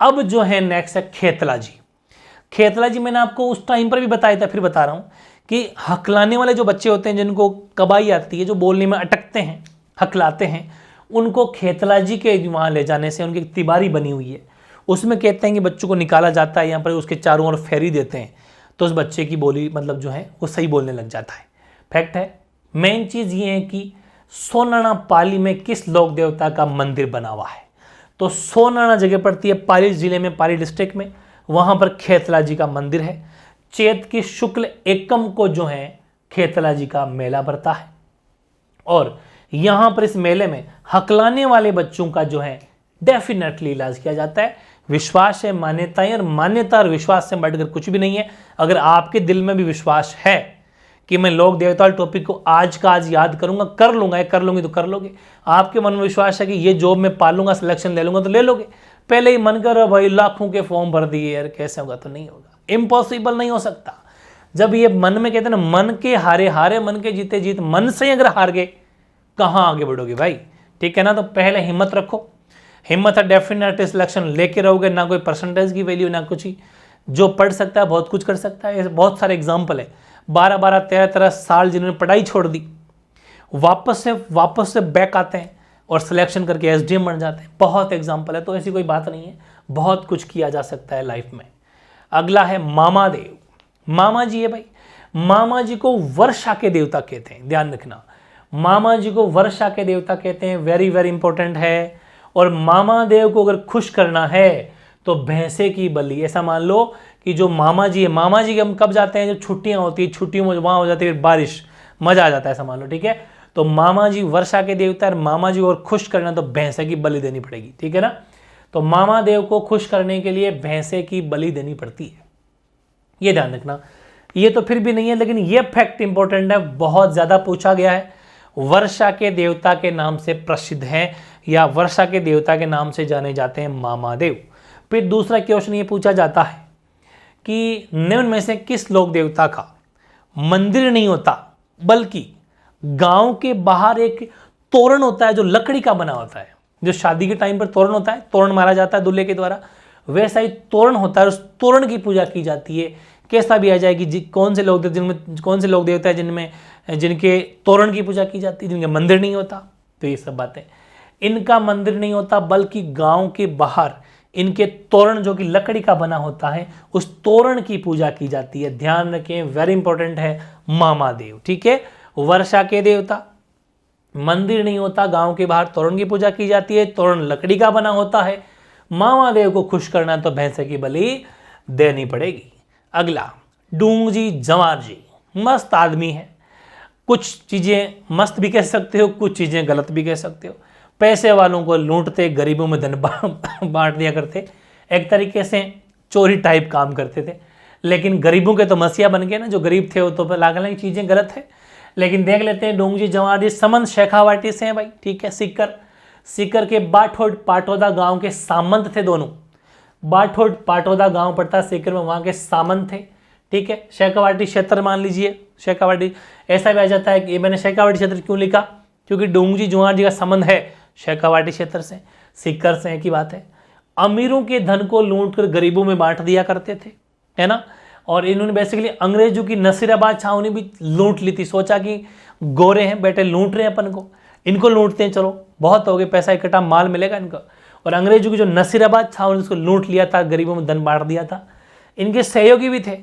अब जो है नेक्स्ट है खेतला जी। खेतला जी मैंने आपको उस टाइम पर भी बताया था, फिर बता रहा हूं कि हकलाने वाले जो बच्चे होते हैं, जिनको कबाई आती है, जो बोलने में अटकते हैं, हकलाते हैं, उनको खेतला जी के वहाँ ले जाने से उनकी तिबारी बनी हुई है, उसमें कहते हैं कि बच्चों को निकाला जाता है, यहाँ पर उसके चारों ओर फेरी देते हैं, तो उस बच्चे की बोली मतलब जो है वो सही बोलने लग जाता है। फैक्ट है। मेन चीज़ ये है कि सोनाना पाली में किस लोक देवता का मंदिर बना हुआ है? तो सोनाना जगह पड़ती है पाली जिले में, पाली डिस्ट्रिक्ट में, वहाँ पर खेतला जी का मंदिर है। चैत की शुक्ल एकम को जो है खेतला जी का मेला भरता है और यहाँ पर इस मेले में हकलाने वाले बच्चों का जो है डेफिनेटली इलाज किया जाता है। विश्वास है, मान्यताएं, और मान्यता और विश्वास से बढ़कर कुछ भी नहीं है। अगर आपके दिल में भी विश्वास है कि मैं लोक देवता टॉपिक को आज का आज याद करूंगा, कर लूंगा, कर लूंगी तो कर लोगे। आपके मन में विश्वास है कि ये जॉब में पालूंगा, सिलेक्शन ले लूंगा तो ले लोगे। पहले ही मन कर भाई लाखों के फॉर्म भर दिए यार, कैसे होगा? तो नहीं होगा, इम्पॉसिबल नहीं हो सकता। जब ये मन में कहते हैं ना, मन के हारे हारे मन के जीते जीत, मन से अगर हार गए कहाँ आगे बढ़ोगे भाई, ठीक है ना। तो पहले हिम्मत रखो, हिम्मत है, डेफिनेटली सिलेक्शन लेके रहोगे। ना कोई परसेंटेज की वैल्यू, ना कुछ ही। जो पढ़ सकता है बहुत कुछ कर सकता है। बहुत सारे एग्जाम्पल है, 12-12, 13-13 साल जिन्होंने पढ़ाई छोड़ दी, वापस से बैक आते हैं और सिलेक्शन करके एसडीएम बन जाते हैं। बहुत एग्जाम्पल है, तो ऐसी कोई बात नहीं है, बहुत कुछ किया जा सकता है लाइफ में। अगला है मामा देव। मामा जी है भाई, मामा जी को वर्षा के देवता कहते हैं, ध्यान रखना। मामा जी को वर्षा के देवता कहते हैं, वेरी वेरी इंपॉर्टेंट है। और मामा देव को अगर खुश करना है तो भैंसे की बलि। ऐसा मान लो कि जो मामा जी है, मामा जी के हम कब जाते हैं? जब छुट्टियां होती है, छुट्टियों में वहां हो जाती है बारिश, मजा आ जाता है, ऐसा मान लो, ठीक है। तो मामा जी वर्षा के देवता है, मामा जी को अगर खुश करना तो भैंसे की बलि देनी पड़ेगी, ठीक है ना। तो मामा देव को खुश करने के लिए भैंसे की बलि देनी पड़ती है, ये ध्यान रखना। ये तो फिर भी नहीं है, लेकिन ये फैक्ट इंपॉर्टेंट है, बहुत ज्यादा पूछा गया है। वर्षा के देवता के नाम से प्रसिद्ध है, या वर्षा के देवता के नाम से जाने जाते हैं मामा देव। फिर दूसरा क्वेश्चन ये पूछा जाता है कि निम्न में से किस लोक देवता का मंदिर नहीं होता, बल्कि गांव के बाहर एक तोरण होता है जो लकड़ी का बना होता है। जो शादी के टाइम पर तोरण होता है, तोरण मारा जाता है दूल्हे के द्वारा, वैसा ही तोरण होता है, उस तोरण की पूजा की जाती है। कैसा भी आ जाएगी, कौन से लोग देवता, जिनमें कौन से लोग देवता है जिनमें जिनके तोरण की पूजा की जाती है, जिनके मंदिर नहीं होता। तो ये सब बातें, इनका मंदिर नहीं होता, बल्कि गांव के बाहर इनके तोरण जो कि लकड़ी का बना होता है, उस तोरण की पूजा की जाती है। ध्यान रखें, वेरी इंपॉर्टेंट है मामा देव, ठीक है। वर्षा के देवता, मंदिर नहीं होता, गांव के बाहर तोरण की पूजा की जाती है, तोरण लकड़ी का बना होता है। मामा देव को खुश करना तो भैंसे की बलि देनी पड़ेगी। अगला डूंग जी जवार जी, मस्त आदमी है। कुछ चीजें मस्त भी कह सकते हो, कुछ चीजें गलत भी कह सकते हो। पैसे वालों को लूटते, गरीबों में धन बांट दिया करते, एक तरीके से चोरी टाइप काम करते थे। लेकिन गरीबों के तो मसीहा बन गए ना, जो गरीब थे वो तो लागल चीजें गलत है। लेकिन देख लेते हैं डोंग जी जवार जी संबंध शेखावाटी से हैं भाई, ठीक है। सीकर के बाठोड पाटौदा गांव के सामंत थे दोनों। बाठोड पाटौदा गांव पड़ता है सीकर में, वहां के सामंत थे, ठीक है। शेखावाटी क्षेत्र मान लीजिए, शेखावाटी ऐसा भी आ जाता है कि मैंने शेखावाटी क्षेत्र क्यों लिखा, क्योंकि डोंग जी जवार जी का संबंध है शेखावाटी क्षेत्र से, सीकर से की बात है। अमीरों के धन को लूटकर गरीबों में बांट दिया करते थे, है ना। और इन्होंने बेसिकली अंग्रेजों की नसीराबाद छावनी भी लूट ली थी। सोचा कि गोरे हैं बेटे, लूट रहे हैं अपन को, इनको लूटते हैं, चलो बहुत हो गए, पैसा इकट्ठा, माल मिलेगा इनको। और अंग्रेजों की जो नसीराबाद छावनी उसको लूट लिया था, गरीबों में धन बांट दिया था। इनके सहयोगी भी थे,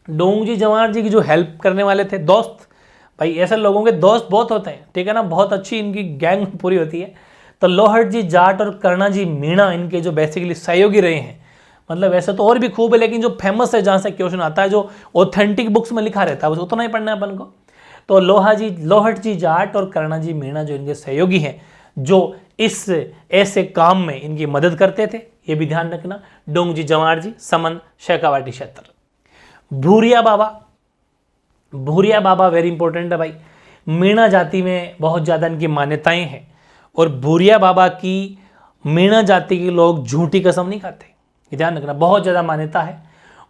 डोंगजी जवाहर जी की जो हेल्प करने वाले थे दोस्त, भाई ऐसे लोगों के दोस्त बहुत होते हैं, ठीक है ना, बहुत अच्छी इनकी गैंग पूरी होती है। तो लोहट जी जाट और करना जी मीणा इनके जो बेसिकली सहयोगी रहे हैं। मतलब वैसे तो और भी खूब है, लेकिन जो फेमस है जहाँ से क्वेश्चन आता है, जो ऑथेंटिक बुक्स में लिखा रहता है, बस उतना ही पढ़ना है अपन को। तो लोहट जी जाट और करना जी मीणा जो इनके सहयोगी हैं, जो इस ऐसे काम में इनकी मदद करते थे, ये भी ध्यान रखना। डोंगजी जवाहर जी, समन शेखावाटी क्षेत्र। भूरिया बाबा वेरी इंपॉर्टेंट है भाई। मीणा जाति में बहुत ज़्यादा इनकी मान्यताएं हैं, और भूरिया बाबा की मीणा जाति के लोग झूठी कसम नहीं खाते, ये ध्यान रखना, बहुत ज़्यादा मान्यता है।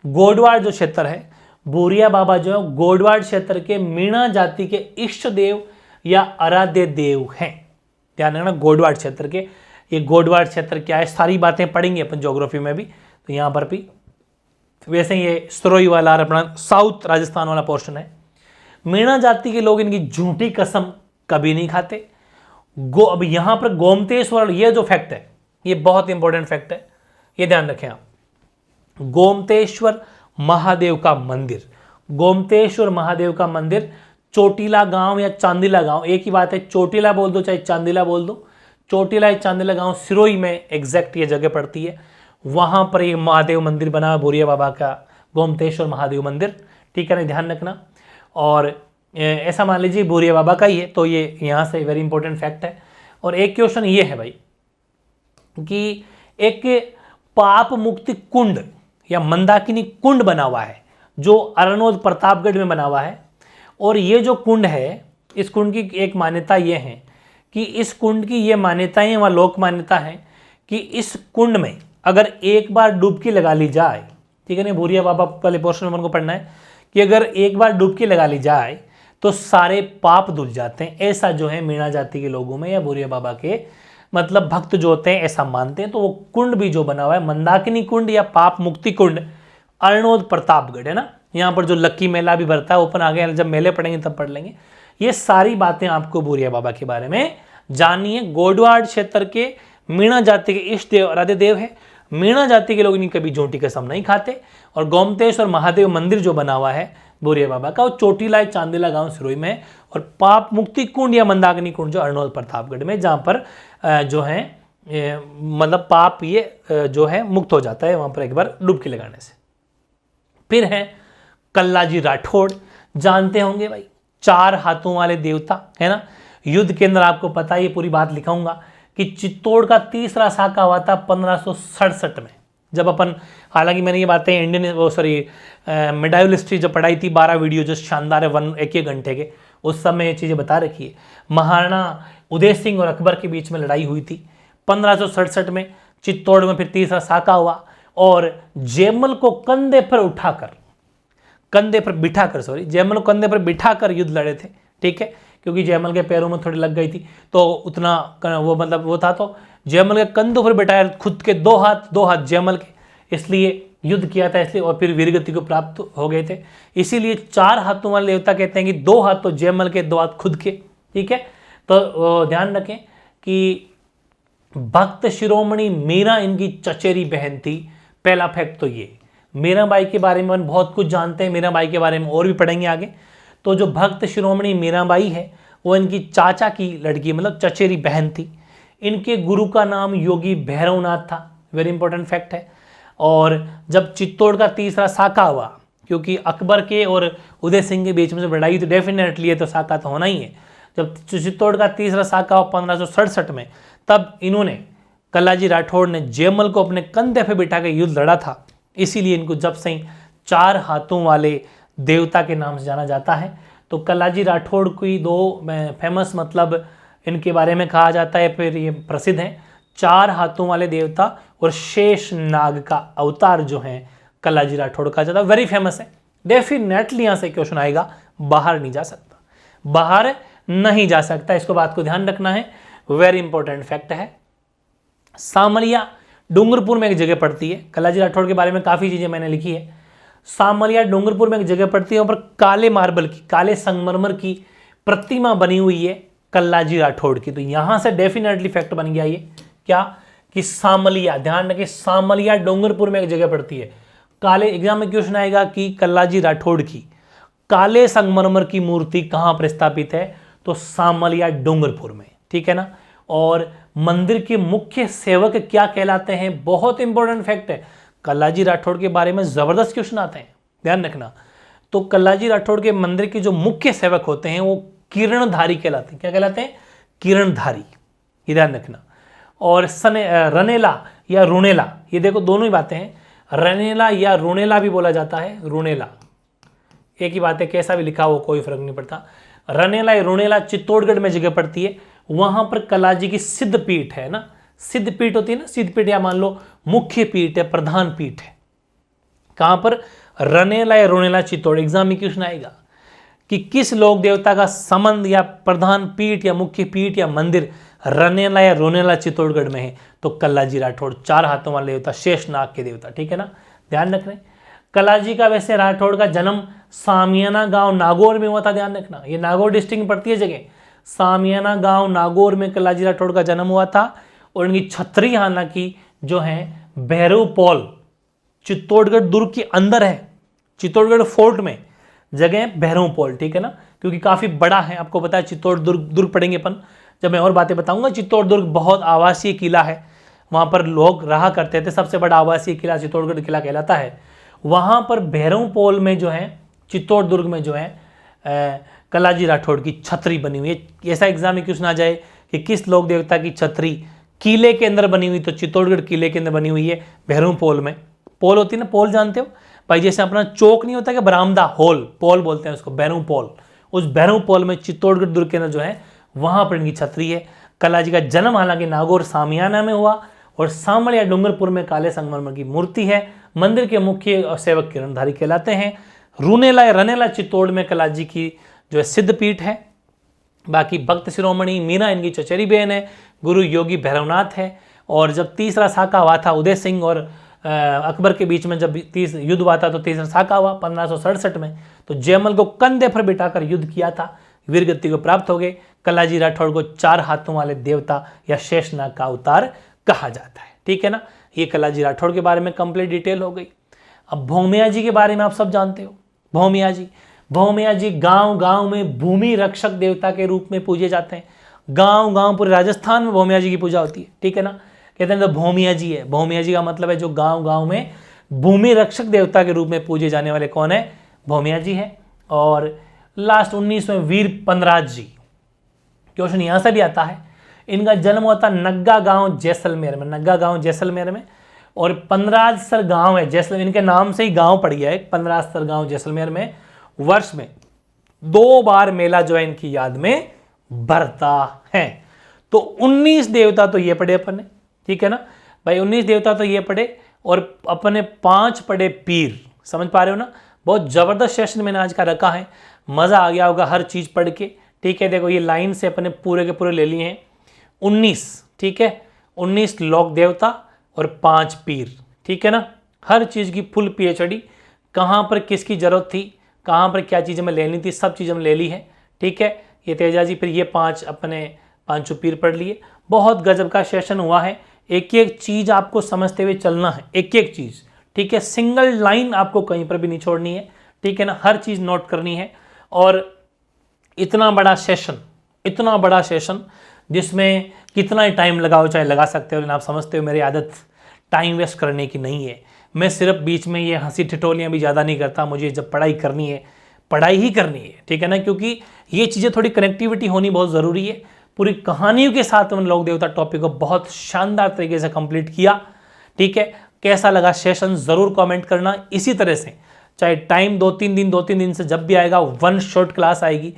गोडवाड़ जो क्षेत्र है, भूरिया बाबा जो है गोडवाड़ क्षेत्र के मीणा जाति के इष्ट देव या आराध्य देव हैं। ध्यान रखना, गोडवाड़ क्षेत्र के, ये गोडवाड़ क्षेत्र क्या है, सारी बातें पढ़ेंगे अपन ज्योग्राफी में भी, तो यहाँ पर भी। वैसे ये सरोई वाला और अपना साउथ राजस्थान वाला पोर्शन है। मीणा जाति के लोग इनकी झूठी कसम कभी नहीं खाते। अब यहाँ पर गोमतेश्वर, ये जो फैक्ट है ये बहुत इंपॉर्टेंट फैक्ट है, ये ध्यान रखें आप। गोमतेश्वर महादेव का मंदिर, गोमतेश्वर महादेव का मंदिर चोटीला गांव या चांदीला गांव, एक ही बात है, चोटीला बोल दो चाहे चांदीला बोल दो, चोटीला या चांदीला गांव सिरोही में एग्जैक्ट ये जगह पड़ती है। वहां पर ये महादेव मंदिर बना, भूरिया बाबा का गोमतेश्वर महादेव मंदिर, ठीक है ना, ध्यान रखना। और ऐसा मान लीजिए भूरिया बाबा का ही है, तो ये यहाँ से वेरी इंपॉर्टेंट फैक्ट है। और एक क्वेश्चन ये है भाई कि एक पाप मुक्ति कुंड या मंदाकिनी कुंड बना हुआ है, जो अरनोद प्रतापगढ़ में बना हुआ है। और ये जो कुंड है, इस कुंड की एक मान्यता ये है कि इस कुंड की ये मान्यताएं व लोक मान्यता है कि इस कुंड में अगर एक बार डुबकी लगा ली जाए, ठीक है ना, भूरिया बाबा वाले पोर्शन में उनको पढ़ना है कि अगर एक बार डुबकी लगा ली जाए तो सारे पाप धुल जाते हैं। ऐसा जो है मीणा जाति के लोगों में या भूरिया बाबा के मतलब भक्त जो होते हैं ऐसा मानते हैं। तो वो कुंड भी जो बना हुआ है, मंदाकिनी कुंड या पाप मुक्ति कुंड, अरनोद प्रतापगढ़ है ना, यहाँ पर जो लक्की मेला भी भरता है, ओपन आगे जब मेले पढ़ेंगे तब पढ़ लेंगे। ये सारी बातें आपको भूरिया बाबा के बारे में जाननी है। गोडवाड़ क्षेत्र के मीणा जाति के इष्ट देव आराध्य देव है। मीणा जाति के लोग इनकी कभी झूठी कसम नहीं खाते। और गोमतेश्वर महादेव मंदिर जो बना हुआ है भूरिया बाबा का, वो चोटीला चांदीला गांव सिरोही में है। और पाप मुक्ति कुंड या मंदाकिनी कुंड जो अरनोद प्रतापगढ़ में, जहाँ पर जो है मतलब पाप ये जो है मुक्त हो जाता है वहाँ पर एक बार डुबकी लगाने से। फिर है कल्लाजी राठौड़, जानते होंगे भाई, 4 हाथों वाले देवता है ना। युद्ध के अंदर आपको पता है, ये पूरी बात लिखाऊंगा कि चित्तौड़ का तीसरा साका हुआ था 1567 में, जब अपन, हालांकि मैंने ये बातें इंडियन मिडाइवल हिस्ट्री जब पढ़ाई थी, 12 वीडियो जो शानदार है, एक घंटे के, उस समय ये चीज़ें बता रखी है। महाराणा उदय सिंह और अकबर के बीच में लड़ाई हुई थी 1567 में, चित्तौड़ में फिर तीसरा साका हुआ। और जयमल को कंधे पर जयमल को कंधे पर बिठाकर युद्ध लड़े थे, ठीक है, क्योंकि जयमल के पैरों में थोड़ी लग गई थी, तो उतना वो मतलब वो था, तो जयमल के कंधों पर बिठाया, खुद के दो हाथ जयमल के, इसलिए युद्ध किया था, इसलिए, और फिर वीरगति को प्राप्त हो गए थे। इसीलिए 4 हाथों वाले देवता कहते हैं कि 2 हाथ तो जयमल के, 2 हाथ खुद के, ठीक है। तो ध्यान रखें कि भक्त शिरोमणि मीरा इनकी चचेरी बहन थी। पहला फैक्ट तो ये, मीराबाई के बारे में बहुत कुछ जानते हैं, मीराबाई के बारे में और भी पढ़ेंगे आगे। तो जो भक्त शिरोमणि मीराबाई है वो इनकी चाचा की लड़की, मतलब चचेरी बहन थी। इनके गुरु का नाम योगी भैरवनाथ था, वेरी इंपॉर्टेंट फैक्ट है। और जब चित्तौड़ का तीसरा साका हुआ, क्योंकि अकबर के और उदय सिंह के बीच में जब लड़ाई, तो डेफिनेटली ये तो साका तो होना ही है। जब चित्तौड़ का तीसरा साका हुआ 1567 में, तब इन्होंने, कल्लाजी राठौड़ ने जयमल को अपने कंधे पे बिठा के युद्ध लड़ा था। इसीलिए इनको जब से 4 हाथों वाले देवता के नाम से जाना जाता है। तो कल्लाजी राठौड़ की 2 फेमस मतलब इनके बारे में कहा जाता है, फिर ये प्रसिद्ध हैं, 4 हाथों वाले देवता और शेष नाग का अवतार जो है कल्लाजी राठौड़ का ज़्यादा वेरी फेमस है। डेफिनेटली यहाँ से क्वेश्चन आएगा, बाहर नहीं जा सकता, इसको बात को ध्यान रखना है, वेरी इंपॉर्टेंट फैक्ट है। सामलिया डूंगरपुर में एक जगह पड़ती है, कल्लाजी राठौड़ के बारे में काफ़ी चीज़ें मैंने लिखी है। सामलिया डूंगरपुर में एक जगह पड़ती है, वहाँ पर काले मार्बल की, काले संगमरमर की प्रतिमा बनी हुई है कल्लाजी राठौड़ की। तो यहाँ से डेफिनेटली फैक्ट बन गया ये क्या, कि सामलिया, ध्यान रखें, सामलिया डूंगरपुर में एक जगह पड़ती है, काले एग्जाम में क्वेश्चन आएगा कि कल्लाजी राठौड़ की काले संगमरमर की मूर्ति कहां पर स्थापित है, तो सामल या डूंगरपुर में, ठीक है ना। और मंदिर के मुख्य सेवक क्या कहलाते हैं, बहुत इंपॉर्टेंट फैक्ट है, कल्लाजी राठौड़ के बारे में जबरदस्त क्वेश्चन आते हैं, ध्यान रखना। तो कल्लाजी राठौड़ के मंदिर के जो मुख्य सेवक होते हैं वो किरणधारी कहलाते हैं। क्या कहलाते हैं, किरणधारी, ये ध्यान रखना। और रनेला या रुणेला, ये देखो दोनों ही बातें हैं, रनेला या रुणेला भी बोला जाता है, रुणेला एक ही बात है, कैसा भी लिखा हो कोई फर्क नहीं पड़ता। रनेला या रुणेला चित्तौड़गढ़ में जगह पड़ती है, वहां पर कल्लाजी की सिद्ध पीठ है ना, सिद्ध पीठ होती है ना, सिद्ध पीठ या मान लो मुख्य पीठ है, प्रधान पीठ है। कहां पर, रनेला या रुणेला चित्तौड़। एग्जाम में क्वेश्चन आएगा कि किस लोक देवता का संबंध या प्रधान पीठ या मुख्य पीठ या मंदिर रनेला या रुणेला चित्तौड़गढ़ में है, तो कल्लाजी राठौड़, 4 हाथों वाले देवता, शेषनाग के देवता, ठीक है ना, ध्यान रखना। कल्लाजी का वैसे राठौड़ का जन्म सामियाना गांव नागौर में हुआ था, ध्यान रखना, ये नागौर डिस्ट्रिक्ट में पड़ती है जगह, सामियाना गांव नागौर में कल्लाजी राठौड़ का जन्म हुआ था। और इनकी छतरी हालांकि जो है भैरवपोल चित्तौड़गढ़ दुर्ग के अंदर है, चित्तौड़गढ़ फोर्ट में जगह भैरवपोल, ठीक है ना, क्योंकि काफी बड़ा है, आपको पता है चित्तौड़ दुर्ग पढ़ेंगे अपन, जब मैं और बातें बताऊंगा। चित्तौड़ दुर्ग बहुत आवासीय किला है, वहां पर लोग रहा करते थे, सबसे बड़ा आवासीय किला चित्तौड़गढ़ किला कहलाता है। वहां पर भैरवपोल में जो है, चित्तौड़ दुर्ग में जो है कल्लाजी राठौड़ की छतरी बनी हुई है। ऐसा एग्जाम में क्वेश्चन आ जाए कि किस लोक देवता की छतरी किले के अंदर बनी हुई, तो चित्तौड़गढ़ किले के अंदर बनी हुई है भैरवपोल में। पोल होती है ना, पोल जानते हो भाई, जैसे अपना चौक नहीं होता कि बरामदा, हॉल, पोल बोलते हैं उसको, भैरवपोल। उस भैरवपोल में चित्तौड़गढ़ दुर्ग के अंदर जो है वहां पर इनकी छतरी है। कल्लाजी का जन्म हालांकि नागौर सामियाना में हुआ, और सामल या डूंगरपुर में काले संगमरमर की मूर्ति है। मंदिर के मुख्य सेवक किरणधारी कहलाते हैं। रुनेला या रनेला चित्तौड़ में कल्लाजी की जो है सिद्ध पीठ है। बाकी भक्त शिरोमणि मीना इनकी चचेरी बहन है, गुरु योगी भैरवनाथ है। और जब तीसरा साका हुआ था उदय सिंह और अकबर के बीच में, जब युद्ध हुआ था तो तीसरा साका हुआ 1567 में, तो जयमल को कंधे पर बिठाकर युद्ध किया था, वीरगति को प्राप्त हो गए। कल्लाजी राठौड़ को 4 हाथों वाले देवता या शेषनाग का अवतार कहा जाता है, ठीक है ना। ये कल्लाजी राठौड़ के बारे में कंप्लीट डिटेल हो गई। अब भौमिया जी के बारे में आप सब जानते हो। भौमिया जी गांव गांव में भूमि रक्षक देवता के रूप में पूजे जाते हैं। गांव गांव पूरे राजस्थान में भौमिया जी की पूजा होती है, ठीक है ना। कहते हैं तो भौमिया जी है, भौमिया जी का मतलब है जो गांव गांव में भूमि रक्षक देवता के रूप में पूजे जाने वाले कौन है, भौमिया जी है। और लास्ट 19 में वीर पनराज जी, क्वेश्चन यहां से भी आता है। इनका जन्म हुआ था नग्गा गांव जैसलमेर में, नग्गा गांव जैसलमेर में। और पनराजसर गांव है जैसलमेर, इनके नाम से ही गांव पड़ गया है, पनराजसर गांव जैसलमेर में। वर्ष में 2 बार मेला जो है इनकी याद में भरता है। तो 19 देवता तो ये पढ़े अपन ने, ठीक है ना भाई, 19 देवता तो ये पढ़े, और अपने 5 पढ़े पीर। समझ पा रहे हो ना, बहुत जबरदस्त सेशन मैंने आज का रखा है, मजा आ गया होगा हर चीज पढ़ के, ठीक है। देखो ये लाइन से अपने पूरे के पूरे ले लिए हैं 19, ठीक है, 19 लोक देवता और 5 पीर, ठीक है ना। हर चीज की फुल PhD, कहां पर किसकी जरूरत थी, कहां पर क्या चीजें में लेनी थी, सब चीजें में ले ली है, ठीक है। ये तेजा जी, फिर ये 5 अपने 5 पीर पढ़ लिए। बहुत गजब का सेशन हुआ है, एक एक चीज आपको समझते हुए चलना है, एक एक चीज, ठीक है। सिंगल लाइन आपको कहीं पर भी नहीं छोड़नी है, ठीक है ना, हर चीज नोट करनी है। और इतना बड़ा सेशन जिसमें कितना ही टाइम लगाओ चाहे लगा सकते हो, लेकिन आप समझते हो मेरी आदत टाइम वेस्ट करने की नहीं है। मैं सिर्फ बीच में ये हंसी ठिठोलियाँ भी ज़्यादा नहीं करता, मुझे जब पढ़ाई करनी है पढ़ाई ही करनी है, ठीक है ना, क्योंकि ये चीज़ें थोड़ी कनेक्टिविटी होनी बहुत ज़रूरी है। पूरी कहानियों के साथ मैंने लोक देवता टॉपिक को बहुत शानदार तरीके से कंप्लीट किया, ठीक है। कैसा लगा सेशन ज़रूर कमेंट करना। इसी तरह से चाहे टाइम 2-3 दिन से जब भी आएगा 1 शॉर्ट क्लास आएगी,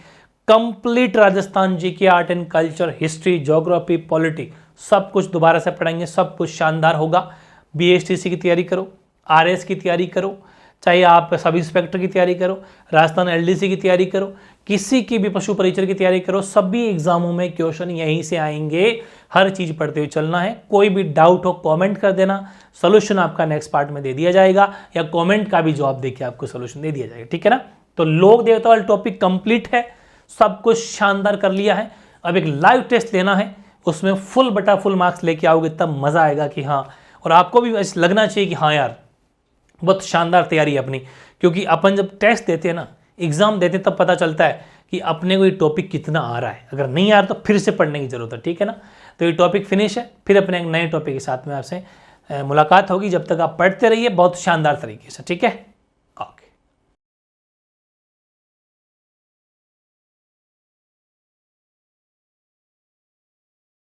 complete Rajasthan GK, art and culture, history, geography, polity, सब कुछ दोबारा से पढ़ाएंगे, सब कुछ शानदार होगा। BSTC की तैयारी करो, RS की तैयारी करो, चाहे आप सब इंस्पेक्टर की तैयारी करो, राजस्थान LDC की तैयारी करो, किसी की भी पशु परिचर की तैयारी करो, सभी एग्जामों में क्वेश्चन यहीं से आएंगे। हर चीज पढ़ते हुए चलना है। कोई भी डाउट हो कमेंट कर देना, सोल्यूशन आपका नेक्स्ट पार्ट में दे दिया जाएगा, या कमेंट का भी जवाब देके आपको सोल्यूशन दे दिया जाएगा, ठीक है ना। तो लोक देवता वाला टॉपिक कंप्लीट है, सब कुछ शानदार कर लिया है। अब एक लाइव टेस्ट लेना है, उसमें फुल मार्क्स लेके आओगे तब मजा आएगा कि हाँ, और आपको भी लगना चाहिए कि हाँ यार बहुत शानदार तैयारी है अपनी, क्योंकि अपन जब टेस्ट देते हैं ना, एग्जाम देते हैं, तब पता चलता है कि अपने को ये टॉपिक कितना आ रहा है। अगर नहीं आ रहा तो फिर से पढ़ने की जरूरत है, ठीक है ना। तो ये टॉपिक फिनिश है, फिर अपने एक नए टॉपिक के साथ में आपसे मुलाकात होगी। जब तक आप पढ़ते रहिए बहुत शानदार तरीके से, ठीक है।